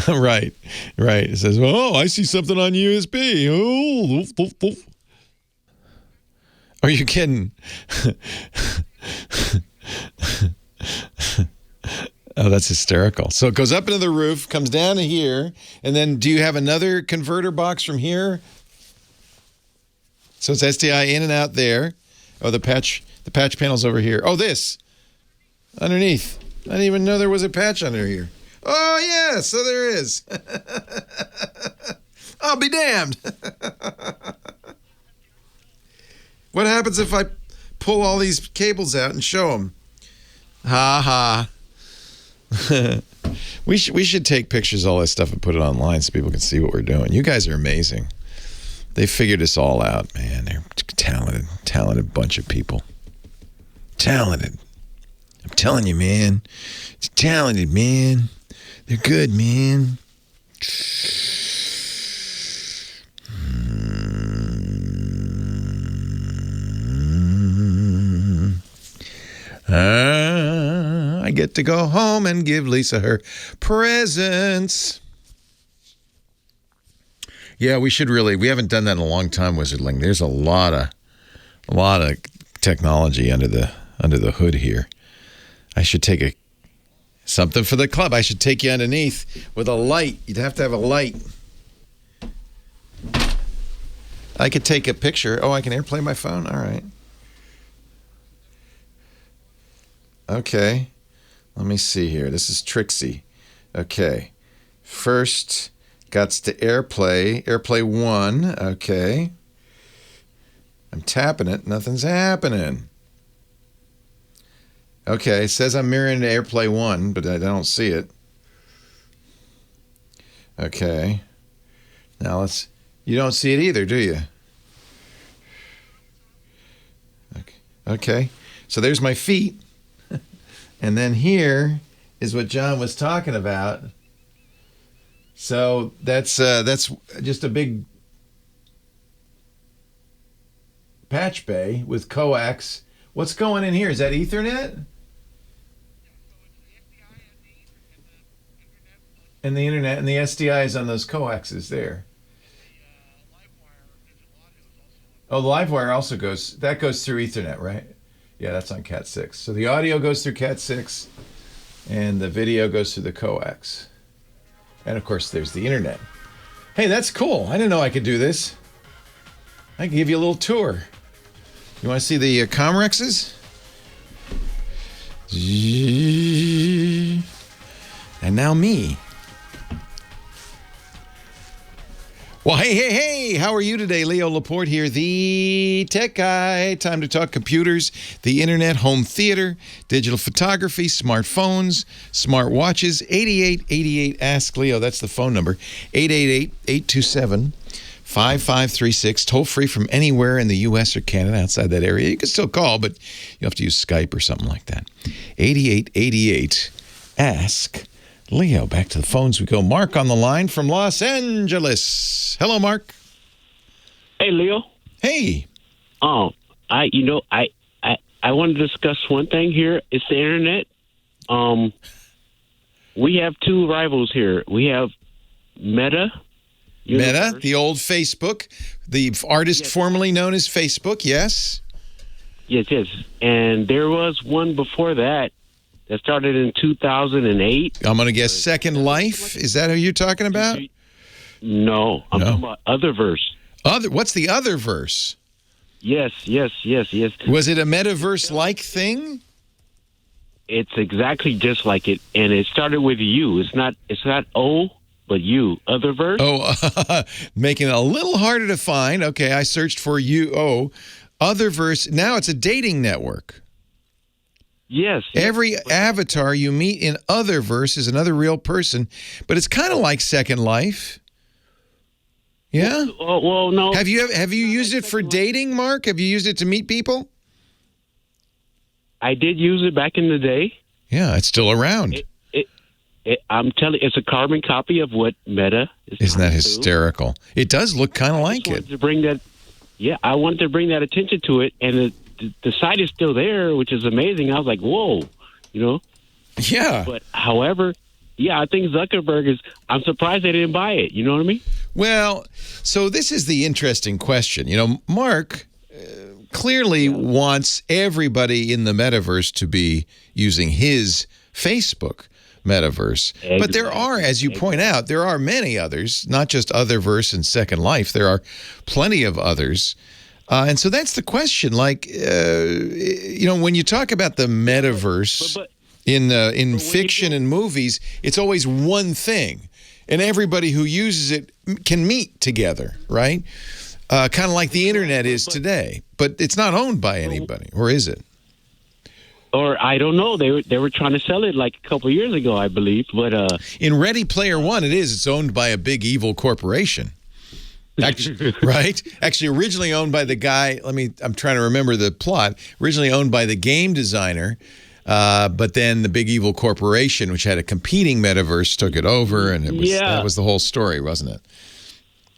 Right. It says, oh, I see something on USB. Oh. Are you kidding? Oh, that's hysterical. So it goes up into the roof, comes down to here, and then do you have another converter box from here? So it's SDI in and out there. Oh, the patch panel's over here. Oh, this. Underneath. I didn't even know there was a patch under here. Oh, yeah, so there is. I'll be damned. What happens if I pull all these cables out and show them? Ha ha. We should take pictures of all this stuff and put it online so people can see what we're doing. You guys are amazing. They figured this all out, man. They're talented bunch of people. Talented. I'm telling you, man. It's talented, man. They're good, man. I get to go home and give Lisa her presents. Yeah, we haven't done that in a long time, Wizardling. There's a lot of technology under the hood here. I should take something for the club. I should take you underneath with a light. You'd have to have a light. I could take a picture. Oh, I can airplay my phone? All right. Okay. Let me see here. This is Trixie. Okay. First, got to AirPlay. AirPlay 1. Okay. I'm tapping it. Nothing's happening. Okay. It says I'm mirroring to AirPlay 1, but I don't see it. Okay. Now you don't see it either, do you? Okay. So there's my feet. And then here is what John was talking about. So that's just a big patch bay with coax. What's going in here? Is that Ethernet? And the internet and the SDI is on those coaxes there. Oh, the live wire also goes through Ethernet, right? Yeah, that's on Cat 6. So the audio goes through Cat 6 and the video goes through the coax. And of course, there's the internet. Hey, that's cool. I didn't know I could do this. I can give you a little tour. You want to see the Comrexes? And now me. Well, hey, how are you today? Leo Laporte here, the tech guy. Time to talk computers, the internet, home theater, digital photography, smartphones, smartwatches. 8888 Ask Leo, that's the phone number. 888-827-5536. Toll free from anywhere in the U.S. or Canada, outside that area. You can still call, but you have to use Skype or something like that. 8888 Ask Leo. Back to the phones we go. Mark on the line from Los Angeles. Hello, Mark.
Hey, Leo.
Hey.
I want to discuss one thing here. It's the internet. We have two rivals here. We have Meta,
the old Facebook, the artist formerly known as Facebook. Yes.
Yes. And there was one before that started in 2008.
I'm going to guess Second Life. Is that who you're talking about?
No, I'm talking about Otherverse.
What's the Otherverse?
Yes.
Was it a metaverse-like thing?
It's exactly just like it, and it started with U. It's not O, but U. Otherverse.
Oh, making it a little harder to find. Okay, I searched for U-O. Otherverse. Now it's a dating network.
Yes.
Every avatar you meet in Otherverse is another real person, but it's kind of like Second Life. Yeah?
Well, no.
Have you used it for dating, Mark? Have you used it to meet people?
I did use it back in the day.
Yeah, it's still around.
I'm telling you, it's a carbon copy of what Meta is.
Isn't that
trying to do.
hysterical? It does look kind of like it.
To bring that, I wanted to bring that attention to it, and the site is still there, which is amazing. I was like, whoa, you know?
Yeah.
But however, I think Zuckerberg is. I'm surprised they didn't buy it. You know what I mean?
Well, so this is the interesting question. You know, Mark clearly wants everybody in the metaverse to be using his Facebook metaverse. Exactly. But there are, as you point out, there are many others, not just Otherverse and Second Life. There are plenty of others. And so that's the question. Like, you know, when you talk about the metaverse in fiction and movies, it's always one thing. And everybody who uses it can meet together, right? Kind of like the internet is today. But it's not owned by anybody, or is it?
Or I don't know. They were trying to sell it like a couple of years ago, I believe. But
in Ready Player One, it is. It's owned by a big evil corporation. Actually, right? Actually, originally owned by the guy. I'm trying to remember the plot. Originally owned by the game designer, but then the big evil corporation, which had a competing metaverse, took it over, and that was the whole story, wasn't it?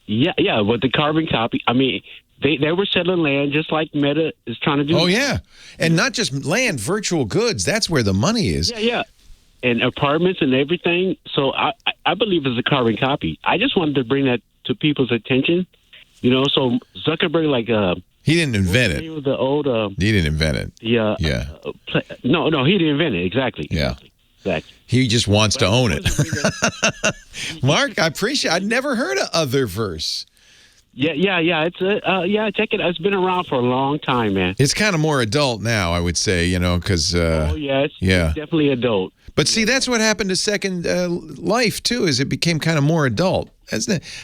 Yeah. But the carbon copy. I mean, they were selling land just like Meta is trying to do.
Oh yeah, and not just land, virtual goods. That's where the money is.
Yeah. And apartments and everything. So I believe it's a carbon copy. I just wanted to bring that to people's attention. You know, so Zuckerberg,
he didn't invent it.
The old.
He didn't invent it.
Yeah. No, he didn't invent it. Exactly.
Yeah.
Exactly.
He just wants to own it. Mark, I appreciate. I'd never heard of Otherverse.
Yeah. It's check it. It's been around for a long time, man.
It's kind of more adult now, I would say. You know, because
it's definitely adult.
But see, that's what happened to Second Life too. Is it became kind of more adult.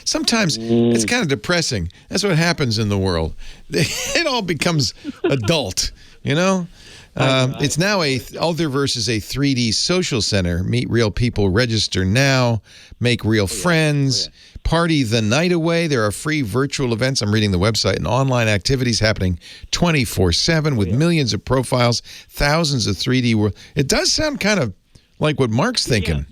Sometimes it's kind of depressing. That's what happens in the world. It all becomes adult. You know. It's now Otherverse is a 3D social center. Meet real people, register now, make real friends, party the night away. There are free virtual events. I'm reading the website and online activities happening 24/7 with millions of profiles, thousands of 3D world. It does sound kind of like what Mark's thinking.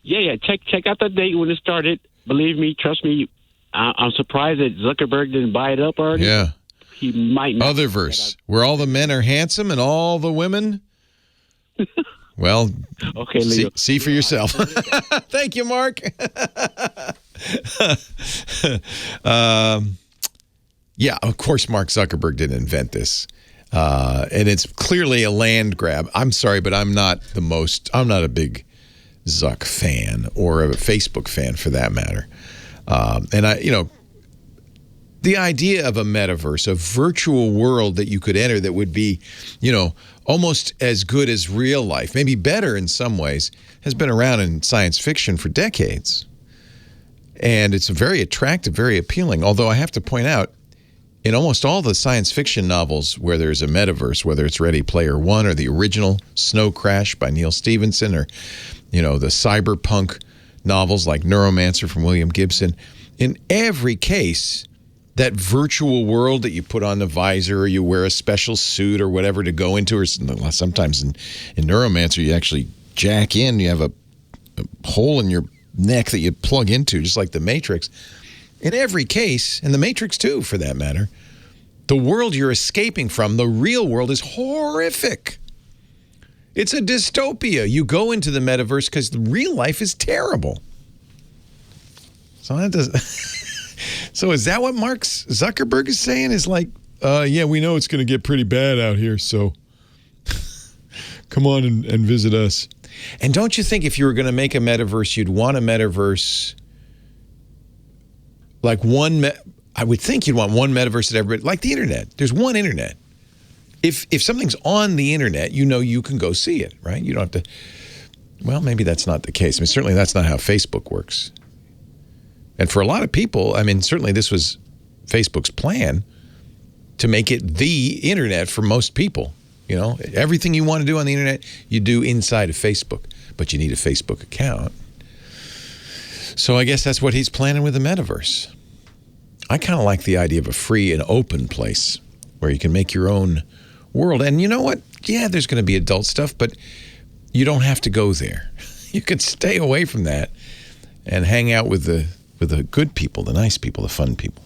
Check out the date when it started. Believe me, trust me. I'm surprised that Zuckerberg didn't buy it up already.
Yeah.
He might not.
Otherverse, where all the men are handsome and all the women. Well,
okay, Leo.
See for yourself. Thank you, Mark. Yeah, of course, Mark Zuckerberg didn't invent this. And it's clearly a land grab. I'm sorry, but I'm not a big Zuck fan or a Facebook fan for that matter. And the idea of a metaverse, a virtual world that you could enter that would be, almost as good as real life, maybe better in some ways, has been around in science fiction for decades. And it's very attractive, very appealing. Although I have to point out, in almost all the science fiction novels where there's a metaverse, whether it's Ready Player One or the original Snow Crash by Neil Stephenson or, the cyberpunk novels like Neuromancer from William Gibson, in every case, that virtual world that you put on the visor or you wear a special suit or whatever to go into, or sometimes in Neuromancer you actually jack in, you have a hole in your neck that you plug into, just like the Matrix. In every case, and the Matrix too for that matter, the world you're escaping from, the real world, is horrific. It's a dystopia. You go into the metaverse because the real life is terrible. So that does. So is that what Mark Zuckerberg is saying? Is like, we know it's going to get pretty bad out here, so come on and visit us. And don't you think if you were going to make a metaverse, you'd want a metaverse like I would think you'd want one metaverse that everybody, like the internet. There's one internet. If something's on the internet, you can go see it, right? You don't have to. Well, maybe that's not the case. I mean, certainly that's not how Facebook works. And for a lot of people, I mean, certainly this was Facebook's plan to make it the internet for most people. Everything you want to do on the internet, you do inside of Facebook, but you need a Facebook account. So I guess that's what he's planning with the metaverse. I kind of like the idea of a free and open place where you can make your own world. And you know what? Yeah, there's going to be adult stuff, but you don't have to go there. You can stay away from that and hang out with the good people, the nice people, the fun people.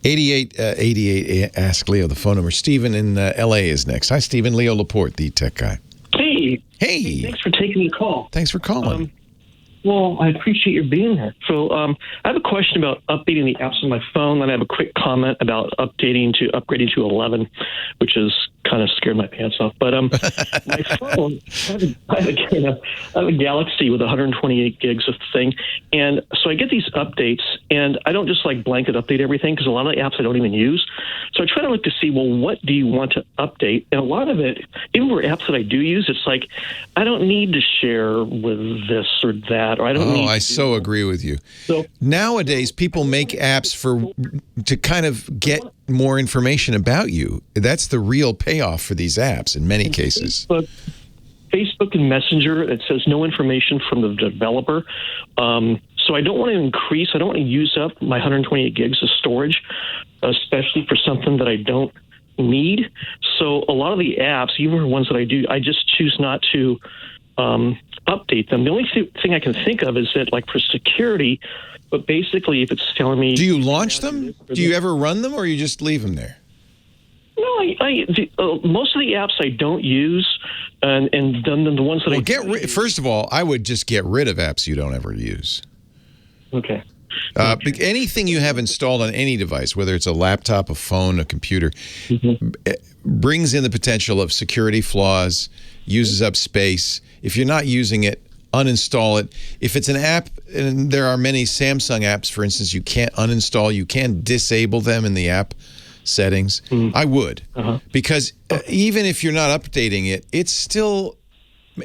8888 Ask Leo, the phone number. Stephen in L.A. is next. Hi, Stephen. Leo Laporte, the tech guy.
Hey.
Hey.
Thanks for taking the call.
Thanks for calling.
Well, I appreciate your being here. So I have a question about updating the apps on my phone, and I have a quick comment about upgrading to 11, which has kind of scared my pants off. But my phone, I have a Galaxy with 128 gigs of thing, and so I get these updates, and I don't just like blanket update everything because a lot of the apps I don't even use. So I try to look to see, well, what do you want to update? And a lot of it, even for apps that I do use, it's like I don't need to share with this or that, or I don't.
I so agree with you. So nowadays, people make apps to kind of get more information about you. That's the real payoff for these apps in many cases.
Facebook and Messenger, it says no information from the developer. So I don't want to use up my 128 gigs of storage, especially for something that I don't need. So a lot of the apps, even the ones that I do, I just choose not to update them. The only thing I can think of is that, like, for security, but basically if it's telling me...
Do you launch them? Do you ever run them, or you just leave them there?
No, most of the apps I don't use, and then the ones that
first of all, I would just get rid of apps you don't ever use.
Okay.
Anything you have installed on any device, whether it's a laptop, a phone, a computer, brings in the potential of security flaws, uses up space. If you're not using it, uninstall it. If it's an app, and there are many Samsung apps, for instance, you can't uninstall, you can disable them in the app settings. I would, because even if you're not updating it, it's still,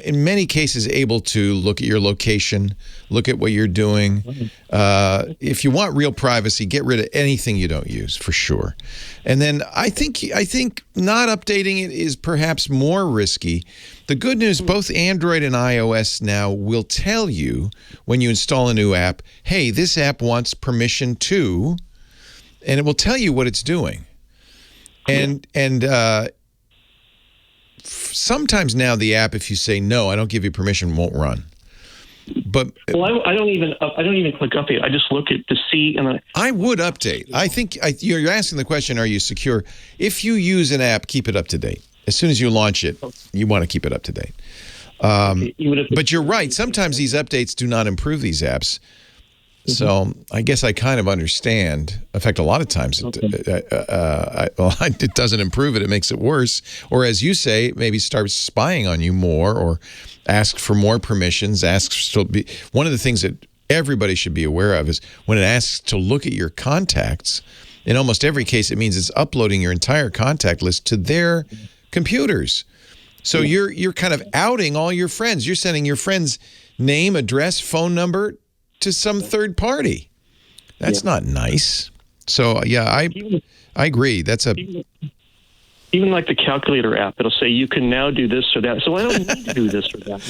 in many cases, able to look at your location, look at what you're doing. If you want real privacy, get rid of anything you don't use, for sure. And then I think not updating it is perhaps more risky. The good news, both Android and iOS now will tell you when you install a new app, hey, this app wants permission to, and it will tell you what it's doing. And sometimes now the app, if you say no, I don't give you permission, won't run. But
I don't even click update. I just look at to see, and
I would update. I think you're asking the question: are you secure? If you use an app, keep it up to date. As soon as you launch it, you want to keep it up to date. But you're right. Sometimes these updates do not improve these apps. So I guess I kind of understand. In fact, a lot of times it doesn't improve it. It makes it worse. Or as you say, maybe starts spying on you more, or asks for more permissions. One of the things that everybody should be aware of is when it asks to look at your contacts, in almost every case, it means it's uploading your entire contact list to their computers. So you're kind of outing all your friends. You're sending your friend's name, address, phone number to some third party. That's not nice. So I agree. That's
even like the calculator app. It'll say you can now do this or that. So I don't need to do this or that.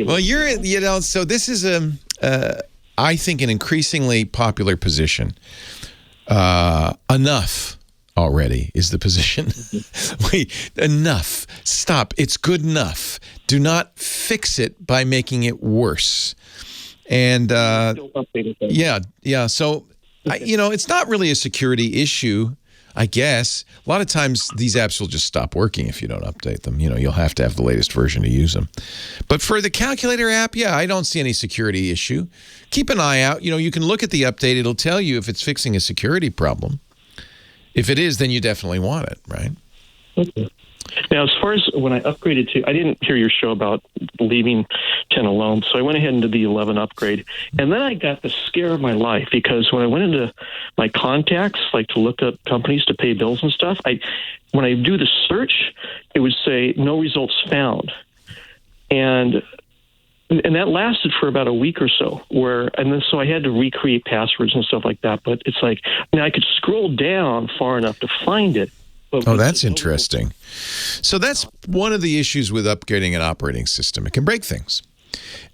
Well, so this is I think an increasingly popular position. Enough already is the position. Enough. Stop. It's good enough. Do not fix it by making it worse. And So it's not really a security issue, I guess. A lot of times these apps will just stop working if you don't update them. You'll have to have the latest version to use them. But for the calculator app, I don't see any security issue. Keep an eye out. You can look at the update. It'll tell you if it's fixing a security problem. If it is, then you definitely want it, right?
Okay. Now, as far as when I upgraded to, I didn't hear your show about leaving 10 alone, so I went ahead and did the 11 upgrade. And then I got the scare of my life, because when I went into my contacts, like to look up companies to pay bills and stuff, when I do the search, it would say no results found. And that lasted for about a week or so, so I had to recreate passwords and stuff like that. But it's like, now I could scroll down far enough to find it.
Oh, that's interesting. So that's one of the issues with upgrading an operating system. It can break things.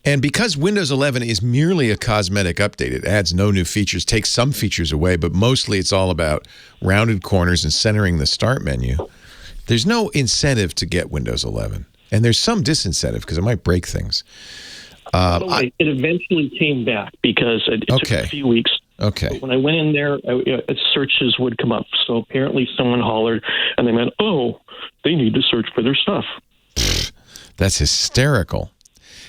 And because Windows 11 is merely a cosmetic update, it adds no new features, takes some features away, but mostly it's all about rounded corners and centering the start menu. There's no incentive to get Windows 11. And there's some disincentive because it might break things.
By the way, it eventually came back because it took a few weeks.
Okay.
But when I went in there, searches would come up. So apparently someone hollered, and they meant, oh, they need to search for their stuff.
That's hysterical.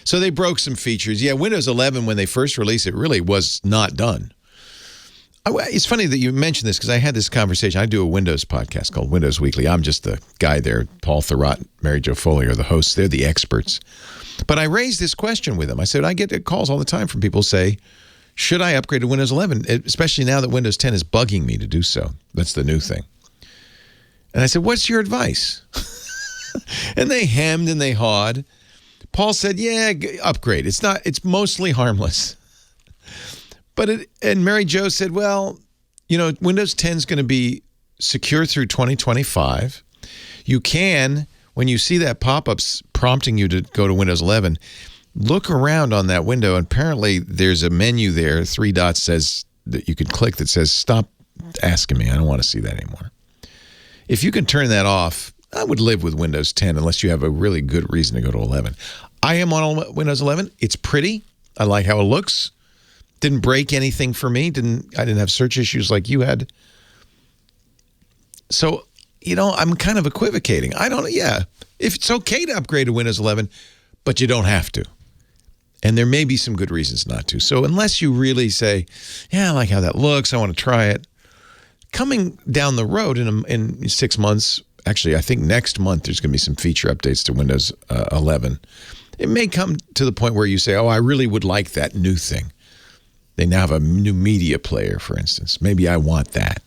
So they broke some features. Yeah, Windows 11, when they first released it, really was not done. It's funny that you mentioned this because I had this conversation. I do a Windows podcast called Windows Weekly. I'm just the guy there. Paul Thurrott, Mary Jo Foley are the hosts. They're the experts. But I raised this question with them. I said, I get calls all the time from people who say, should I upgrade to Windows 11, especially now that Windows 10 is bugging me to do so? That's the new thing. And I said, what's your advice? And they hemmed and they hawed. Paul said, yeah, upgrade. It's mostly harmless. And Mary Jo said, well, Windows 10 is going to be secure through 2025. You can, when you see that pop-ups prompting you to go to Windows 11, look around on that window. And apparently there's a menu there, 3 dots says that you can click that says, stop asking me. I don't want to see that anymore. If you can turn that off, I would live with Windows 10 unless you have a really good reason to go to 11. I am on Windows 11. It's pretty. I like how it looks. Didn't break anything for me. I didn't have search issues like you had. So, I'm kind of equivocating. If it's okay to upgrade to Windows 11, but you don't have to. And there may be some good reasons not to. So unless you really say, yeah, I like how that looks, I want to try it. Coming down the road in 6 months, actually, I think next month there's going to be some feature updates to Windows 11. It may come to the point where you say, oh, I really would like that new thing. They now have a new media player, for instance. Maybe I want that.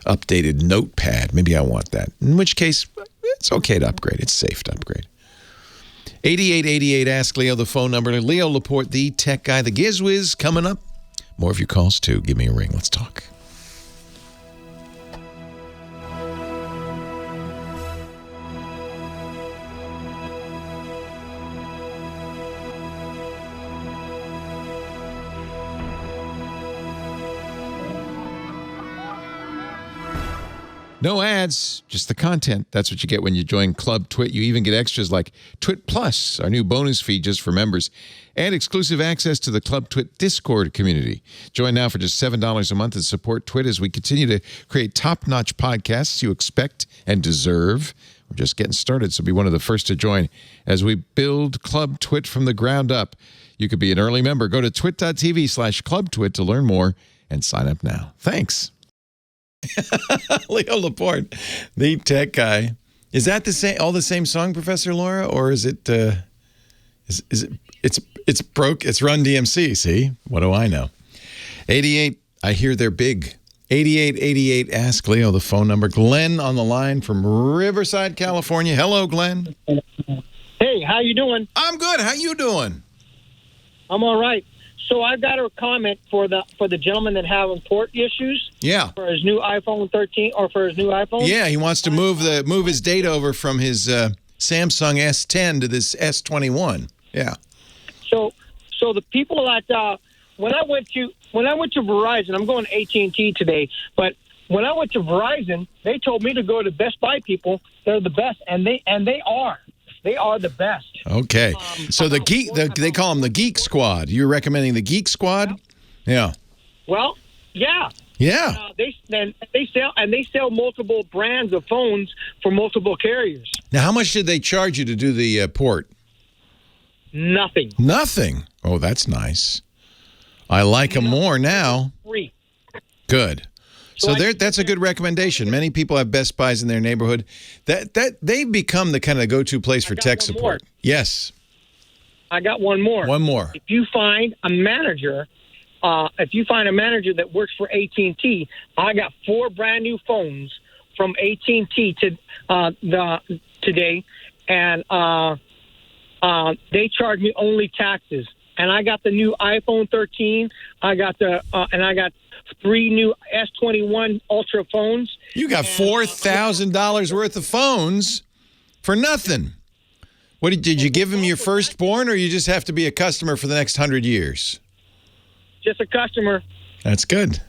Updated notepad. Maybe I want that. In which case, it's okay to upgrade. It's safe to upgrade. 8888 Ask Leo, the phone number. Leo Laporte, the tech guy, the GizWiz, coming up. More of your calls, too. Give me a ring. Let's talk. No ads, just the content. That's what you get when you join Club Twit. You even get extras like Twit Plus, our new bonus feed just for members, and exclusive access to the Club Twit Discord community. Join now for just $7 a month and support Twit as we continue to create top-notch podcasts you expect and deserve. We're just getting started, so be one of the first to join as we build Club Twit from the ground up. You could be an early member. Go to twit.tv/clubtwit to learn more and sign up now. Thanks. Leo Laporte, the tech guy. Is that the same? All the same song, Professor Laura, or is it? It's broke. It's Run DMC. See, what do I know? 88. I hear they're big. 8888. Ask Leo. The phone number. Glenn on the line from Riverside, California. Hello, Glenn.
Hey, how you doing?
I'm good. How you doing?
I'm all right. So I got a comment for the gentleman that having port issues.
Yeah.
For his new iPhone 13 or for his new iPhone.
Yeah, he wants to move his data over from his Samsung S10 to this S21. Yeah.
So the people that when I went to Verizon, I'm going to AT&T today, but when I went to Verizon, they told me to go to Best Buy people. They're the best, and they are. They are the best.
Okay. So they call them the Geek Squad. You're recommending the Geek Squad? Yeah.
Well, yeah.
Yeah.
They sell multiple brands of phones for multiple carriers.
Now, how much did they charge you to do the port?
Nothing.
Nothing. Oh, that's nice. I like them more now.
Free.
Good. So that's a good recommendation. Many people have Best Buys in their neighborhood. That they've become the kind of go-to place for tech support. Yes.
I got one more.
One more.
If you find a manager that works for AT&T, I got 4 brand new phones from AT&T today, and they charge me only taxes. And I got the new iPhone 13. I got 3 new S21 Ultra phones.
You got $4,000 worth of phones for nothing. What did you give him your firstborn, or you just have to be a customer for the next 100 years?
Just a customer.
That's good.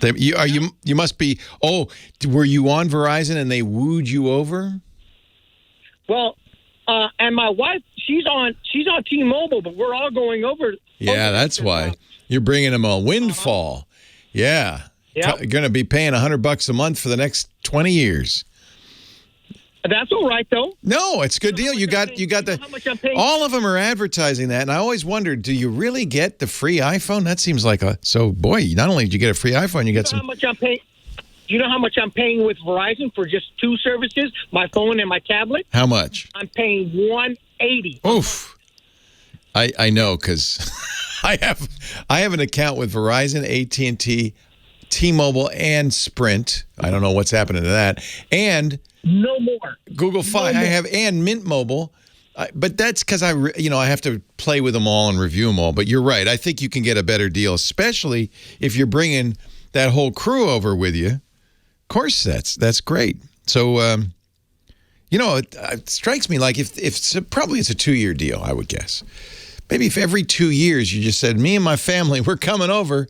You must be. Oh, were you on Verizon and they wooed you over?
Well, and my wife, she's on T-Mobile, but we're all going over.
Yeah, that's why you're bringing them a windfall. Yeah, you're going to be paying $100 a month for the next 20 years.
That's all right, though.
No, it's a good deal. You got the.
How much I'm paying?
All of them are advertising that, and I always wondered, do you really get the free iPhone? That seems like boy. Not only did you get a free iPhone, you got some.
How much I'm paying? Do you know how much I'm paying with Verizon for just 2 services, my phone and my tablet?
How much?
I'm paying $180.
Oof. I know because I have an account with Verizon, AT&T, T-Mobile, and Sprint. I don't know what's happening to that, and.
No more.
Google Fi. I have and Mint Mobile, but that's because I have to play with them all and review them all. But you're right. I think you can get a better deal, especially if you're bringing that whole crew over with you. Of course, that's great. So, it strikes me like if probably it's a 2-year deal, I would guess. Maybe if every 2 years you just said, me and my family, we're coming over,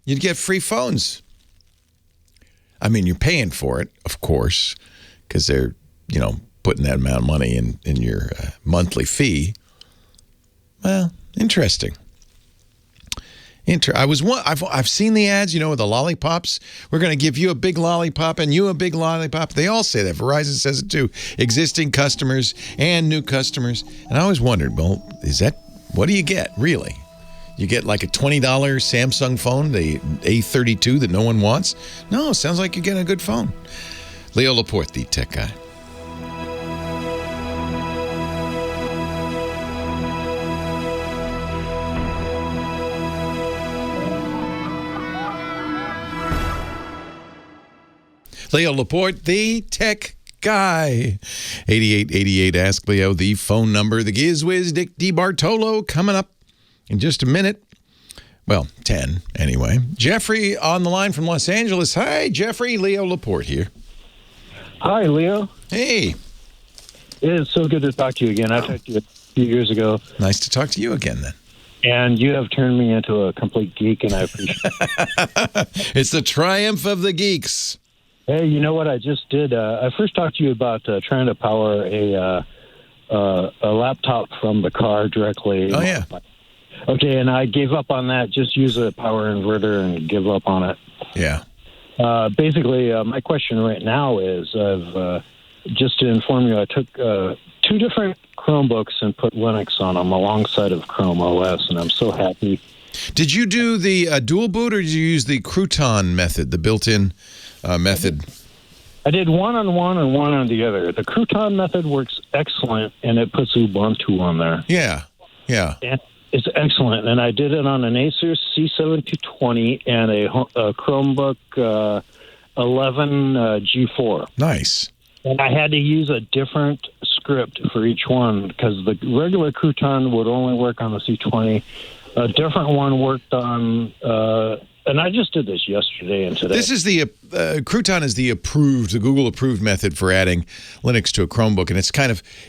you'd get free phones. I mean, you're paying for it, of course, because they're, putting that amount of money in your monthly fee. Well, interesting. I've seen the ads, with the lollipops. We're going to give you a big lollipop and you a big lollipop. They all say that. Verizon says it too. Existing customers and new customers. And I always wondered, well, what do you get, really? You get like a $20 Samsung phone, the A32 that no one wants? No, sounds like you're getting a good phone. Leo Laporte, the tech guy. Leo Laporte, the tech guy. 8888 Ask Leo, the phone number. The Giz Wiz, Dick Debartolo, coming up in just a minute. Well, 10 anyway. Jeffrey on the line from Los Angeles. Hi, Jeffrey. Leo Laporte here.
Hi, Leo.
Hey.
It is so good to talk to you again. I talked to you a few years ago.
Nice to talk to you again, then.
And you have turned me into a complete geek, and I appreciate it.
It's the triumph of the geeks.
Hey, you know what I just did? I first talked to you about trying to power a laptop from the car directly.
Oh, yeah.
Okay, and I gave up on that. Just use a power inverter and give up on it.
Yeah.
Basically, my question right now is, just to inform you, I took 2 different Chromebooks and put Linux on them alongside of Chrome OS, and I'm so happy.
Did you do the dual boot, or did you use the crouton method, the built-in method?
I did one on one and one on the other. The crouton method works excellent, and it puts Ubuntu on there.
Yeah, yeah.
And it's excellent, and I did it on an Acer C7220 and a Chromebook 11 G4.
Nice.
And I had to use a different script for each one because the regular crouton would only work on the C20. A different one worked on, and I just did this yesterday and today.
This is the crouton is the Google approved method for adding Linux to a Chromebook, and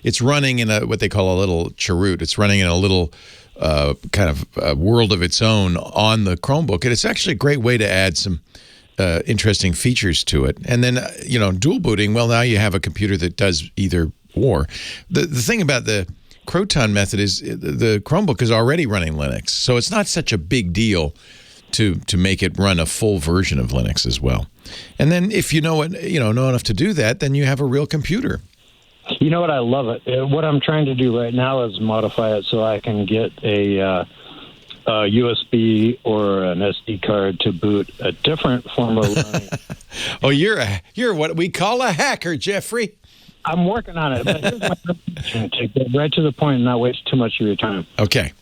it's running in what they call a little cheroot. It's running in a little kind of world of its own on the Chromebook, and it's actually a great way to add some interesting features to it. And then dual booting. Well, now you have a computer that does either or. The thing about the crouton method is the Chromebook is already running Linux, so it's not such a big deal to make it run a full version of Linux as well. And then if you know enough to do that, then you have a real computer.
You know what? I love it. What I'm trying to do right now is modify it so I can get a USB or an SD card to boot a different form of learning.
Oh, you're what we call a hacker, Jeffrey.
I'm working on it. But here's my question, to get right to the point and not waste too much of your time.
Okay.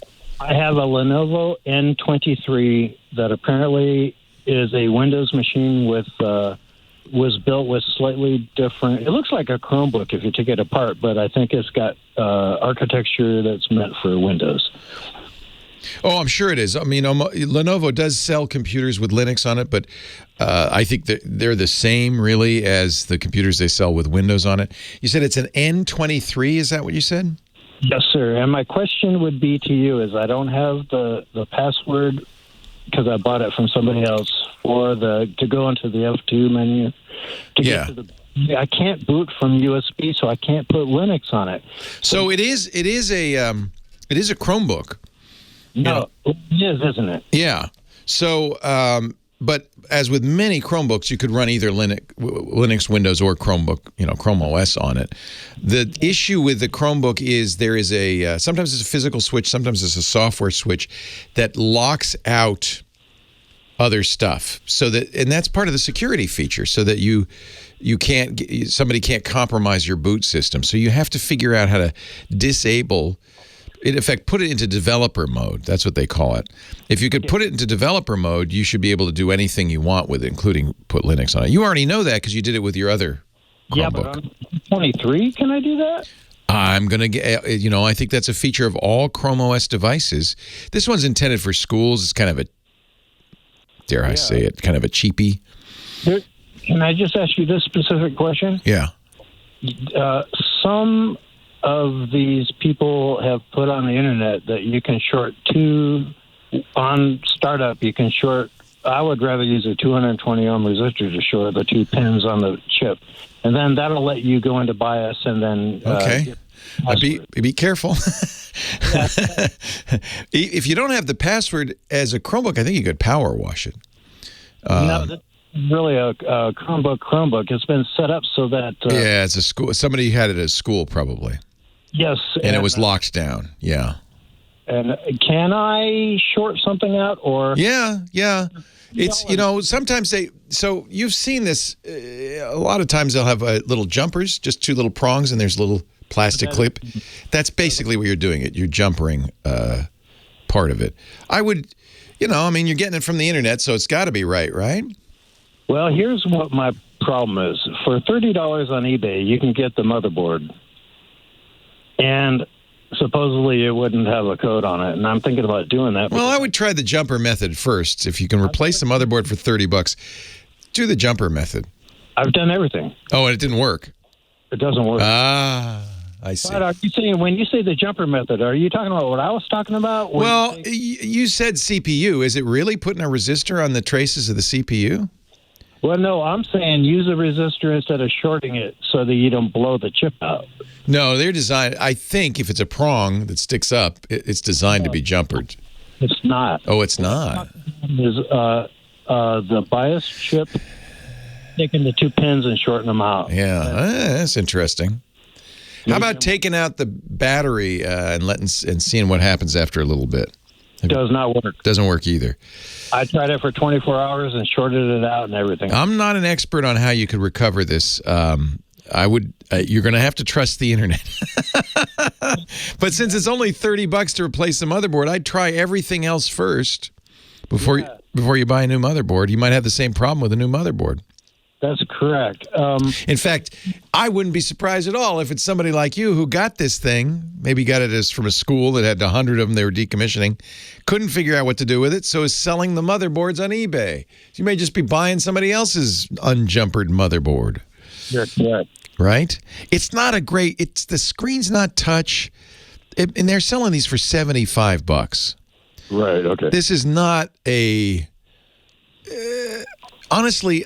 I have a Lenovo N23 that apparently is a Windows machine was built with slightly different. It looks like a Chromebook if you take it apart, but I think it's got architecture that's meant for Windows.
Oh, I'm sure it is. I mean, Lenovo does sell computers with Linux on it, but I think that they're the same, really, as the computers they sell with Windows on it. You said it's an N23, is that what you said?
Yes, sir. And my question would be to you is I don't have the password because I bought it from somebody else to go into the F2 menu. I can't boot from USB, so I can't put Linux on it.
So it is a Chromebook.
No, it is, isn't it?
Yeah. So, but as with many Chromebooks, you could run either Linux, Windows, or Chromebook, Chrome OS on it. The issue with the Chromebook is there is sometimes it's a physical switch, sometimes it's a software switch that locks out other stuff. And that's part of the security feature, so that somebody can't compromise your boot system. So you have to figure out how to disable. In effect, put it into developer mode. That's what they call it. If you could put it into developer mode, you should be able to do anything you want with it, including put Linux on it. You already know that because you did it with your other Chromebook.
Yeah, but on 23, can I do that?
I'm going to get, I think that's a feature of all Chrome OS devices. This one's intended for schools. It's kind of dare I say it, kind of a cheapie.
Can I just ask you this specific question?
Yeah.
Some of these people have put on the internet that you can short on startup. You can short. I would rather use a 220 ohm resistor to short the 2 pins on the chip, and then that'll let you go into BIOS and then.
Okay. Be careful. If you don't have the password as a Chromebook, I think you could power wash it.
No, that's really a Chromebook. It's been set up so that.
Yeah, it's a school. Somebody had it at school, probably.
Yes.
And it was locked down. Yeah.
And can I short something out or?
Yeah. It's, sometimes so you've seen this, a lot of times they'll have little jumpers, just 2 little prongs, and there's a little plastic clip. That's basically what you're doing it. You're jumpering part of it. I would, you're getting it from the internet, so it's got to be right?
Well, here's what my problem is. For $30 on eBay, you can get the motherboard. And supposedly it wouldn't have a code on it, and I'm thinking about doing that.
Well, I would try the jumper method first. If you can replace the motherboard for $30, do the jumper method.
I've done everything.
Oh, and it didn't work?
It doesn't work.
Ah, I see.
But are you saying, when you say the jumper method, are you talking about what I was talking about?
Well, you said CPU. Is it really putting a resistor on the traces of the CPU?
Well, no, I'm saying use a resistor instead of shorting it so that you don't blow the chip out.
No, they're designed, I think if it's a prong that sticks up, it's designed to be jumpered.
It's not.
Oh, it's not.
Is the BIOS chip taking the 2 pins and shorting them out.
Yeah, that's interesting. How about taking out the battery and seeing what happens after a little bit?
It does not work.
Doesn't work either.
I tried it for 24 hours and shorted it out and everything.
I'm not an expert on how you could recover this. You're going to have to trust the internet. But since it's only $30 to replace the motherboard, I'd try everything else first before you buy a new motherboard. You might have the same problem with a new motherboard.
That's correct.
In fact, I wouldn't be surprised at all if it's somebody like you who got this thing, maybe got it from a school that had 100 of them they were decommissioning, couldn't figure out what to do with it, so is selling the motherboards on eBay. You may just be buying somebody else's unjumpered motherboard.
You're correct.
Right? It's not the screen's not touch, and they're selling these for $75.
Right, okay.
This is not honestly,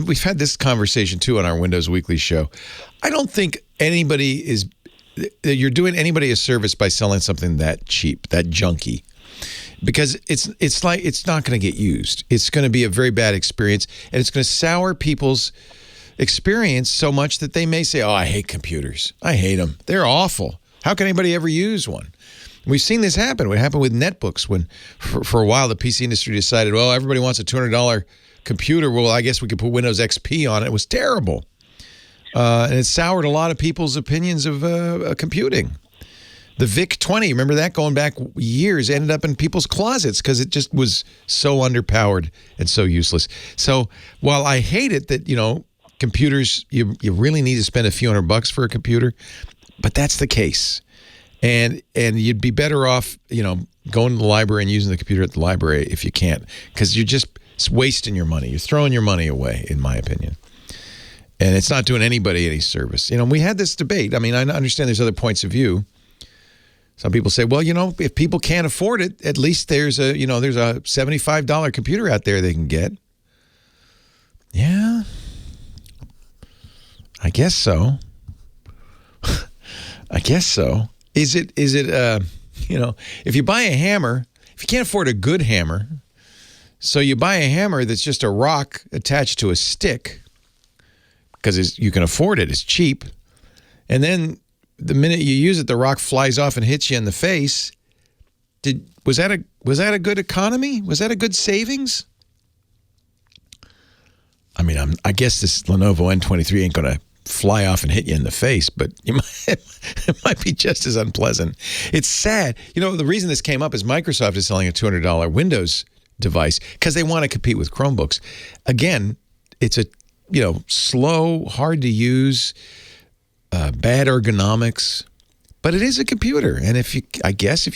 we've had this conversation too on our Windows Weekly show. I don't think you're doing anybody a service by selling something that cheap, that junky, because it's not going to get used. It's going to be a very bad experience, and it's going to sour people's experience so much that they may say, "Oh, I hate computers. I hate them. They're awful. How can anybody ever use one?" We've seen this happen. It happened with netbooks when, for a while, the PC industry decided, well, everybody wants a $200 computer. Well, I guess we could put Windows XP on it. It was terrible. And it soured a lot of people's opinions of computing. The VIC-20, remember that going back years, ended up in people's closets because it just was so underpowered and so useless. So while I hate it that, computers, you really need to spend a few $100 for a computer, but that's the case. And you'd be better off, going to the library and using the computer at the library if you can't, because you're just wasting your money. You're throwing your money away, in my opinion. And it's not doing anybody any service. We had this debate. I mean, I understand there's other points of view, Some people say, well, if people can't afford it, at least there's a $75 computer out there they can get. Yeah, I guess so. I guess so. Is it? If you buy a hammer, if you can't afford a good hammer, so you buy a hammer that's just a rock attached to a stick because you can afford it, it's cheap, and then the minute you use it, the rock flies off and hits you in the face. Was that a good economy? Was that a good savings? I mean, I guess this Lenovo N23 ain't going to fly off and hit you in the face, but it might be just as unpleasant. It's sad. The reason this came up is Microsoft is selling a $200 Windows device because they want to compete with Chromebooks. Again, it's a slow, hard to use, bad ergonomics, but it is a computer. And if you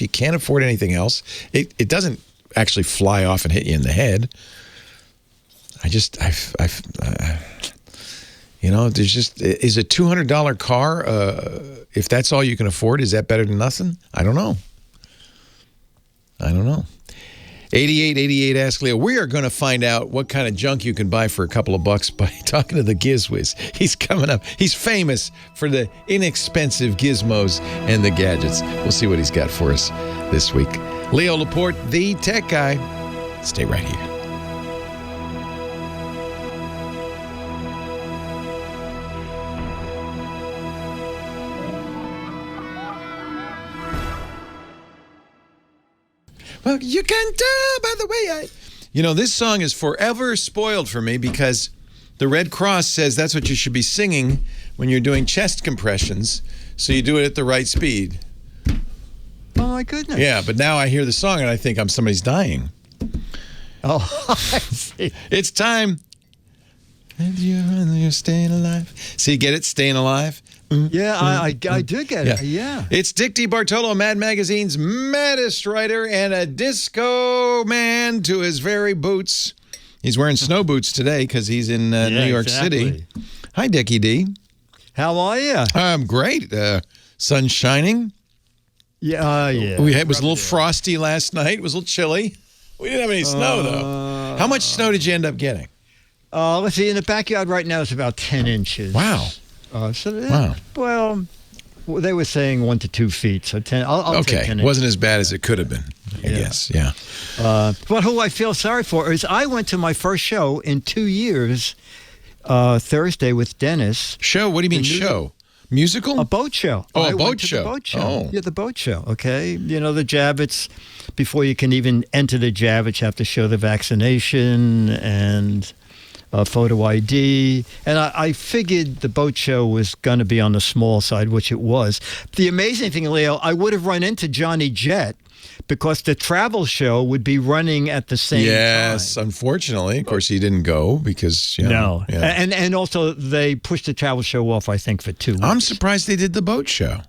can't afford anything else, it doesn't actually fly off and hit you in the head. Is a $200 car, if that's all you can afford, is that better than nothing? I don't know. 8888 Ask Leo. We are going to find out what kind of junk you can buy for a couple of bucks by talking to the GizWiz. He's coming up. He's famous for the inexpensive gizmos and the gadgets. We'll see what he's got for us this week. Leo Laporte, the tech guy. Stay right here. Well, you can tell by the way this song is forever spoiled for me because the Red Cross says that's what you should be singing when you're doing chest compressions, so you do it at the right speed.
Oh, my goodness.
Yeah, but now I hear the song and I think somebody's dying.
Oh, I see.
It's time. And you're staying alive. See, get it? Staying alive?
Yeah, I do get it. Yeah.
It's Dick Debartolo, Mad Magazine's maddest writer and a disco man to his very boots. He's wearing snow boots today because he's in New York City. Hi, Dickie D.
How are you?
I'm great. Sun shining.
Yeah,
It was a little frosty last night. It was a little chilly. We didn't have any snow, though. How much snow did you end up getting?
Let's see. In the backyard right now, it's about 10 inches.
Wow.
Wow. Well, they were saying 1 to 2 feet, so 10. I'll take 10 inches.
Wasn't as bad as it could have been, I guess. Yeah.
But who I feel sorry for is I went to my first show in 2 years Thursday with Dennis.
Show? What do you mean show? Musical?
A boat show.
Oh,
I
a
went
boat
to
show.
The boat show.
Oh.
Yeah, the boat show. Okay. The Javits, before you can even enter the Javits, you have to show the vaccination and photo ID. And I figured the boat show was going to be on the small side, which it was. The amazing thing, Leo, I would have run into Johnny Jett because the travel show would be running at the same time.
Yes, unfortunately. Of course, he didn't go because,
No.
Yeah.
And also they pushed the travel show off, I think, for 2 weeks.
I'm surprised they did the boat show.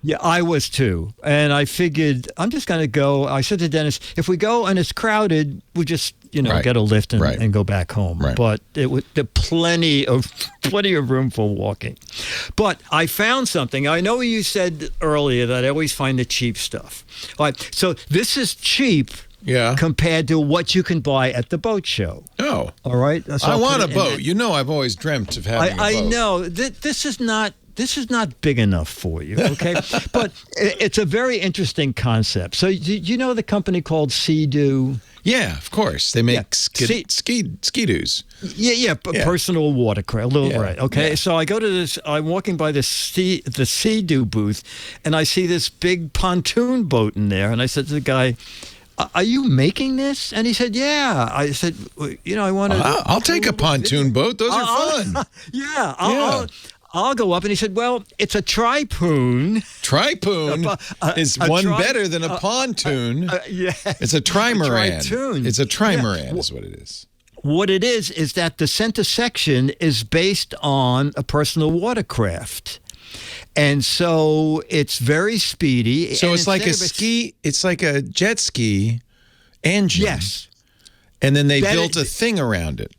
Yeah, I was too. And I figured I'm just going to go. I said to Dennis, if we go and it's crowded, we'll just, get a lift and go back home.
Right.
But there was plenty of room for walking. But I found something. I know you said earlier that I always find the cheap stuff. All right, so this is cheap.
Yeah.
Compared to what you can buy at the boat show.
Oh.
All right. So
I want a boat. I've always dreamt of having a boat.
I know. This is not big enough for you, okay? But it's a very interesting concept. So you know the company called Sea-Doo?
Yeah, of course. They make ski-doos.
Yeah. Personal watercraft. Right, okay?
Yeah.
So I go to this, I'm walking by the Sea-Doo booth, and I see this big pontoon boat in there, and I said to the guy, are you making this? And he said, yeah. I said, I want to...
I'll take a pontoon boat. Those are fun.
I'll go up, and he said, well, it's a tripoon.
Tripoon is one better than a pontoon.
Yeah.
It's a trimaran.
Tritoon.
It's a trimaran is what it is.
What it is that the center section is based on a personal watercraft. And so it's very speedy.
So
and
it's like it's like a jet ski engine.
Yes.
And then they built a thing around it.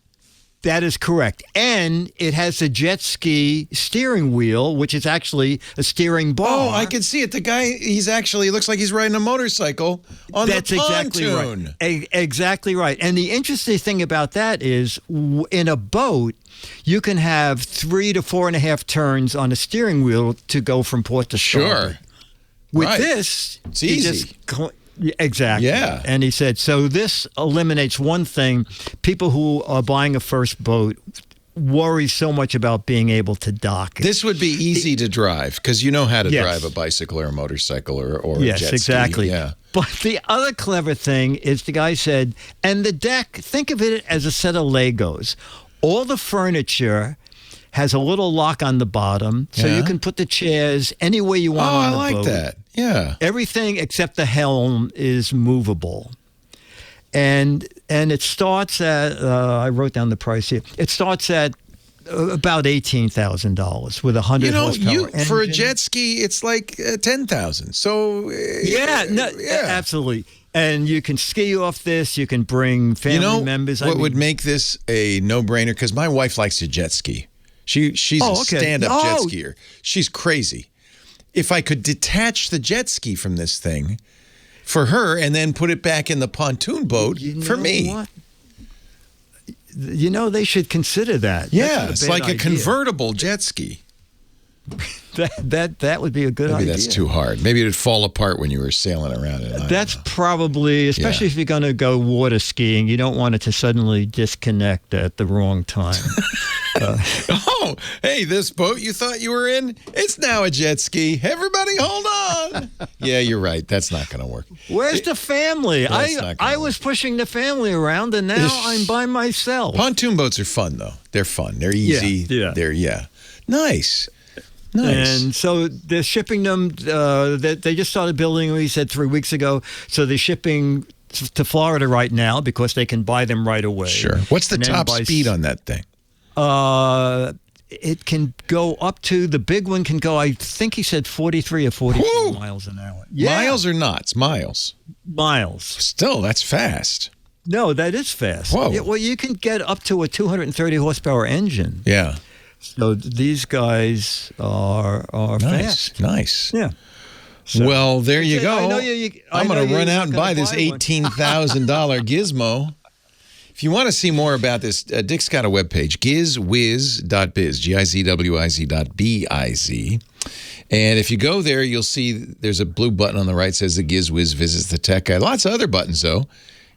That is correct. And it has a jet ski steering wheel, which is actually a steering bar.
Oh, I can see it. The guy, looks like he's riding a motorcycle on the pontoon.
Exactly right. And the interesting thing about that is in a boat, you can have 3 to 4.5 turns on a steering wheel to go from port to starboard.
Sure.
With this,
it's easy.
Exactly.
Yeah.
And he said, so this eliminates one thing. People who are buying a first boat worry so much about being able to dock.
This would be easy to drive because you know how to drive a bicycle or a motorcycle or a jet ski.
Yes, exactly.
Yeah.
But the other clever thing is the guy said, and the deck, think of it as a set of Legos. All the furniture has a little lock on the bottom, so you can put the chairs anywhere you want on the boat.
I like that. Yeah.
Everything except the helm is movable. And it starts at, I wrote down the price here, it starts at about $18,000 with 100 horsepower engine.
For a jet ski, it's like $10,000. So
absolutely. And you can ski off this. You can bring family members.
What would make this a no-brainer? Because my wife likes to jet ski. She's a stand-up jet skier. She's crazy. If I could detach the jet ski from this thing for her and then put it back in the pontoon boat for me.
What? They should consider that.
Yeah, it's like a convertible jet ski.
That would be a good idea.
Maybe that's too hard. Maybe it'd fall apart when you were sailing around it.
That's probably, especially if you're going to go water skiing, you don't want it to suddenly disconnect at the wrong time.
Oh, hey, this boat you thought you were in, it's now a jet ski. Everybody hold on. Yeah, you're right. That's not going to work.
Where's the family? I was pushing the family around, and now I'm by myself.
Pontoon boats are fun, though. They're fun. They're easy.
Yeah.
Nice.
And so they're shipping them. They just started building them, he said, 3 weeks ago. So they're shipping to Florida right now because they can buy them right away.
Sure. What's the top speed on that thing?
It can go up to, the big one can go, I think he said 43 or 44 miles an hour. Yeah.
Miles or knots? Miles. Still, that's fast.
No, that is fast.
Whoa.
Yeah, well, you can get up to a 230 horsepower engine.
Yeah.
So these guys are fast.
Nice.
Yeah.
So, well, there you go. I'm going to run out and buy this $18,000 gizmo. If you want to see more about this, Dick's got a webpage, gizwiz.biz, GIZWIZ.biz. And if you go there, you'll see there's a blue button on the right that says the GizWiz visits the tech guy. Lots of other buttons, though.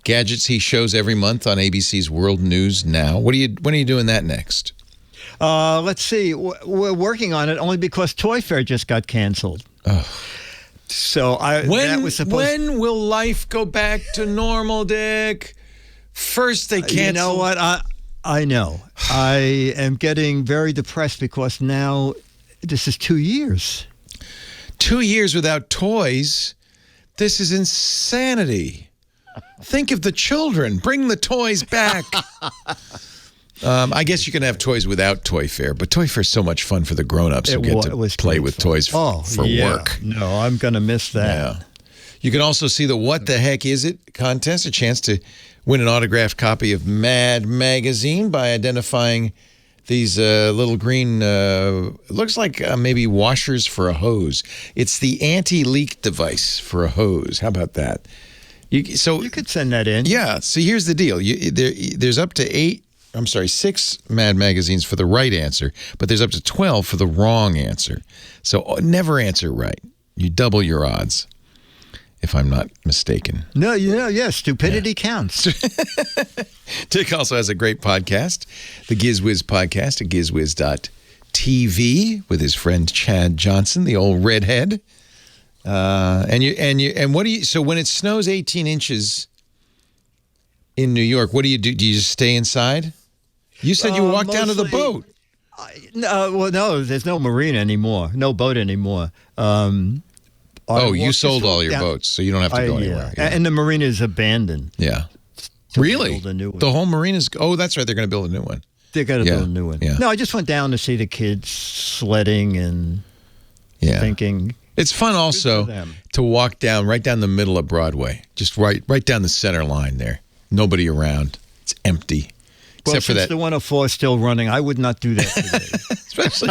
Gadgets he shows every month on ABC's World News Now. When are you doing that next?
Let's see. We're working on it only because Toy Fair just got canceled.
Oh.
So
when will life go back to normal, Dick? First they canceled.
You know what? I know. I am getting very depressed because now this is 2 years.
2 years without toys. This is insanity. Think of the children. Bring the toys back. I guess you can have toys without Toy Fair, but Toy Fair is so much fun for the grown-ups who get to play with toys for work.
No, I'm going to miss that.
Yeah. You can also see the What the Heck Is It contest, a chance to win an autographed copy of Mad Magazine by identifying these little green, looks like maybe washers for a hose. It's the anti-leak device for a hose. How about that?
You could send that in.
Yeah. So here's the deal. There's up to 6 Mad Magazines for the right answer, but there's up to 12 for the wrong answer. So never answer right. You double your odds, if I'm not mistaken.
No, stupidity counts.
Dick also has a great podcast, the GizWiz podcast at gizwiz.tv with his friend Chad Johnson, the old redhead. And what do you? So when it snows 18 inches in New York, what do you do? Do you just stay inside? You said you walked down to the boat.
No, there's no marina anymore, no boat anymore.
You sold all your boats, so you don't have to go anywhere.
Yeah. And the marina is abandoned.
Yeah. Really? The whole marina's... Oh, that's right. They're going to build a new one.
They're going to build a new one.
Yeah.
No, I just went down to see the kids sledding and thinking...
It's fun also to walk right down the middle of Broadway. Just right down the center line there. Nobody around. It's empty.
Well,
Except for
since
that.
the 104 is still running, I would not do that today.
Especially,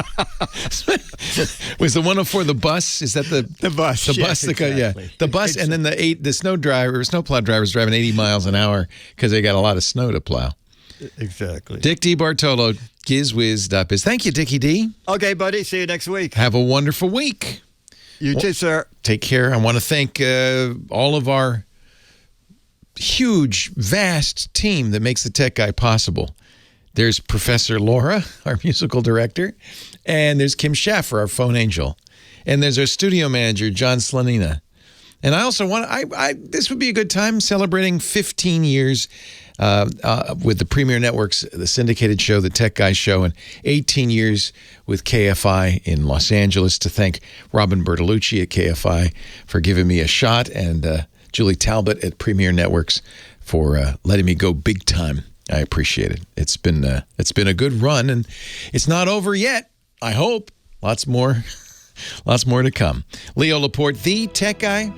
was the 104 the bus? Is that the bus? The
yeah,
bus that go, yeah,
exactly.
the bus, and then the snowplow drivers driving 80 miles an hour because they got a lot of snow to plow.
Exactly.
Dick Debartolo, GizWiz.biz. Thank you, Dickie D.
Okay, buddy. See you next week.
Have a wonderful week.
You too, sir.
Take care. I want to thank all of our huge, vast team that makes the Tech Guy possible. There's Professor Laura, our musical director, and there's Kim Schaffer, our phone angel, and there's our studio manager, John Slanina. And I also want this would be a good time celebrating 15 years with the Premier Networks, the syndicated show, the Tech Guy Show, and 18 years with KFI in Los Angeles, to thank Robin Bertolucci at KFI for giving me a shot, and Julie Talbot at Premier Networks for letting me go big time. I appreciate it. It's been a good run, and it's not over yet. I hope lots more to come. Leo Laporte, the Tech Guy.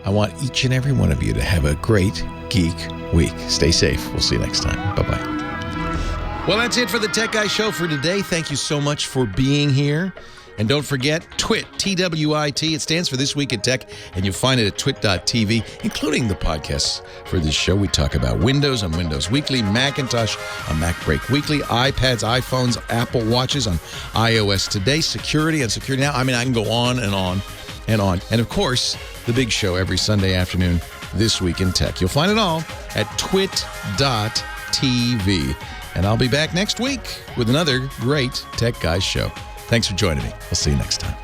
I want each and every one of you to have a great geek week. Stay safe. We'll see you next time. Bye-bye. Well, that's it for the Tech Guy Show for today. Thank you so much for being here. And don't forget, TWIT, T-W-I-T. It stands for This Week in Tech, and you'll find it at twit.tv, including the podcasts for this show. We talk about Windows on Windows Weekly, Macintosh on Mac Break Weekly, iPads, iPhones, Apple Watches on iOS Today, security on Security Now. I mean, I can go on and on and on. And, of course, the big show every Sunday afternoon, This Week in Tech. You'll find it all at twit.tv. And I'll be back next week with another great Tech Guys show. Thanks for joining me. We'll see you next time.